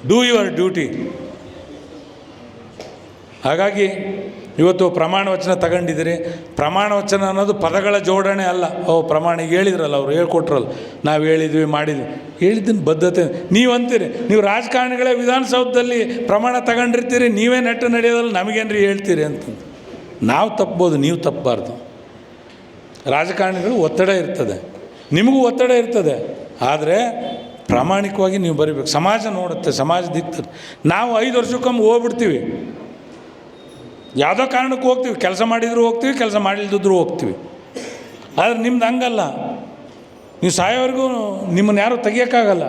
Do your duty. ಹಾಗಾಗಿ ಇವತ್ತು ಪ್ರಮಾಣ ವಚನ ತಗೊಂಡಿದ್ದೀರಿ. ಪ್ರಮಾಣ ವಚನ ಅನ್ನೋದು ಪದಗಳ ಜೋಡಣೆ ಅಲ್ಲ. ಪ್ರಮಾಣ ಈಗ ಹೇಳಿದ್ರಲ್ಲ, ಅವ್ರು ಹೇಳ್ಕೊಟ್ರಲ್ಲ, ನಾವು ಹೇಳಿದ್ವಿ ಮಾಡಿದ್ವಿ, ಹೇಳಿದ್ದನ್ನು ಬದ್ಧತೆ. ನೀವು ಅಂತೀರಿ, ನೀವು ರಾಜಕಾರಣಿಗಳೇ ವಿಧಾನಸೌಧದಲ್ಲಿ ಪ್ರಮಾಣ ತಗೊಂಡಿರ್ತೀರಿ, ನೀವೇ ನೆಟ್ಟು ನಡೆಯೋದಲ್ಲ, ನಮಗೇನ್ರಿ ಹೇಳ್ತೀರಿ ಅಂತಂದು. ನಾವು ತಪ್ಬೋದು, ನೀವು ತಪ್ಪಬಾರ್ದು. ರಾಜಕಾರಣಿಗಳು ಒತ್ತಡ ಇರ್ತದೆ, ನಿಮಗೂ ಒತ್ತಡ ಇರ್ತದೆ, ಆದರೆ ಪ್ರಾಮಾಣಿಕವಾಗಿ ನೀವು ಬರೀಬೇಕು. ಸಮಾಜ ನೋಡುತ್ತೆ, ಸಮಾಜ ದಿಕ್ತದೆ. ನಾವು 5 ವರ್ಷಕ್ಕೊಮ್ಮೆ ಹೋಗ್ಬಿಡ್ತೀವಿ, ಯಾವುದೋ ಕಾರಣಕ್ಕೆ ಹೋಗ್ತೀವಿ, ಕೆಲಸ ಮಾಡಿದರೂ ಹೋಗ್ತೀವಿ, ಕೆಲಸ ಮಾಡಿಲ್ದಿದ್ರೂ ಹೋಗ್ತೀವಿ. ಆದರೆ ನಿಮ್ದು ಹಂಗಲ್ಲ, ನೀವು ಸಾಯೋವರೆಗೂ ನಿಮ್ಮನ್ನು ಯಾರೂ ತೆಗಿಯೋಕ್ಕಾಗಲ್ಲ,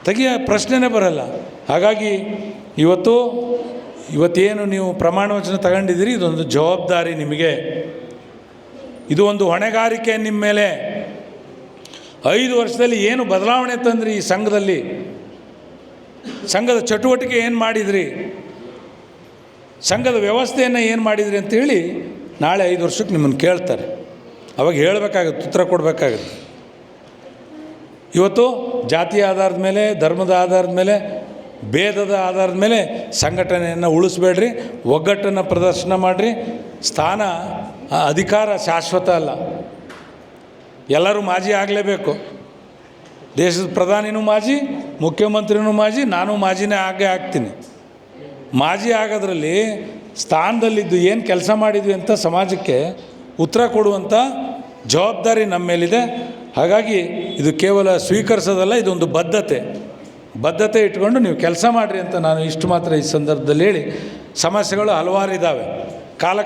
ತೆಗಿಯೋ ಪ್ರಶ್ನೆನೇ ಬರಲ್ಲ. ಹಾಗಾಗಿ ಇವತ್ತೇನು ನೀವು ಪ್ರಮಾಣ ವಚನ ತಗೊಂಡಿದ್ದೀರಿ, ಇದೊಂದು ಜವಾಬ್ದಾರಿ ನಿಮಗೆ, ಇದು ಒಂದು ಹೊಣೆಗಾರಿಕೆ ನಿಮ್ಮ ಮೇಲೆ. 5 ವರ್ಷದಲ್ಲಿ ಏನು ಬದಲಾವಣೆ ತಂದ್ರಿ ಈ ಸಂಘದಲ್ಲಿ, ಸಂಘದ ಚಟುವಟಿಕೆ ಏನು ಮಾಡಿದ್ರಿ, ಸಂಘದ ವ್ಯವಸ್ಥೆಯನ್ನು ಏನು ಮಾಡಿದ್ರಿ ಅಂತೇಳಿ ನಾಳೆ 5 ವರ್ಷಕ್ಕೆ ನಿಮ್ಮನ್ನು ಕೇಳ್ತಾರೆ. ಅವಾಗ ಹೇಳಬೇಕಾಗುತ್ತೆ, ಉತ್ತರ ಕೊಡಬೇಕಾಗುತ್ತೆ. ಇವತ್ತು ಜಾತಿಯ ಆಧಾರದ ಮೇಲೆ, ಧರ್ಮದ ಆಧಾರದ ಮೇಲೆ, ಭೇದದ ಆಧಾರದ ಮೇಲೆ ಸಂಘಟನೆಯನ್ನು ಉಳಿಸ್ಬೇಡ್ರಿ, ಒಗ್ಗಟ್ಟನ್ನು ಪ್ರದರ್ಶನ ಮಾಡಿರಿ. ಸ್ಥಾನ, ಅಧಿಕಾರ ಶಾಶ್ವತ ಅಲ್ಲ. ಎಲ್ಲರೂ ಮಾಜಿ ಆಗಲೇಬೇಕು. ದೇಶದ ಪ್ರಧಾನಿನೂ ಮಾಜಿ, ಮುಖ್ಯಮಂತ್ರಿನೂ ಮಾಜಿ, ನಾನು ಮಾಜಿನೇ ಆಗ್ತೀನಿ. ಮಾಜಿ ಆಗೋದ್ರಲ್ಲಿ ಸ್ಥಾನದಲ್ಲಿದ್ದು ಏನು ಕೆಲಸ ಮಾಡಿದ್ವಿ ಅಂತ ಸಮಾಜಕ್ಕೆ ಉತ್ತರ ಕೊಡುವಂಥ ಜವಾಬ್ದಾರಿ ನಮ್ಮ ಮೇಲಿದೆ. ಹಾಗಾಗಿ ಇದು ಕೇವಲ ಸ್ವೀಕರಿಸೋದಲ್ಲ, ಇದೊಂದು ಬದ್ಧತೆ ಇಟ್ಕೊಂಡು ನೀವು ಕೆಲಸ ಮಾಡಿರಿ ಅಂತ ನಾನು ಇಷ್ಟು ಮಾತ್ರ ಈ ಸಂದರ್ಭದಲ್ಲಿ ಹೇಳಿ, ಸಮಸ್ಯೆಗಳು ಹಲವಾರು ಇದ್ದಾವೆ,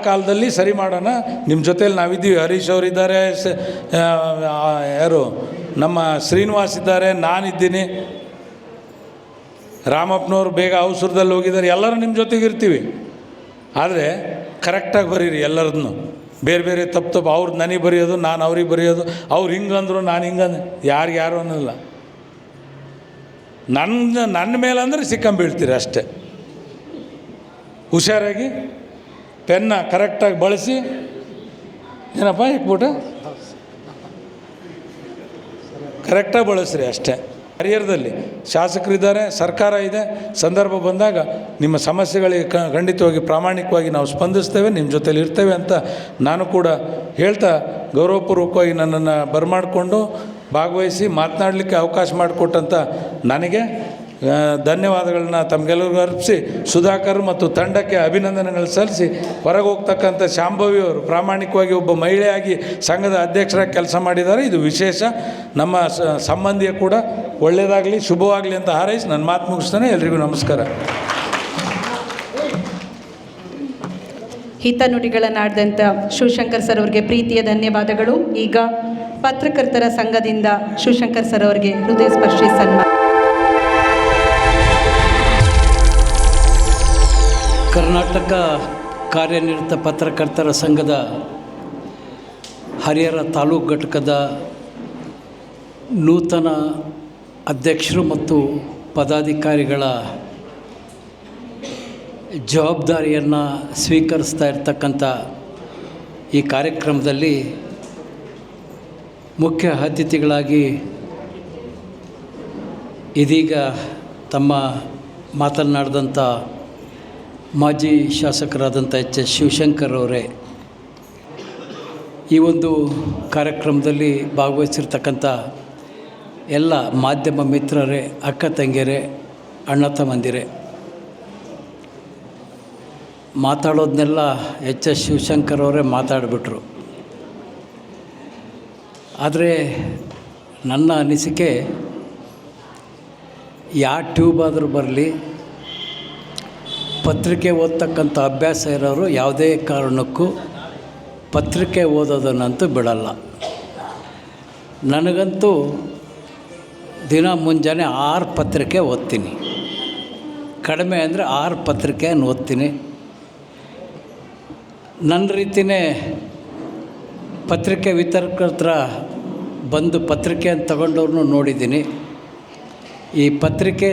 ಕಾಲದಲ್ಲಿ ಸರಿ ಮಾಡೋಣ. ನಿಮ್ಮ ಜೊತೇಲಿ ನಾವಿದ್ದೀವಿ, ಹರೀಶ್ ಅವರಿದ್ದಾರೆ, ಯಾರು ನಮ್ಮ ಶ್ರೀನಿವಾಸ್ ಇದ್ದಾರೆ, ನಾನಿದ್ದೀನಿ, ರಾಮಪ್ಪನವ್ರು ಬೇಗ ಅವಸರದಲ್ಲಿ ಹೋಗಿದ್ದಾರೆ, ಎಲ್ಲರೂ ನಿಮ್ಮ ಜೊತೆಗೆ ಇರ್ತೀವಿ. ಆದರೆ ಕರೆಕ್ಟಾಗಿ ಬರೀರಿ ಎಲ್ಲರದನ್ನು. ಬೇರೆ ತಪ್ಪು ಅವ್ರದ್ದು ನನಗೆ ಬರೆಯೋದು, ನಾನು ಅವ್ರಿಗೆ ಬರೆಯೋದು, ಅವ್ರು ಹಿಂಗಂದ್ರು ನಾನು ಹಿಂಗಂದ್ರೆ ಯಾರು ಅನ್ನೋಲ್ಲ. ನನ್ನ ಮೇಲಂದ್ರೆ ಸಿಕ್ಕಂಬೀಳ್ತೀರಿ ಅಷ್ಟೇ. ಹುಷಾರಾಗಿ ಪೆನ್ನ ಕರೆಕ್ಟಾಗಿ ಬಳಸಿ, ಏನಪ್ಪ ಇಕ್ಬಿಟ್ಟು ಕರೆಕ್ಟಾಗಿ ಬಳಸ್ರಿ ಅಷ್ಟೇ. ಹರಿಹರದಲ್ಲಿ ಶಾಸಕರಿದ್ದಾರೆ, ಸರ್ಕಾರ ಇದೆ, ಸಂದರ್ಭ ಬಂದಾಗ ನಿಮ್ಮ ಸಮಸ್ಯೆಗಳಿಗೆ ಖಂಡಿತವಾಗಿ ಪ್ರಾಮಾಣಿಕವಾಗಿ ನಾವು ಸ್ಪಂದಿಸ್ತೇವೆ, ನಿಮ್ಮ ಜೊತೆಲಿ ಇರ್ತೇವೆ ಅಂತ ನಾನು ಕೂಡ ಹೇಳ್ತಾ, ಗೌರವಪೂರ್ವಕವಾಗಿ ನನ್ನನ್ನು ಬರಮಾಡಿಕೊಂಡು ಭಾಗವಹಿಸಿ ಮಾತನಾಡಲಿಕ್ಕೆ ಅವಕಾಶ ಮಾಡಿಕೊಟ್ಟಂಥ ನನಗೆ ಧನ್ಯವಾದಗಳನ್ನ ತಮಗೆಲ್ಲರಿಗೂ ಅರ್ಪಿಸಿ, ಸುಧಾಕರ್ ಮತ್ತು ತಂಡಕ್ಕೆ ಅಭಿನಂದನೆಗಳು ಸಲ್ಲಿಸಿ, ಹೊರಗೆ ಹೋಗ್ತಕ್ಕಂಥ ಶಾಂಭವಿ ಅವರು ಪ್ರಾಮಾಣಿಕವಾಗಿ ಒಬ್ಬ ಮಹಿಳೆಯಾಗಿ ಸಂಘದ ಅಧ್ಯಕ್ಷರಾಗಿ ಕೆಲಸ ಮಾಡಿದ್ದಾರೆ. ಇದು ವಿಶೇಷ. ನಮ್ಮ ಸಂಬಂಧಿಯ ಕೂಡ ಒಳ್ಳೆಯದಾಗಲಿ, ಶುಭವಾಗಲಿ ಅಂತ ಹಾರೈಸಿ ನನ್ನ ಮಾತು ಮುಗಿಸ್ತಾನೆ. ಎಲ್ರಿಗೂ ನಮಸ್ಕಾರ. ಹಿತನುಡಿಗಳನ್ನಾಡಿದಂಥ ಶಿವಶಂಕರ್ ಸರ್ ಅವರಿಗೆ ಪ್ರೀತಿಯ ಧನ್ಯವಾದಗಳು. ಈಗ ಪತ್ರಕರ್ತರ ಸಂಘದಿಂದ ಶಿವಶಂಕರ್ ಸರ್ ಅವರಿಗೆ ಹೃದಯ ಸ್ಪರ್ಶಿ ಸನ್ಮಾನ. ಕರ್ನಾಟಕ ಕಾರ್ಯನಿರತ ಪತ್ರಕರ್ತರ ಸಂಘದ ಹರಿಹರ ತಾಲೂಕು ಘಟಕದ ನೂತನ ಅಧ್ಯಕ್ಷರು ಮತ್ತು ಪದಾಧಿಕಾರಿಗಳ ಜವಾಬ್ದಾರಿಯನ್ನು ಸ್ವೀಕರಿಸ್ತಾ ಇರ್ತಕ್ಕಂಥ ಈ ಕಾರ್ಯಕ್ರಮದಲ್ಲಿ ಮುಖ್ಯ ಅತಿಥಿಗಳಾಗಿ ಇದೀಗ ತಮ್ಮ ಮಾತನಾಡಿದಂಥ ಮಾಜಿ ಶಾಸಕರಾದಂಥ ಎಚ್ ಶಿವಶಂಕರ್ ಅವರೇ, ಈ ಒಂದು ಕಾರ್ಯಕ್ರಮದಲ್ಲಿ ಭಾಗವಹಿಸಿರ್ತಕ್ಕಂಥ ಎಲ್ಲ ಮಾಧ್ಯಮ ಮಿತ್ರರೇ, ಅಕ್ಕ ತಂಗಿಯರೇ, ಅಣ್ಣ ತಮ್ಮಂದಿರೇ, ಮಾತಾಡೋದನ್ನೆಲ್ಲ ಎಚ್ ಶಿವಶಂಕರ್ ಅವರೇ ಮಾತಾಡಿಬಿಟ್ರು. ಆದರೆ ನನ್ನ ಅನಿಸಿಕೆ, ಯಾವ ಟ್ಯೂಬ್ ಆದರೂ ಬರಲಿ, ಪತ್ರಿಕೆ ಓದ್ತಕ್ಕಂಥ ಅಭ್ಯಾಸ ಇರೋರು ಯಾವುದೇ ಕಾರಣಕ್ಕೂ ಪತ್ರಿಕೆ ಓದೋದನ್ನಂತೂ ಬಿಡಲ್ಲ. ನನಗಂತೂ ದಿನ ಮುಂಜಾನೆ 6 ಪತ್ರಿಕೆ ಓದ್ತೀನಿ, ಕಡಿಮೆ ಅಂದರೆ 6 ಪತ್ರಿಕೆಯನ್ನು ಓದ್ತೀನಿ. ನನ್ನ ರೀತಿಯೇ ಪತ್ರಿಕೆ ವಿತರಕರ ಹತ್ರ ಬಂದು ಪತ್ರಿಕೆಯನ್ನು ತಗೊಂಡವ್ರನ್ನೂ ನೋಡಿದ್ದೀನಿ. ಈ ಪತ್ರಿಕೆ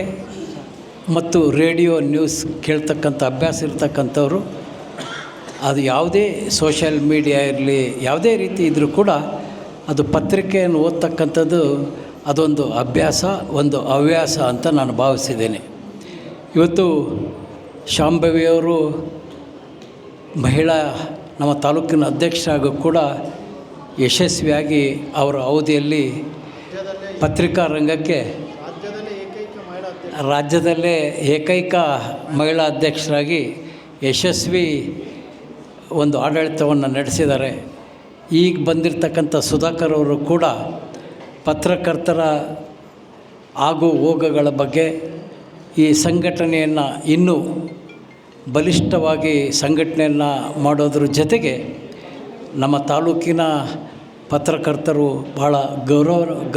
ಮತ್ತು ರೇಡಿಯೋ ನ್ಯೂಸ್ ಕೇಳ್ತಕ್ಕಂಥ ಅಭ್ಯಾಸ ಇರ್ತಕ್ಕಂಥವ್ರು, ಅದು ಯಾವುದೇ ಸೋಷಿಯಲ್ ಮೀಡಿಯಾ ಇರಲಿ, ಯಾವುದೇ ರೀತಿ ಇದ್ದರೂ ಕೂಡ ಅದು ಪತ್ರಿಕೆಯನ್ನು ಓದ್ತಕ್ಕಂಥದ್ದು ಅದೊಂದು ಅಭ್ಯಾಸ, ಒಂದು ಹವ್ಯಾಸ ಅಂತ ನಾನು ಭಾವಿಸಿದ್ದೇನೆ. ಇವತ್ತು ಶಾಂಭವಿಯವರು ಮಹಿಳಾ ನಮ್ಮ ತಾಲೂಕಿನ ಅಧ್ಯಕ್ಷರಾಗೂ ಕೂಡ ಯಶಸ್ವಿಯಾಗಿ ಅವರ ಅವಧಿಯಲ್ಲಿ ಪತ್ರಿಕಾ ರಂಗಕ್ಕೆ ರಾಜ್ಯದಲ್ಲೇ ಏಕೈಕ ಮಹಿಳಾ ಅಧ್ಯಕ್ಷರಾಗಿ ಯಶಸ್ವಿ ಒಂದು ಆಡಳಿತವನ್ನು ನಡೆಸಿದ್ದಾರೆ. ಈಗ ಬಂದಿರತಕ್ಕಂಥ ಸುಧಾಕರ್ ಅವರು ಕೂಡ ಪತ್ರಕರ್ತರ ಆಗು ಹೋಗುಗಳ ಬಗ್ಗೆ ಈ ಸಂಘಟನೆಯನ್ನು ಇನ್ನೂ ಬಲಿಷ್ಠವಾಗಿ ಸಂಘಟನೆಯನ್ನು ಮಾಡೋದ್ರ ಜೊತೆಗೆ ನಮ್ಮ ತಾಲೂಕಿನ ಪತ್ರಕರ್ತರು ಭಾಳ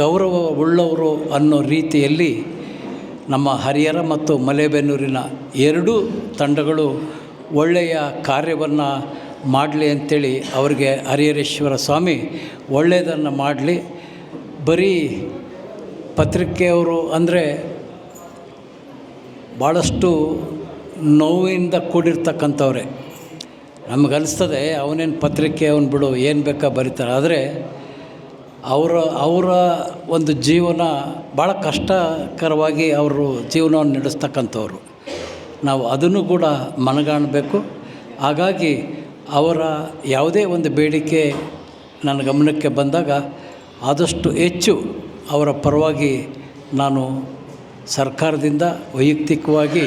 ಗೌರವವುಳ್ಳವರು ಅನ್ನೋ ರೀತಿಯಲ್ಲಿ ನಮ್ಮ ಹರಿಹರ ಮತ್ತು ಮಲೇಬೆನ್ನೂರಿನ ಎರಡೂ ತಂಡಗಳು ಒಳ್ಳೆಯ ಕಾರ್ಯವನ್ನು ಮಾಡಲಿ ಅಂಥೇಳಿ ಅವರಿಗೆ ಹರಿಹರೇಶ್ವರ ಸ್ವಾಮಿ ಒಳ್ಳೆಯದನ್ನು ಮಾಡಲಿ. ಬರೀ ಪತ್ರಿಕೆಯವರು ಅಂದರೆ ಭಾಳಷ್ಟು ನೋವಿಂದ ಕೂಡಿರ್ತಕ್ಕಂಥವ್ರೆ. ನಮಗನ್ನಿಸ್ತದೆ ಅವನೇನು ಪತ್ರಿಕೆ ಅವನು ಬಿಡು ಏನು ಬೇಕಾ ಬರೀತಾರೆ. ಆದರೆ ಅವರ ಒಂದು ಜೀವನ ಭಾಳ ಕಷ್ಟಕರವಾಗಿ ಅವರು ಜೀವನವನ್ನು ನಡೆಸ್ತಕ್ಕಂಥವ್ರು. ನಾವು ಅದನ್ನು ಕೂಡ ಮನಗಾಣಬೇಕು. ಹಾಗಾಗಿ ಅವರ ಯಾವುದೇ ಒಂದು ಬೇಡಿಕೆ ನನ್ನ ಗಮನಕ್ಕೆ ಬಂದಾಗ ಆದಷ್ಟು ಹೆಚ್ಚು ಅವರ ಪರವಾಗಿ ನಾನು ಸರ್ಕಾರದಿಂದ ವೈಯಕ್ತಿಕವಾಗಿ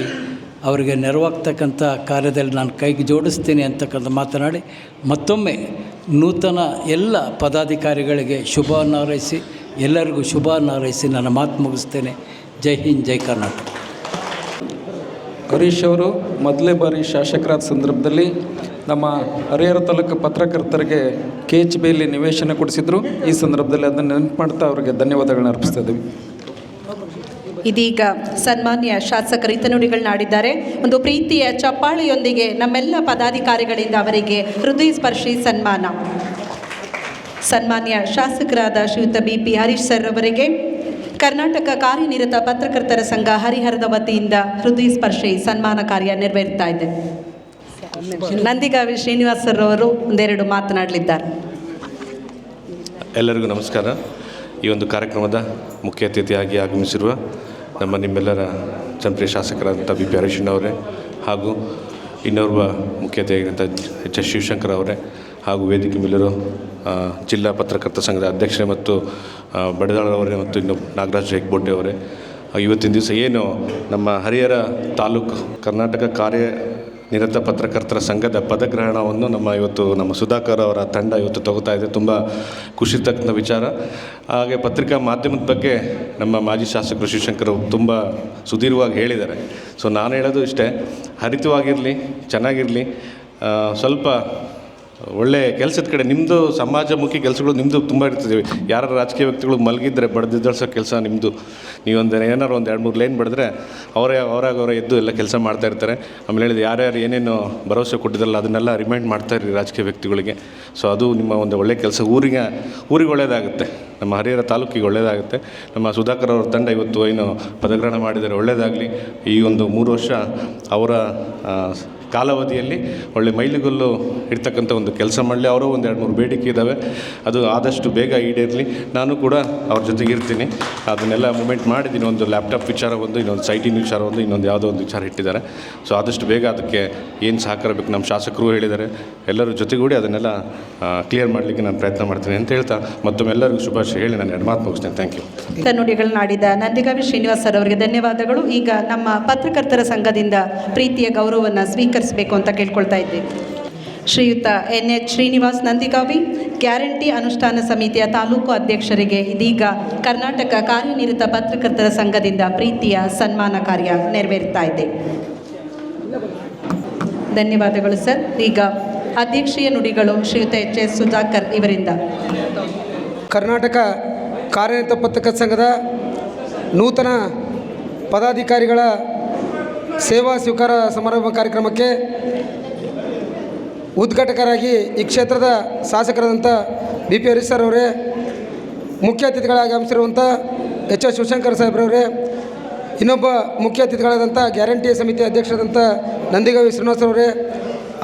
ಅವರಿಗೆ ನೆರವಾಗ್ತಕ್ಕಂಥ ಕಾರ್ಯದಲ್ಲಿ ನಾನು ಕೈಗೆ ಜೋಡಿಸ್ತೀನಿ ಅಂತಕ್ಕಂಥ ಮಾತನಾಡಿ ಮತ್ತೊಮ್ಮೆ ನೂತನ ಎಲ್ಲ ಪದಾಧಿಕಾರಿಗಳಿಗೆ ಶುಭವನ್ನು ಹಾರೈಸಿ ಎಲ್ಲರಿಗೂ ಶುಭವನ್ನು ಹಾರೈಸಿ ನನ್ನ ಮಾತು ಮುಗಿಸ್ತೇನೆ. ಜೈ ಹಿಂದ್, ಜೈ ಕರ್ನಾಟಕ. ಹರೀಶ್ ಅವರು ಮೊದಲೇ ಬಾರಿ ಶಾಸಕರಾದ ಸಂದರ್ಭದಲ್ಲಿ ನಮ್ಮ ಹರಿಹರ ತಾಲೂಕು ಪತ್ರಕರ್ತರಿಗೆ KHBಯಲ್ಲಿ ನಿವೇಶನ ಕೊಡಿಸಿದ್ರು. ಈ ಸಂದರ್ಭದಲ್ಲಿ ಅದನ್ನು ನೆನಪು ಮಾಡ್ತಾ ಅವರಿಗೆ ಧನ್ಯವಾದಗಳನ್ನ ಅರ್ಪಿಸ್ತಾ ಇದ್ದೀವಿ. ಇದೀಗ ಸನ್ಮಾನ್ಯ ಶಾಸಕರು ಹಿತನುಡಿಗಳನ್ನಾಡಿದ್ದಾರೆ. ಒಂದು ಪ್ರೀತಿಯ ಚಪ್ಪಾಳೆಯೊಂದಿಗೆ ನಮ್ಮೆಲ್ಲ ಪದಾಧಿಕಾರಿಗಳಿಂದ ಅವರಿಗೆ ಹೃದಯ ಸ್ಪರ್ಶಿ ಸನ್ಮಾನ. ಸನ್ಮಾನ್ಯ ಶಾಸಕರಾದ ಶ್ರೀಯುತ BP ಹರೀಶ್ ಸರ್ ಅವರಿಗೆ ಕರ್ನಾಟಕ ಕಾರ್ಯನಿರತ ಪತ್ರಕರ್ತರ ಸಂಘ ಹರಿಹರದ ವತಿಯಿಂದ ಹೃದಯ ಸ್ಪರ್ಶಿ ಸನ್ಮಾನ ಕಾರ್ಯ ನೆರವೇರ್ತಾ ಇದೆ. ನಂದಿಗಾವಿ ಶ್ರೀನಿವಾಸ್ ಸರ್ ಅವರು ಒಂದೆರಡು ಮಾತನಾಡಲಿದ್ದಾರೆ. ಎಲ್ಲರಿಗೂ ನಮಸ್ಕಾರ. ಈ ಒಂದು ಕಾರ್ಯಕ್ರಮದ ಮುಖ್ಯ ಅತಿಥಿಯಾಗಿ ಆಗಮಿಸಿರುವ ನಿಮ್ಮೆಲ್ಲರ ಜನಪ್ರಿಯ ಶಾಸಕರಾದಂಥ BP ಹರೀಶಣ್ಣವರೇ ಹಾಗೂ ಇನ್ನೋರ್ವ ಮುಖ್ಯ ಅತಿಥಿಯಾಗಿರುವಂಥ HS ಶಿವಶಂಕರ್ ಅವರೇ ಹಾಗೂ ವೇದಿಕೆ ಮೇಲಿರೋ ಜಿಲ್ಲಾ ಪತ್ರಕರ್ತರ ಸಂಘದ ಅಧ್ಯಕ್ಷರೇ ಮತ್ತು ಬಡದಾಳವರೇ ಮತ್ತು ಇನ್ನು ನಾಗರಾಜ್ ಹೆಗ್ಬೋಟೆ ಅವರೇ, ಇವತ್ತಿನ ದಿವಸ ಏನು ನಮ್ಮ ಹರಿಹರ ತಾಲೂಕು ಕರ್ನಾಟಕ ಕಾರ್ಯನಿರತ ಪತ್ರಕರ್ತರ ಸಂಘದ ಪದಗ್ರಹಣವನ್ನು ನಮ್ಮ ಸುಧಾಕರ್ ಅವರ ತಂಡ ಇವತ್ತು ತಗೋತಾ ಇದೆ. ತುಂಬ ಖುಷಿ ತಕ್ಕಂಥ ವಿಚಾರ. ಹಾಗೆ ಪತ್ರಿಕಾ ಮಾಧ್ಯಮದ ಬಗ್ಗೆ ನಮ್ಮ ಮಾಜಿ ಶಾಸಕರು ಶಿವಶಂಕರ್ ತುಂಬ ಸುದೀರ್ಘವಾಗಿ ಹೇಳಿದ್ದಾರೆ. ಸೊ ನಾನು ಹೇಳೋದು ಇಷ್ಟೇ, ಹರಿತವಾಗಿರಲಿ, ಚೆನ್ನಾಗಿರಲಿ, ಸ್ವಲ್ಪ ಒಳ್ಳೆಯ ಕೆಲಸದ ಕಡೆ ನಿಮ್ಮದು ಸಮಾಜಮುಖಿ ಕೆಲಸಗಳು ನಿಮ್ಮದು ತುಂಬ ಇರ್ತದೆ. ಯಾರು ರಾಜಕೀಯ ವ್ಯಕ್ತಿಗಳು ಮಲಗಿದ್ರೆ ಬಡ್ದಿದ್ದಳ್ಸೋ ಕೆಲಸ ನಿಮ್ಮದು. ನೀವೊಂದು ಏನಾರು ಒಂದು 2-3 ಲೈನ್ ಬರೆದ್ರೆ ಅವರೇ ಎದ್ದು ಎಲ್ಲ ಕೆಲಸ ಮಾಡ್ತಾ ಇರ್ತಾರೆ. ಆಮೇಲೆ ಹೇಳಿದ ಯಾರ್ಯಾರು ಏನೇನು ಭರವಸೆ ಕೊಟ್ಟಿದ್ದಲ್ಲ ಅದನ್ನೆಲ್ಲ ರಿಮೈಂಡ್ ಮಾಡ್ತಾಯಿರಿ ರಾಜಕೀಯ ವ್ಯಕ್ತಿಗಳಿಗೆ. ಸೊ ಅದು ನಿಮ್ಮ ಒಂದು ಒಳ್ಳೆಯ ಕೆಲಸ. ಊರಿಗೆ ಒಳ್ಳೆಯದಾಗುತ್ತೆ, ನಮ್ಮ ಹರಿಹರ ತಾಲೂಕಿಗೆ ಒಳ್ಳೆಯದಾಗುತ್ತೆ. ನಮ್ಮ ಸುಧಾಕರ್ ಅವ್ರ ತಂಡ ಇವತ್ತು ಏನು ಪದಗ್ರಹಣ ಮಾಡಿದ್ದಾರೆ, ಒಳ್ಳೆಯದಾಗಲಿ. ಈ ಒಂದು 3 ವರ್ಷ ಅವರ ಕಾಲಾವಧಿಯಲ್ಲಿ ಒಳ್ಳೆ ಮೈಲಿಗಲ್ಲು ಇರ್ತಕ್ಕಂಥ ಒಂದು ಕೆಲಸ ಮಾಡಲಿ. ಅವರು ಒಂದು 2-3 ಬೇಡಿಕೆ ಇದ್ದಾವೆ, ಅದು ಆದಷ್ಟು ಬೇಗ ಈಡೇರಲಿ. ನಾನು ಕೂಡ ಅವ್ರ ಜೊತೆಗೆ ಇರ್ತೀನಿ. ಅದನ್ನೆಲ್ಲ ಮೂಮೆಂಟ್ ಮಾಡಿದ್ದೀನಿ. ಒಂದು ಲ್ಯಾಪ್ಟಾಪ್ ವಿಚಾರ ಒಂದು, ಇನ್ನೊಂದು ಸೈಟಿನ ವಿಚಾರ ಒಂದು, ಇನ್ನೊಂದು ಯಾವುದೋ ಒಂದು ವಿಚಾರ ಇಟ್ಟಿದ್ದಾರೆ. ಸೊ ಆದಷ್ಟು ಬೇಗ ಅದಕ್ಕೆ ಏನು ಸಹಕಾರ ಬೇಕು ನಮ್ಮ ಶಾಸಕರು ಹೇಳಿದ್ದಾರೆ. ಎಲ್ಲರೂ ಜೊತೆಗೂಡಿ ಅದನ್ನೆಲ್ಲ ಕ್ಲಿಯರ್ ಮಾಡಲಿಕ್ಕೆ ನಾನು ಪ್ರಯತ್ನ ಮಾಡ್ತೀನಿ ಅಂತ ಹೇಳ್ತಾ ಮತ್ತೊಮ್ಮೆ ಎಲ್ಲರಿಗೂ ಶುಭಾಶಯ ಹೇಳಿ ನಾನು 2 ಮಾತು ಮುಗಿಸ್ತೇನೆ. Thank you. ನುಡಿಗಳನ್ನಾಡಿದ ನಂದಿಗಾವಿ ಶ್ರೀನಿವಾಸ್ ಸರ್ ಅವರಿಗೆ ಧನ್ಯವಾದಗಳು. ಈಗ ನಮ್ಮ ಪತ್ರಕರ್ತರ ಸಂಘದಿಂದ ಪ್ರೀತಿಯ ಗೌರವವನ್ನು ಸ್ವೀಕರಿಸಬೇಕು ಅಂತ ಕೇಳ್ಕೊಳ್ತಾ ಇದ್ದೇವೆ. ಶ್ರೀಯುತ NH ಶ್ರೀನಿವಾಸ್ ನಂದಿಗಾವಿ, ಗ್ಯಾರಂಟಿ ಅನುಷ್ಠಾನ ಸಮಿತಿಯ ತಾಲೂಕು ಅಧ್ಯಕ್ಷರಿಗೆ ಇದೀಗ ಕರ್ನಾಟಕ ಕಾರ್ಯನಿರತ ಪತ್ರಕರ್ತರ ಸಂಘದಿಂದ ಪ್ರೀತಿಯ ಸನ್ಮಾನ ಕಾರ್ಯ ನೆರವೇರ್ತಾ ಇದೆ. ಧನ್ಯವಾದಗಳು ಸರ್. ಈಗ ಅಧ್ಯಕ್ಷೀಯ ನುಡಿಗಳು ಶ್ರೀಯುತ HS ಸುಧಾಕರ್ ಇವರಿಂದ. ಕರ್ನಾಟಕ ಕಾರ್ಯನಿರತ ಪತ್ರಕರ್ತರ ಸಂಘದ ನೂತನ ಪದಾಧಿಕಾರಿಗಳ ಸೇವಾ ಸ್ವೀಕಾರ ಸಮಾರಂಭ ಕಾರ್ಯಕ್ರಮಕ್ಕೆ ಉದ್ಘಾಟಕರಾಗಿ ಈ ಕ್ಷೇತ್ರದ ಶಾಸಕರಾದಂಥ BP ಹರೀಶ್ ಸರ್ ಅವರೇ, ಮುಖ್ಯ ಅತಿಥಿಗಳಾಗಿ ಆಗಮಿಸಿರುವಂಥ HS ಶಿವಶಂಕರ್ ಸಾಹೇಬ್ರವರೇ, ಇನ್ನೊಬ್ಬ ಮುಖ್ಯ ಅತಿಥಿಗಳಾದಂಥ ಗ್ಯಾರಂಟಿ ಸಮಿತಿ ಅಧ್ಯಕ್ಷರಾದಂಥ ನಂದಿಗಾವಿ ಶ್ರೀನಿವಾಸ್ ಅವರೇ,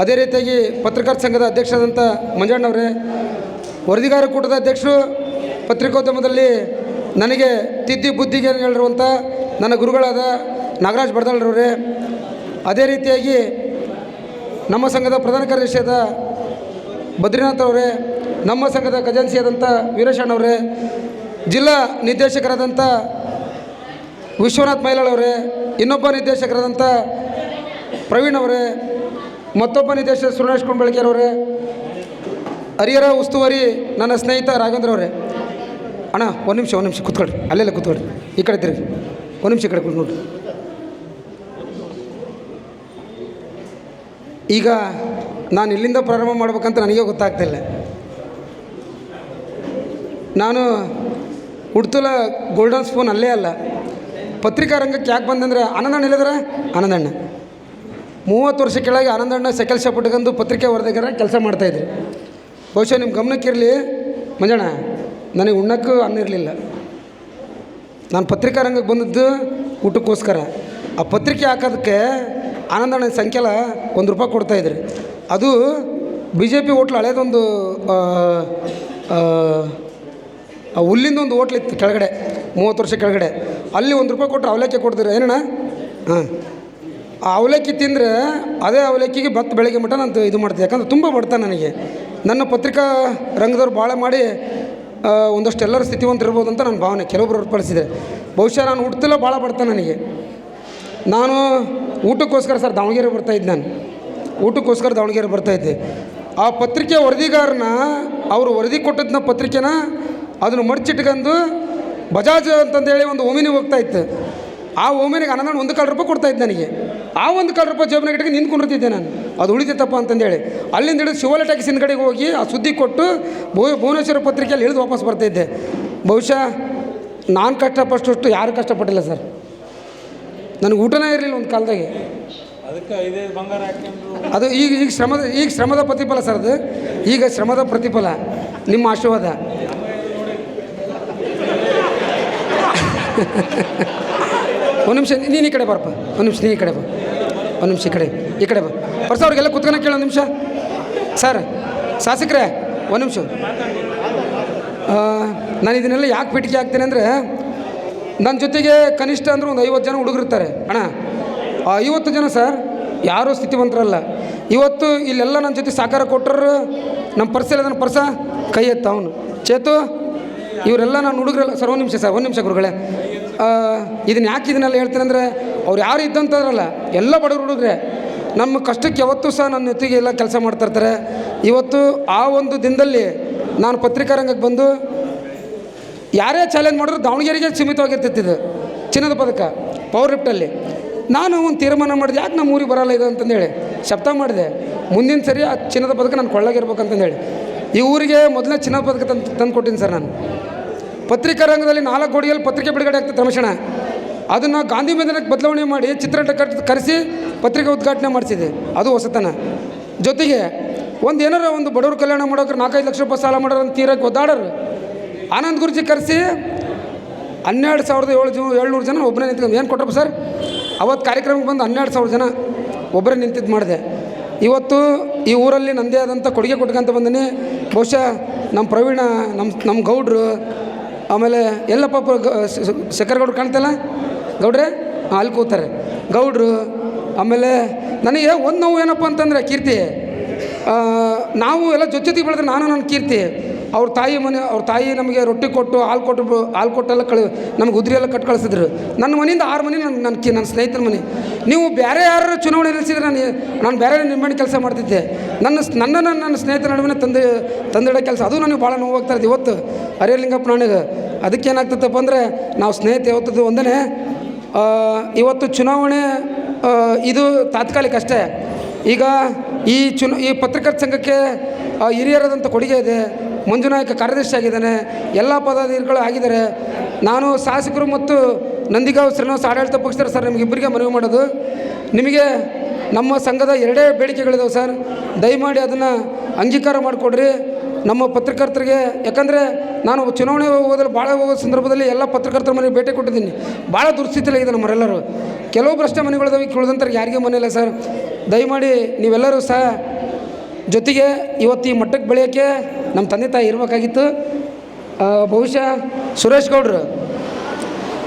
ಅದೇ ರೀತಿಯಾಗಿ ಪತ್ರಕರ್ತರ ಸಂಘದ ಅಧ್ಯಕ್ಷರಾದಂಥ ಮಂಜಣ್ಣವರೇ, ವರದಿಗಾರ ಕೂಟದ ಅಧ್ಯಕ್ಷರು, ಪತ್ರಿಕೋದ್ಯಮದಲ್ಲಿ ನನಗೆ ತಿದ್ದಿ ಬುದ್ಧಿಗೆ ಹೇಳಿರುವಂಥ ನನ್ನ ಗುರುಗಳಾದ ನಾಗರಾಜ್ ಬಡ್ದಾಳ್ರವರೇ, ಅದೇ ರೀತಿಯಾಗಿ ನಮ್ಮ ಸಂಘದ ಪ್ರಧಾನ ಕಾರ್ಯದರ್ಶಿಯಾದ ಬದ್ರಿನಾಥ್ ಅವರೇ, ನಮ್ಮ ಸಂಘದ ಖಜಾನ್ಸಿಯಾದಂಥ ವೀರಶಣ್ಣವರೇ, ಜಿಲ್ಲಾ ನಿರ್ದೇಶಕರಾದಂಥ ವಿಶ್ವನಾಥ್ ಮೈಲಾಳವರೇ, ಇನ್ನೊಬ್ಬ ನಿರ್ದೇಶಕರಾದಂಥ ಪ್ರವೀಣ್ ಅವರೇ, ಮತ್ತೊಬ್ಬ ನಿರ್ದೇಶಕ ಸುರೇಶ್ ಕುಂಬಳಕೆರವರೇ, ಹರಿಹರ ಉಸ್ತುವಾರಿ ನನ್ನ ಸ್ನೇಹಿತ ರಾಘವೇಂದ್ರ ಅವರೇ. ಅಣ್ಣ ಒಂದು ನಿಮಿಷ ಕೂತ್ಕೊಳ್ರಿ, ಅಲ್ಲೆಲ್ಲ ಕೂತ್ಕೊಳ್ರಿ, ಈ ಕಡೆ ತಿರುಗಿ ಒಂದು ನಿಮಿಷ ಈ ಕಡೆ ಕೂತ್ ನೋಡ್ರಿ. ಈಗ ನಾನು ಇಲ್ಲಿಂದ ಪ್ರಾರಂಭ ಮಾಡ್ಬೇಕಂತ ನನಗೆ ಗೊತ್ತಾಗ್ತಿಲ್ಲ. ನಾನು ಹುಡ್ತುಲ ಗೋಲ್ಡನ್ ಸ್ಪೂನ್ ಅಲ್ಲೇ ಅಲ್ಲ, ಪತ್ರಿಕಾ ರಂಗಕ್ಕೆ ಯಾಕೆ ಬಂದಂದರೆ ಆನಂದಣ್ಣ ಇಲ್ಲದ್ರೆ ಆನಂದಣ್ಣ 30 ವರ್ಷ ಕೆಳಗೆ ಆನಂದಣ್ಣ ಸೈಕಲ್ ಶಾಪ್ ಇಟ್ಕೊಂಡು ಪತ್ರಿಕೆ ವರದಿಗಾರ ಕೆಲಸ ಮಾಡ್ತಾಯಿದ್ರು. ಬಹುಶಃ ನಿಮ್ಮ ಗಮನಕ್ಕಿರಲಿ ಮಂಜಣ್ಣ, ನನಗೆ ಉಣ್ಣಕ್ಕೂ ಅನ್ನ ಇರಲಿಲ್ಲ. ನಾನು ಪತ್ರಿಕಾ ರಂಗಕ್ಕೆ ಬಂದದ್ದು ಊಟಕ್ಕೋಸ್ಕರ. ಆ ಪತ್ರಿಕೆ ಹಾಕೋದಕ್ಕೆ ಆನಂದಣ್ಣ ಸಂಖ್ಯೆಲ ₹1 ಕೊಡ್ತಾಯಿದ್ರು. ಅದು BJP ಹೋಟ್ಲ್ ಹಳೇದೊಂದು ಹುಲ್ಲಿಂದೊಂದು ಹೋಟ್ಲಿತ್ತು ಕೆಳಗಡೆ, 30 ವರ್ಷ ಕೆಳಗಡೆ. ಅಲ್ಲಿ ₹1 ಕೊಟ್ಟರೆ ಅವಲಕ್ಕಿ ಕೊಡ್ತಾರೆ ಏನಣ್ಣ. ಹಾಂ, ಆ ಅವಲಕ್ಕಿ ತಿಂದರೆ ಅದೇ ಅವಲಕ್ಕಿಗೆ ಭತ್ತ ಬೆಳಗ್ಗೆ ಮಟ್ಟ ನಾನು ಇದು ಮಾಡ್ತೀನಿ. ಯಾಕಂದ್ರೆ ತುಂಬ ಬಡ್ತಾನೆ ನನಗೆ. ನನ್ನ ಪತ್ರಿಕಾ ರಂಗದವ್ರು ಭಾಳ ಮಾಡಿ ಒಂದಷ್ಟು ಎಲ್ಲರ ಸ್ಥಿತಿವಂತರಿರ್ಬೋದು ಅಂತ ನನ್ನ ಭಾವನೆ. ಕೆಲವೊಬ್ರು ಹೊರತುಪಡಿಸಿದೆ. ಬಹುಶಃ ನಾನು ಹುಡ್ತಿಲ್ಲ, ಭಾಳ ಬಡ್ತಾನೆ ನನಗೆ. ನಾನು ಊಟಕ್ಕೋಸ್ಕರ ಸರ್ ದಾವಣಗೆರೆ ಬರ್ತಾಯಿದ್ದೆ. ನಾನು ಊಟಕ್ಕೋಸ್ಕರ ದಾವಣಗೆರೆ ಬರ್ತಾಯಿದ್ದೆ. ಆ ಪತ್ರಿಕೆ ವರದಿಗಾರನ ಅವರು ವರದಿ ಕೊಟ್ಟದನ್ನ ಪತ್ರಿಕೆನ ಅದನ್ನು ಮಡ್ಚಿಟ್ಕೊಂಡು ಬಜಾಜ್ ಅಂತಂದೇಳಿ ಒಂದು ಓಮಿನಿಗೆ ಹೋಗ್ತಾಯಿತ್ತು. ಆ ಓಮಿನಿಗೆ ಆನಂದಣ್ಣ ₹1 ಕೊಡ್ತಾಯಿದ್ದೆ ನನಗೆ. ಆ ₹1 ಜೇಬನಾಗ ಇಟ್ಕೊಂಡು ನಿಂತ್ಕೊಂಡಿರ್ತಿದ್ದೆ ನಾನು, ಅದು ಉಳಿತೈತಪ್ಪ ಅಂತಂದೇಳಿ. ಅಲ್ಲಿಂದ ಹಿಡಿದು ಶಿವಾಲ ಟ್ಯಾಕ್ಸ್ ಹಿಂದ್ಗಡೆಗೆ ಹೋಗಿ ಆ ಸುದ್ದಿ ಕೊಟ್ಟು ಭುವನೇಶ್ವರ ಪತ್ರಿಕೆಯಲ್ಲಿ ಇಳಿದು ವಾಪಸ್ ಬರ್ತಾಯಿದ್ದೆ. ಬಹುಶಃ ನಾನು ಕಷ್ಟಪಟ್ಟಷ್ಟು ಯಾರು ಕಷ್ಟಪಟ್ಟಿಲ್ಲ ಸರ್. ನನಗೆ ಊಟನೇ ಇರಲಿಲ್ಲ ಒಂದು ಕಾಲದಾಗೆ. ಅದು ಈಗ ಶ್ರಮದ ಪ್ರತಿಫಲ ಸರ್. ಅದು ಈಗ ಶ್ರಮದ ಪ್ರತಿಫಲ, ನಿಮ್ಮ ಆಶೀರ್ವಾದ. ಒಂದು ನಿಮಿಷ ನೀನು ಈ ಕಡೆ ಬರಪ್ಪ, ಒಂದು ನಿಮಿಷ ನೀ ಈ ಕಡೆ ಬಾ, ಒಂದು ನಿಮಿಷ ಈ ಕಡೆ ಬಾ. ಪರ್ಸ ಅವ್ರಿಗೆಲ್ಲ ಕುತ್ಕೊಳ ಕೇಳಿ ಒಂದು ನಿಮಿಷ. ಸರ್ ಶಾಸಕರೇ ಒಂದು ನಿಮಿಷ. ನಾನು ಇದನ್ನೆಲ್ಲ ಯಾಕೆ ಪೀಠಿಕೆ ಹಾಕ್ತೇನೆ ಅಂದರೆ, ನನ್ನ ಜೊತೆಗೆ ಕನಿಷ್ಠ ಅಂದ್ರೆ ಒಂದು 50 ಜನ ಹುಡುಗರಿರ್ತಾರೆ ಅಣ್ಣ. ಆ 50 ಜನ ಸರ್ ಯಾರೂ ಸ್ಥಿತಿವಂತರಲ್ಲ. ಇವತ್ತು ಇಲ್ಲೆಲ್ಲ ನನ್ನ ಜೊತೆ ಸಹಕಾರ ಕೊಟ್ಟರು. ನಮ್ಮ ಪರ್ಸೆಲ್ಲ ನನ್ನ ಪರ್ಸ ಕೈ ಎತ್ತ ಅವನು ಚೇತು, ಇವರೆಲ್ಲ ನಾನು ಹುಡುಗರೆಲ್ಲ ಸರ್. ಒಂದು ನಿಮಿಷ ಗುರುಗಳೇ, ಇದನ್ನು ಯಾಕೆ ಇದನ್ನೆಲ್ಲ ಹೇಳ್ತೇನೆ ಅಂದರೆ, ಅವ್ರು ಯಾರು ಇದ್ದಂಥದ್ರಲ್ಲ, ಎಲ್ಲ ಬಡವರು ಹುಡುಗ್ರೆ. ನಮ್ಮ ಕಷ್ಟಕ್ಕೆ ಯಾವತ್ತೂ ಸಹ ನನ್ನ ಜೊತೆಗೆ ಎಲ್ಲ ಕೆಲಸ ಮಾಡ್ತಾಯಿರ್ತಾರೆ. ಇವತ್ತು ಆ ಒಂದು ದಿನದಲ್ಲಿ ನಾನು ಪತ್ರಿಕಾ ರಂಗಕ್ಕೆ ಬಂದು ಯಾರೇ ಚಾಲೆಂಜ್ ಮಾಡಿದ್ರು ದಾವಣಗೆರೆಗೆ ಸೀಮಿತವಾಗಿರ್ತಿದ್ದು ಚಿನ್ನದ ಪದಕ ಪವರ್ ಲಿಫ್ಟಲ್ಲಿ. ನಾನು ಒಂದು ತೀರ್ಮಾನ ಮಾಡಿದೆ, ಯಾಕೆ ನಮ್ಮ ಊರಿಗೆ ಬರೋಲ್ಲ ಇದು ಅಂತಂದೇಳಿ ಶಬ್ದ ಮಾಡಿದೆ. ಮುಂದಿನ ಸರಿ ಆ ಚಿನ್ನದ ಪದಕ ನಾನು ಕೊಳ್ಳಾಗಿರ್ಬೇಕಂತಂದೇಳಿ ಈ ಊರಿಗೆ ಮೊದಲನೇ ಚಿನ್ನದ ಪದಕ ತಂದು ಕೊಟ್ಟಿನಿ ಸರ್. ನಾನು ಪತ್ರಿಕಾ ರಂಗದಲ್ಲಿ 4 ಕೋಟಿಯಲ್ಲಿ ಪತ್ರಿಕೆ ಬಿಡುಗಡೆ ಆಗ್ತದೆ ರಮೇಶಣ್ಣ. ಅದನ್ನು ಗಾಂಧಿ ಮೈದಾನಕ್ಕೆ ಬದಲಾವಣೆ ಮಾಡಿ ಚಿತ್ರನಟ ಕರೆಸಿ ಪತ್ರಿಕೆ ಉದ್ಘಾಟನೆ ಮಾಡಿಸಿದೆ. ಅದು ಹೊಸತನ. ಜೊತೆಗೆ ಏನಾರ ಒಂದು ಬಡವ್ರ ಕಲ್ಯಾಣ ಮಾಡೋಕೆ 4-5 ಲಕ್ಷ ರೂಪಾಯಿ ಸಾಲ ಮಾಡೋರು ಅಂತ ತೀರಕ್ಕೆ ಒದ್ದಾಡೋರು ಆನಂದ್ ಗುರುಜಿ ಕರೆಸಿ 12,700 ಜನ ಒಬ್ಬರೇ ನಿಂತ್ಕೊಂಡು ಏನು ಕೊಟ್ಟರಪ್ಪ ಸರ್. ಅವತ್ತು ಕಾರ್ಯಕ್ರಮಕ್ಕೆ ಬಂದು 12,000 ಜನ ಒಬ್ಬರೇ ನಿಂತಿದ್ದು ಮಾಡಿದೆ. ಇವತ್ತು ಈ ಊರಲ್ಲಿ ನನ್ನದೇ ಆದಂಥ ಕೊಡುಗೆ ಕೊಟ್ಕೊಂತ ಬಂದೀನಿ. ಬಹುಶಃ ನಮ್ಮ ಪ್ರವೀಣ, ನಮ್ಮ ಗೌಡ್ರು, ಆಮೇಲೆ ಎಲ್ಲಪ್ಪ ಶೇಖರ್ಗೌಡ್ರು ಕಾಣ್ತಲ್ಲ ಗೌಡ್ರೆ, ಅಲ್ಲಿ ಕೂತಾರೆ ಗೌಡ್ರು. ಆಮೇಲೆ ನನಗೆ ಒಂದು ನೋವು ಏನಪ್ಪ ಅಂತಂದರೆ ಕೀರ್ತಿ, ನಾವು ಎಲ್ಲ ಜೊತೆಗೆ ಬೆಳೆದ್ರೆ ನಾನು ನನ್ನ ಕೀರ್ತಿ ಅವ್ರ ತಾಯಿ ನಮಗೆ ರೊಟ್ಟಿ ಕೊಟ್ಟು ಹಾಲು ಕೊಟ್ಟೆಲ್ಲ ನಮ್ಗೆ ಉದ್ರಿ ಎಲ್ಲ ಕಟ್ಟು ಕಳಿಸಿದ್ರು. ನನ್ನ ಮನೆಯಿಂದ 6 ಮನೆ ನನ್ನ ಸ್ನೇಹಿತರ ಮನೆ. ನೀವು ಬೇರೆ ಯಾರು ಚುನಾವಣೆ ನಿಲ್ಲಿಸಿದ್ರೆ ನಾನು ಬೇರೆ ನಿರ್ಮಾಣ ಕೆಲಸ ಮಾಡ್ತಿದ್ದೆ. ನನ್ನ ಸ್ನೇಹಿತರ ನಡುವೆ ತಂದಿಡೋ ಕೆಲಸ ಅದು ನನಗೆ ಭಾಳ ನೋವಾಗ್ತಾ ಇದ್ದು ಇವತ್ತು ಹರಿಹರಲಿಂಗಪ್ಪ ನನಗೆ. ಅದಕ್ಕೇನಾಗ್ತದಪ್ಪ ಅಂದರೆ ನಾವು ಸ್ನೇಹಿತ ಯಾವತ್ತದು ಒಂದೇ. ಇವತ್ತು ಚುನಾವಣೆ ಇದು ತಾತ್ಕಾಲಿಕ ಅಷ್ಟೇ. ಈಗ ಈ ಪತ್ರಕರ್ತರ ಸಂಘಕ್ಕೆ ಹಿರಿಯರಾದಂಥ ಕೊಡುಗೆ ಇದೆ. ಮಂಜುನಾಯಕ ಕಾರ್ಯದರ್ಶಿ ಆಗಿದ್ದಾನೆ, ಎಲ್ಲ ಪದಾಧಿಕಾರಿಗಳು ಆಗಿದ್ದಾರೆ. ನಾನು ಶಾಸಕರು ಮತ್ತು ನಂದಿಗಾಂವ್ ಶ್ರೀನಿವಾಸ ಆಡಳಿತ ಪಕ್ಷದ ಸರ್ ನಿಮಗಿಬ್ಬರಿಗೆ ಮನವಿ ಮಾಡೋದು, ನಿಮಗೆ ನಮ್ಮ ಸಂಘದ 2 ಬೇಡಿಕೆಗಳಿದಾವೆ ಸರ್. ದಯಮಾಡಿ ಅದನ್ನು ಅಂಗೀಕಾರ ಮಾಡಿಕೊಡ್ರಿ ನಮ್ಮ ಪತ್ರಕರ್ತರಿಗೆ. ಯಾಕಂದರೆ ನಾನು ಚುನಾವಣೆ ಭಾಳ ಹೋಗೋ ಸಂದರ್ಭದಲ್ಲಿ ಎಲ್ಲ ಪತ್ರಕರ್ತರ ಮನೆಗೆ ಭೇಟಿ ಕೊಟ್ಟಿದ್ದೀನಿ. ಭಾಳ ದುಸ್ಥಿತಿಲಾಗಿದೆ ನಮ್ಮರೆಲ್ಲರೂ. ಕೆಲವೊಬ್ಬರು ಅಷ್ಟೇ ಮನೆಗಳಿದಾವೆ, ಕೇಳಿದಂತಾರೆ ಯಾರಿಗೆ ಮನೆ ಇಲ್ಲ ಸರ್. ದಯಮಾಡಿ ನೀವೆಲ್ಲರೂ ಸಹ ಜೊತೆಗೆ ಇವತ್ತು ಈ ಮಟ್ಟಕ್ಕೆ ಬೆಳೆಯೋಕ್ಕೆ ನಮ್ಮ ತಂದೆ ತಾಯಿ ಇರಬೇಕಾಗಿತ್ತು. ಬಹುಶಃ ಸುರೇಶ್ ಗೌಡ್ರು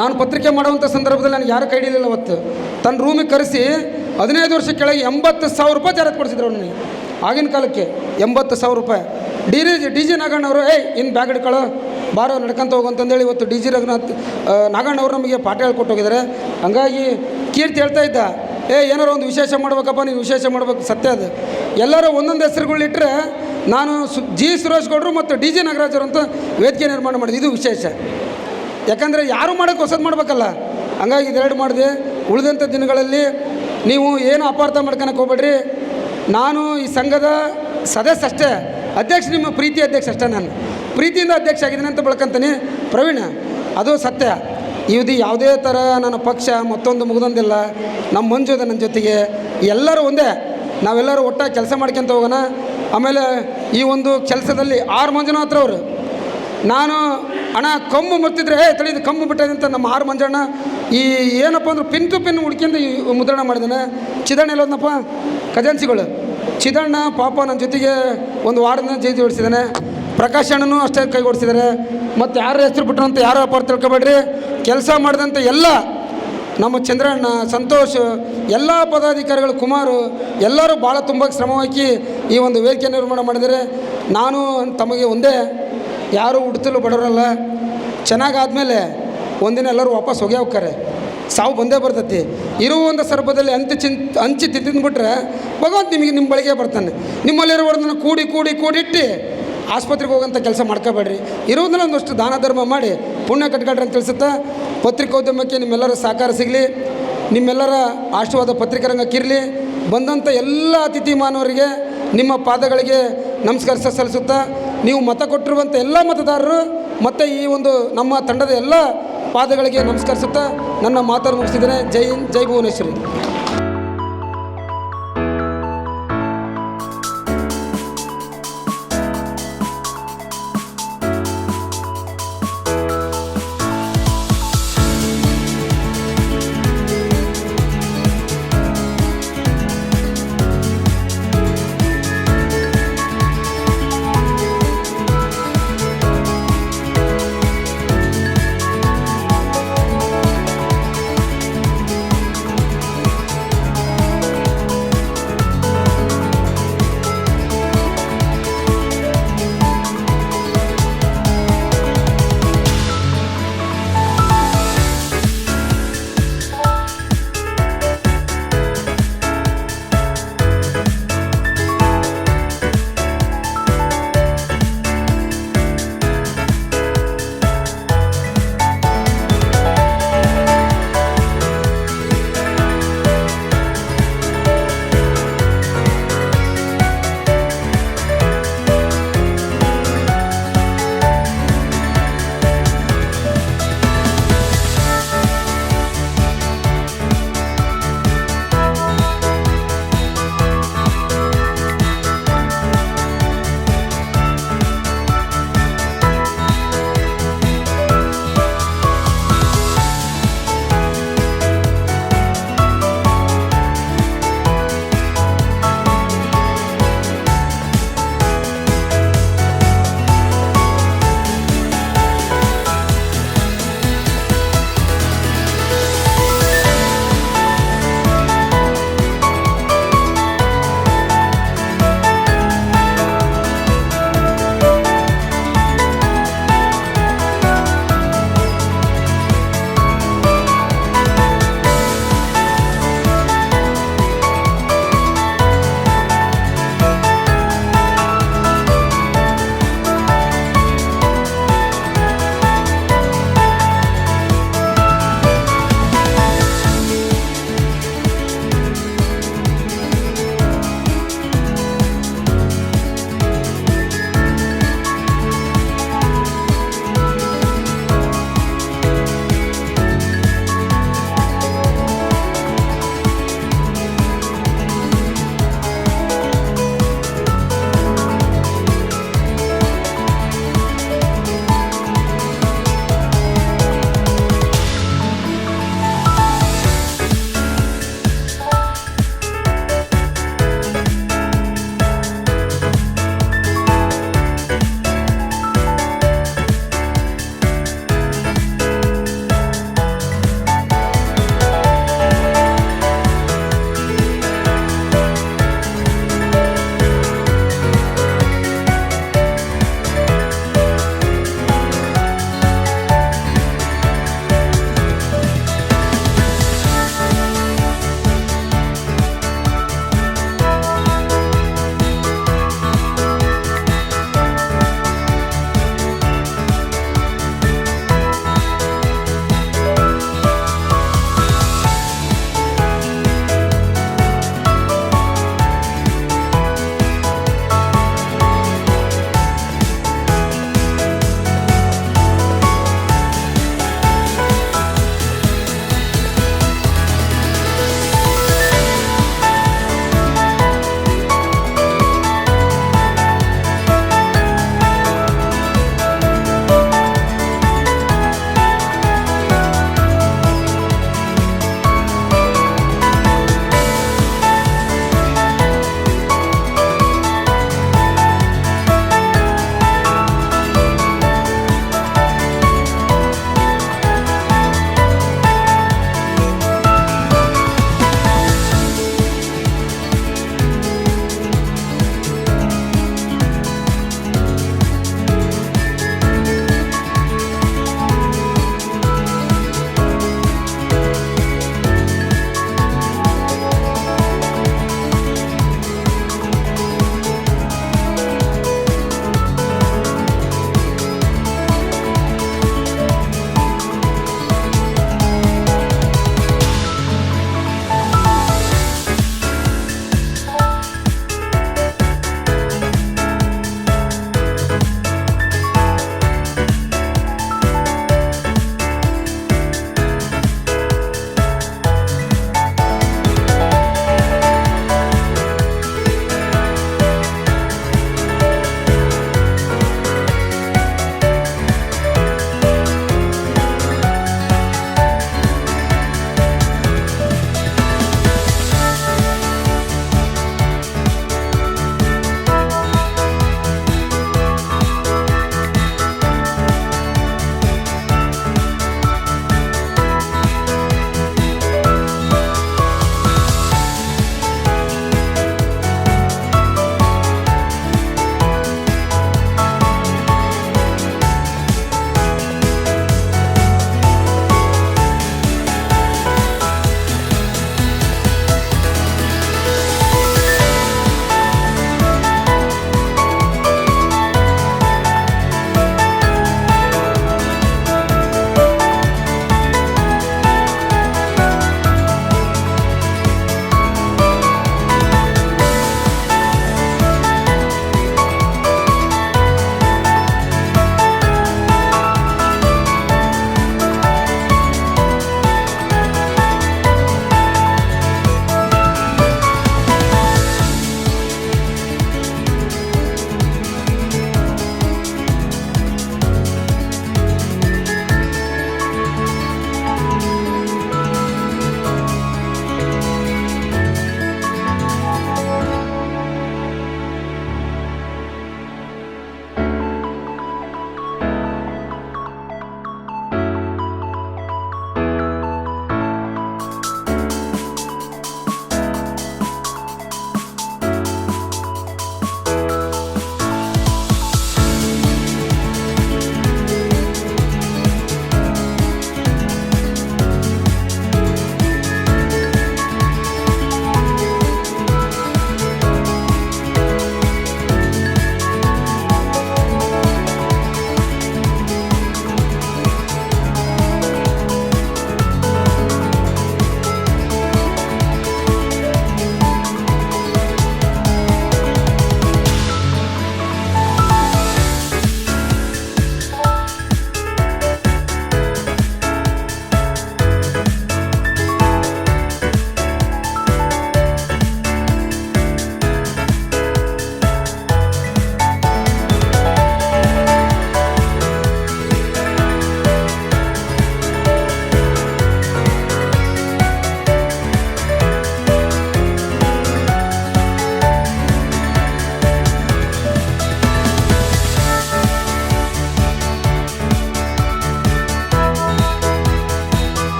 ನಾನು ಪತ್ರಿಕೆ ಮಾಡುವಂಥ ಸಂದರ್ಭದಲ್ಲಿ ನನಗೆ ಯಾರು ಕೈ ಹಿಡಿಲಿಲ್ಲ ಅವತ್ತು. ತನ್ನ ರೂಮಿಗೆ ಕರೆಸಿ 15 ವರ್ಷ ಕೆಳಗೆ 80,000 ರೂಪಾಯಿ ಜಾರತ್ ಕೊಡಿಸಿದ್ರು ಅವ್ರು ನನಗೆ. ಆಗಿನ ಕಾಲಕ್ಕೆ 80,000 ರೂಪಾಯಿ. ಡಿ ಜಿ ನಾಗಣ್ಣವರು ಇನ್ನು ಬ್ಯಾಗ್ ಹಿಡ್ಕೊಳ್ಳೋ ಬಾರೋ ನಡ್ಕೊಂತ ಹೋಗಂತಂದೇಳಿ ಇವತ್ತು ಡಿ ಜಿ ನಾಗಣ್ಣವರು ನಮಗೆ ಪಾಠ ಹೇಳ್ಕೊಟ್ಟು ಹೋಗಿದ್ದಾರೆ. ಹಂಗಾಗಿ ಕೀರ್ತಿ ಹೇಳ್ತಾ ಇದ್ದ, ಏನಾರು ಒಂದು ವಿಶೇಷ ಮಾಡ್ಬೇಕಪ್ಪ, ನೀನು ವಿಶೇಷ ಮಾಡ್ಬೇಕು. ಸತ್ಯ ಅದು. ಎಲ್ಲರೂ ಒಂದೊಂದು ಹೆಸರುಗಳಿಟ್ಟರೆ ನಾನು ಜಿ ಸುರೇಶ್ ಗೌಡರು ಮತ್ತು ಡಿ ಜಿ ನಾಗರಾಜರು ಅಂತ ವೇದಿಕೆ ನಿರ್ಮಾಣ ಮಾಡಿದೆ. ಇದು ವಿಶೇಷ. ಯಾಕಂದರೆ ಯಾರು ಮಾಡೋಕ್ಕೆ ಹೊಸದು ಮಾಡಬೇಕಲ್ಲ. ಹಂಗಾಗಿ ಇದೆರಡು ಮಾಡಿದೆ. ಉಳಿದಂಥ ದಿನಗಳಲ್ಲಿ ನೀವು ಏನು ಅಪಾರ್ಥ ಮಾಡ್ಕೊಳಕ್ಕೆ ಹೋಗ್ಬೇಡ್ರಿ. ನಾನು ಈ ಸಂಘದ ಸದಸ್ಯ ಅಷ್ಟೇ, ಅಧ್ಯಕ್ಷ ನಿಮ್ಮ ಪ್ರೀತಿ ಅಧ್ಯಕ್ಷ ಅಷ್ಟೇ. ನಾನು ಪ್ರೀತಿಯಿಂದ ಅಧ್ಯಕ್ಷ ಆಗಿದ್ದೀನಿ ಅಂತ ಬೆಳ್ಕೊಂತೀನಿ ಪ್ರವೀಣ, ಅದು ಸತ್ಯ. ಇದು ಯಾವುದೇ ಥರ ನನ್ನ ಪಕ್ಷ ಮತ್ತೊಂದು ಮುಗಿದೊಂದಿಲ್ಲ. ನಮ್ಮ ಮಂಜು ಅದ ನನ್ನ ಜೊತೆಗೆ, ಎಲ್ಲರೂ ಒಂದೇ. ನಾವೆಲ್ಲರೂ ಒಟ್ಟಾಗಿ ಕೆಲಸ ಮಾಡ್ಕೊಂತ ಹೋಗೋಣ. ಆಮೇಲೆ ಈ ಒಂದು ಕೆಲಸದಲ್ಲಿ ಮಂಜುನಾಥ್ ಅವರು, ನಾನು ಅಣ್ಣ ಕಮ್ಮು ಮುತ್ತಿದ್ರೆ ತಳಿದು ಕಮ್ಮು ಬಿಟ್ಟಿದೆ ಅಂತ ನಮ್ಮ ಮಂಜಣ್ಣ ಈ ಏನಪ್ಪ ಅಂದ್ರೆ ಪಿನ್ ಟು ಪಿನ್ ಹುಡ್ಕೊಂಡು ಮುದ್ರಣ ಮಾಡಿದ್ದಾನೆ. ಚಿದಣ್ಣ ಎಲ್ಲೋದ್ನಪ್ಪ ಖಜಾನ್ಸಿಗಳು. ಚಿದಣ್ಣ ಪಾಪ ನನ್ನ ಜೊತೆಗೆ ಒಂದು ವಾರದಿಂದ ಜೈತಿ ಹೊಡಿಸಿದ್ದಾನೆ. ಪ್ರಕಾಶ್ ಅಣ್ಣನೂ ಅಷ್ಟೇ ಕೈ ಓಡಿಸಿದ್ದಾರೆ. ಮತ್ತು ಯಾರ ಹೆಸರು ಬಿಟ್ಟರು ಅಂತ ಯಾರು ಅಪಾರ್ಥ ತಿಳ್ಕೊಬೇಡ್ರಿ. ಕೆಲಸ ಮಾಡಿದಂಥ ಎಲ್ಲ ನಮ್ಮ ಚಂದ್ರಣ್ಣ, ಸಂತೋಷ್, ಎಲ್ಲ ಪದಾಧಿಕಾರಿಗಳು, ಕುಮಾರು ಎಲ್ಲರೂ ಭಾಳ ತುಂಬ ಶ್ರಮ ಹಾಕಿ ಈ ಒಂದು ವೇದಿಕೆ ನಿರ್ಮಾಣ ಮಾಡಿದರೆ ನಾನು ತಮಗೆ ಒಂದೇ, ಯಾರು ಹುಡ್ತಲು ಬಡವರಲ್ಲ. ಚೆನ್ನಾಗಾದಮೇಲೆ ಒಂದಿನ ಎಲ್ಲರೂ ವಾಪಸ್ ಹೋಗೇ ಹೋಗ್ತಾರೆ. ಸಾವು ಬಂದೇ ಬರ್ತೈತಿ. ಇರುವ ಒಂದು ಸರ್ಭದಲ್ಲಿ ಹಂಚಿ ತಿಂದ್ಬಿಟ್ರೆ ಭಗವಂತ ನಿಮಗೆ ನಿಮ್ಮ ಬಳಿಗೆ ಬರ್ತಾನೆ. ನಿಮ್ಮಲ್ಲಿರುವುದನ್ನು ಕೂಡಿಟ್ಟು ಆಸ್ಪತ್ರೆಗೆ ಹೋಗೋಂಥ ಕೆಲಸ ಮಾಡ್ಕೋಬೇಡ್ರಿ. ಇರೋದನ್ನ ಒಂದಷ್ಟು ದಾನ ಧರ್ಮ ಮಾಡಿ ಪುಣ್ಯ ಕಟ್ಕೊಳ್ರಿ ಅಂತ ತಿಳಿಸುತ್ತಾ, ಪತ್ರಿಕೋದ್ಯಮಕ್ಕೆ ನಿಮ್ಮೆಲ್ಲರ ಸಹಕಾರ ಸಿಗಲಿ, ನಿಮ್ಮೆಲ್ಲರ ಆಶೀರ್ವಾದ ಪತ್ರಿಕಾರಂಗಕ್ಕಿರಲಿ. ಬಂದಂಥ ಎಲ್ಲ ಅತಿಥಿ ಮಾನವರಿಗೆ ನಿಮ್ಮ ಪಾದಗಳಿಗೆ ನಮಸ್ಕಾರ ಸಲ್ಲಿಸುತ್ತಾ, ನೀವು ಮತ ಕೊಟ್ಟಿರುವಂಥ ಎಲ್ಲ ಮತದಾರರು ಮತ್ತು ಈ ಒಂದು ನಮ್ಮ ತಂಡದ ಎಲ್ಲ ಪಾದಗಳಿಗೆ ನಮಸ್ಕರಿಸುತ್ತಾ ನನ್ನ ಮಾತನ್ನು ಮುಗಿಸಿದ್ದೇನೆ. ಜೈ ಹಿಂದ್, ಜೈ ಭುವನೇಶ್ವರಿ.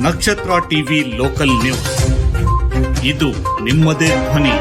ನಕ್ಷತ್ರ ಟಿವಿ ಲೋಕಲ್ ನ್ಯೂಸ್. ಇದು ನಿಮ್ಮದೇ ಧ್ವನಿ.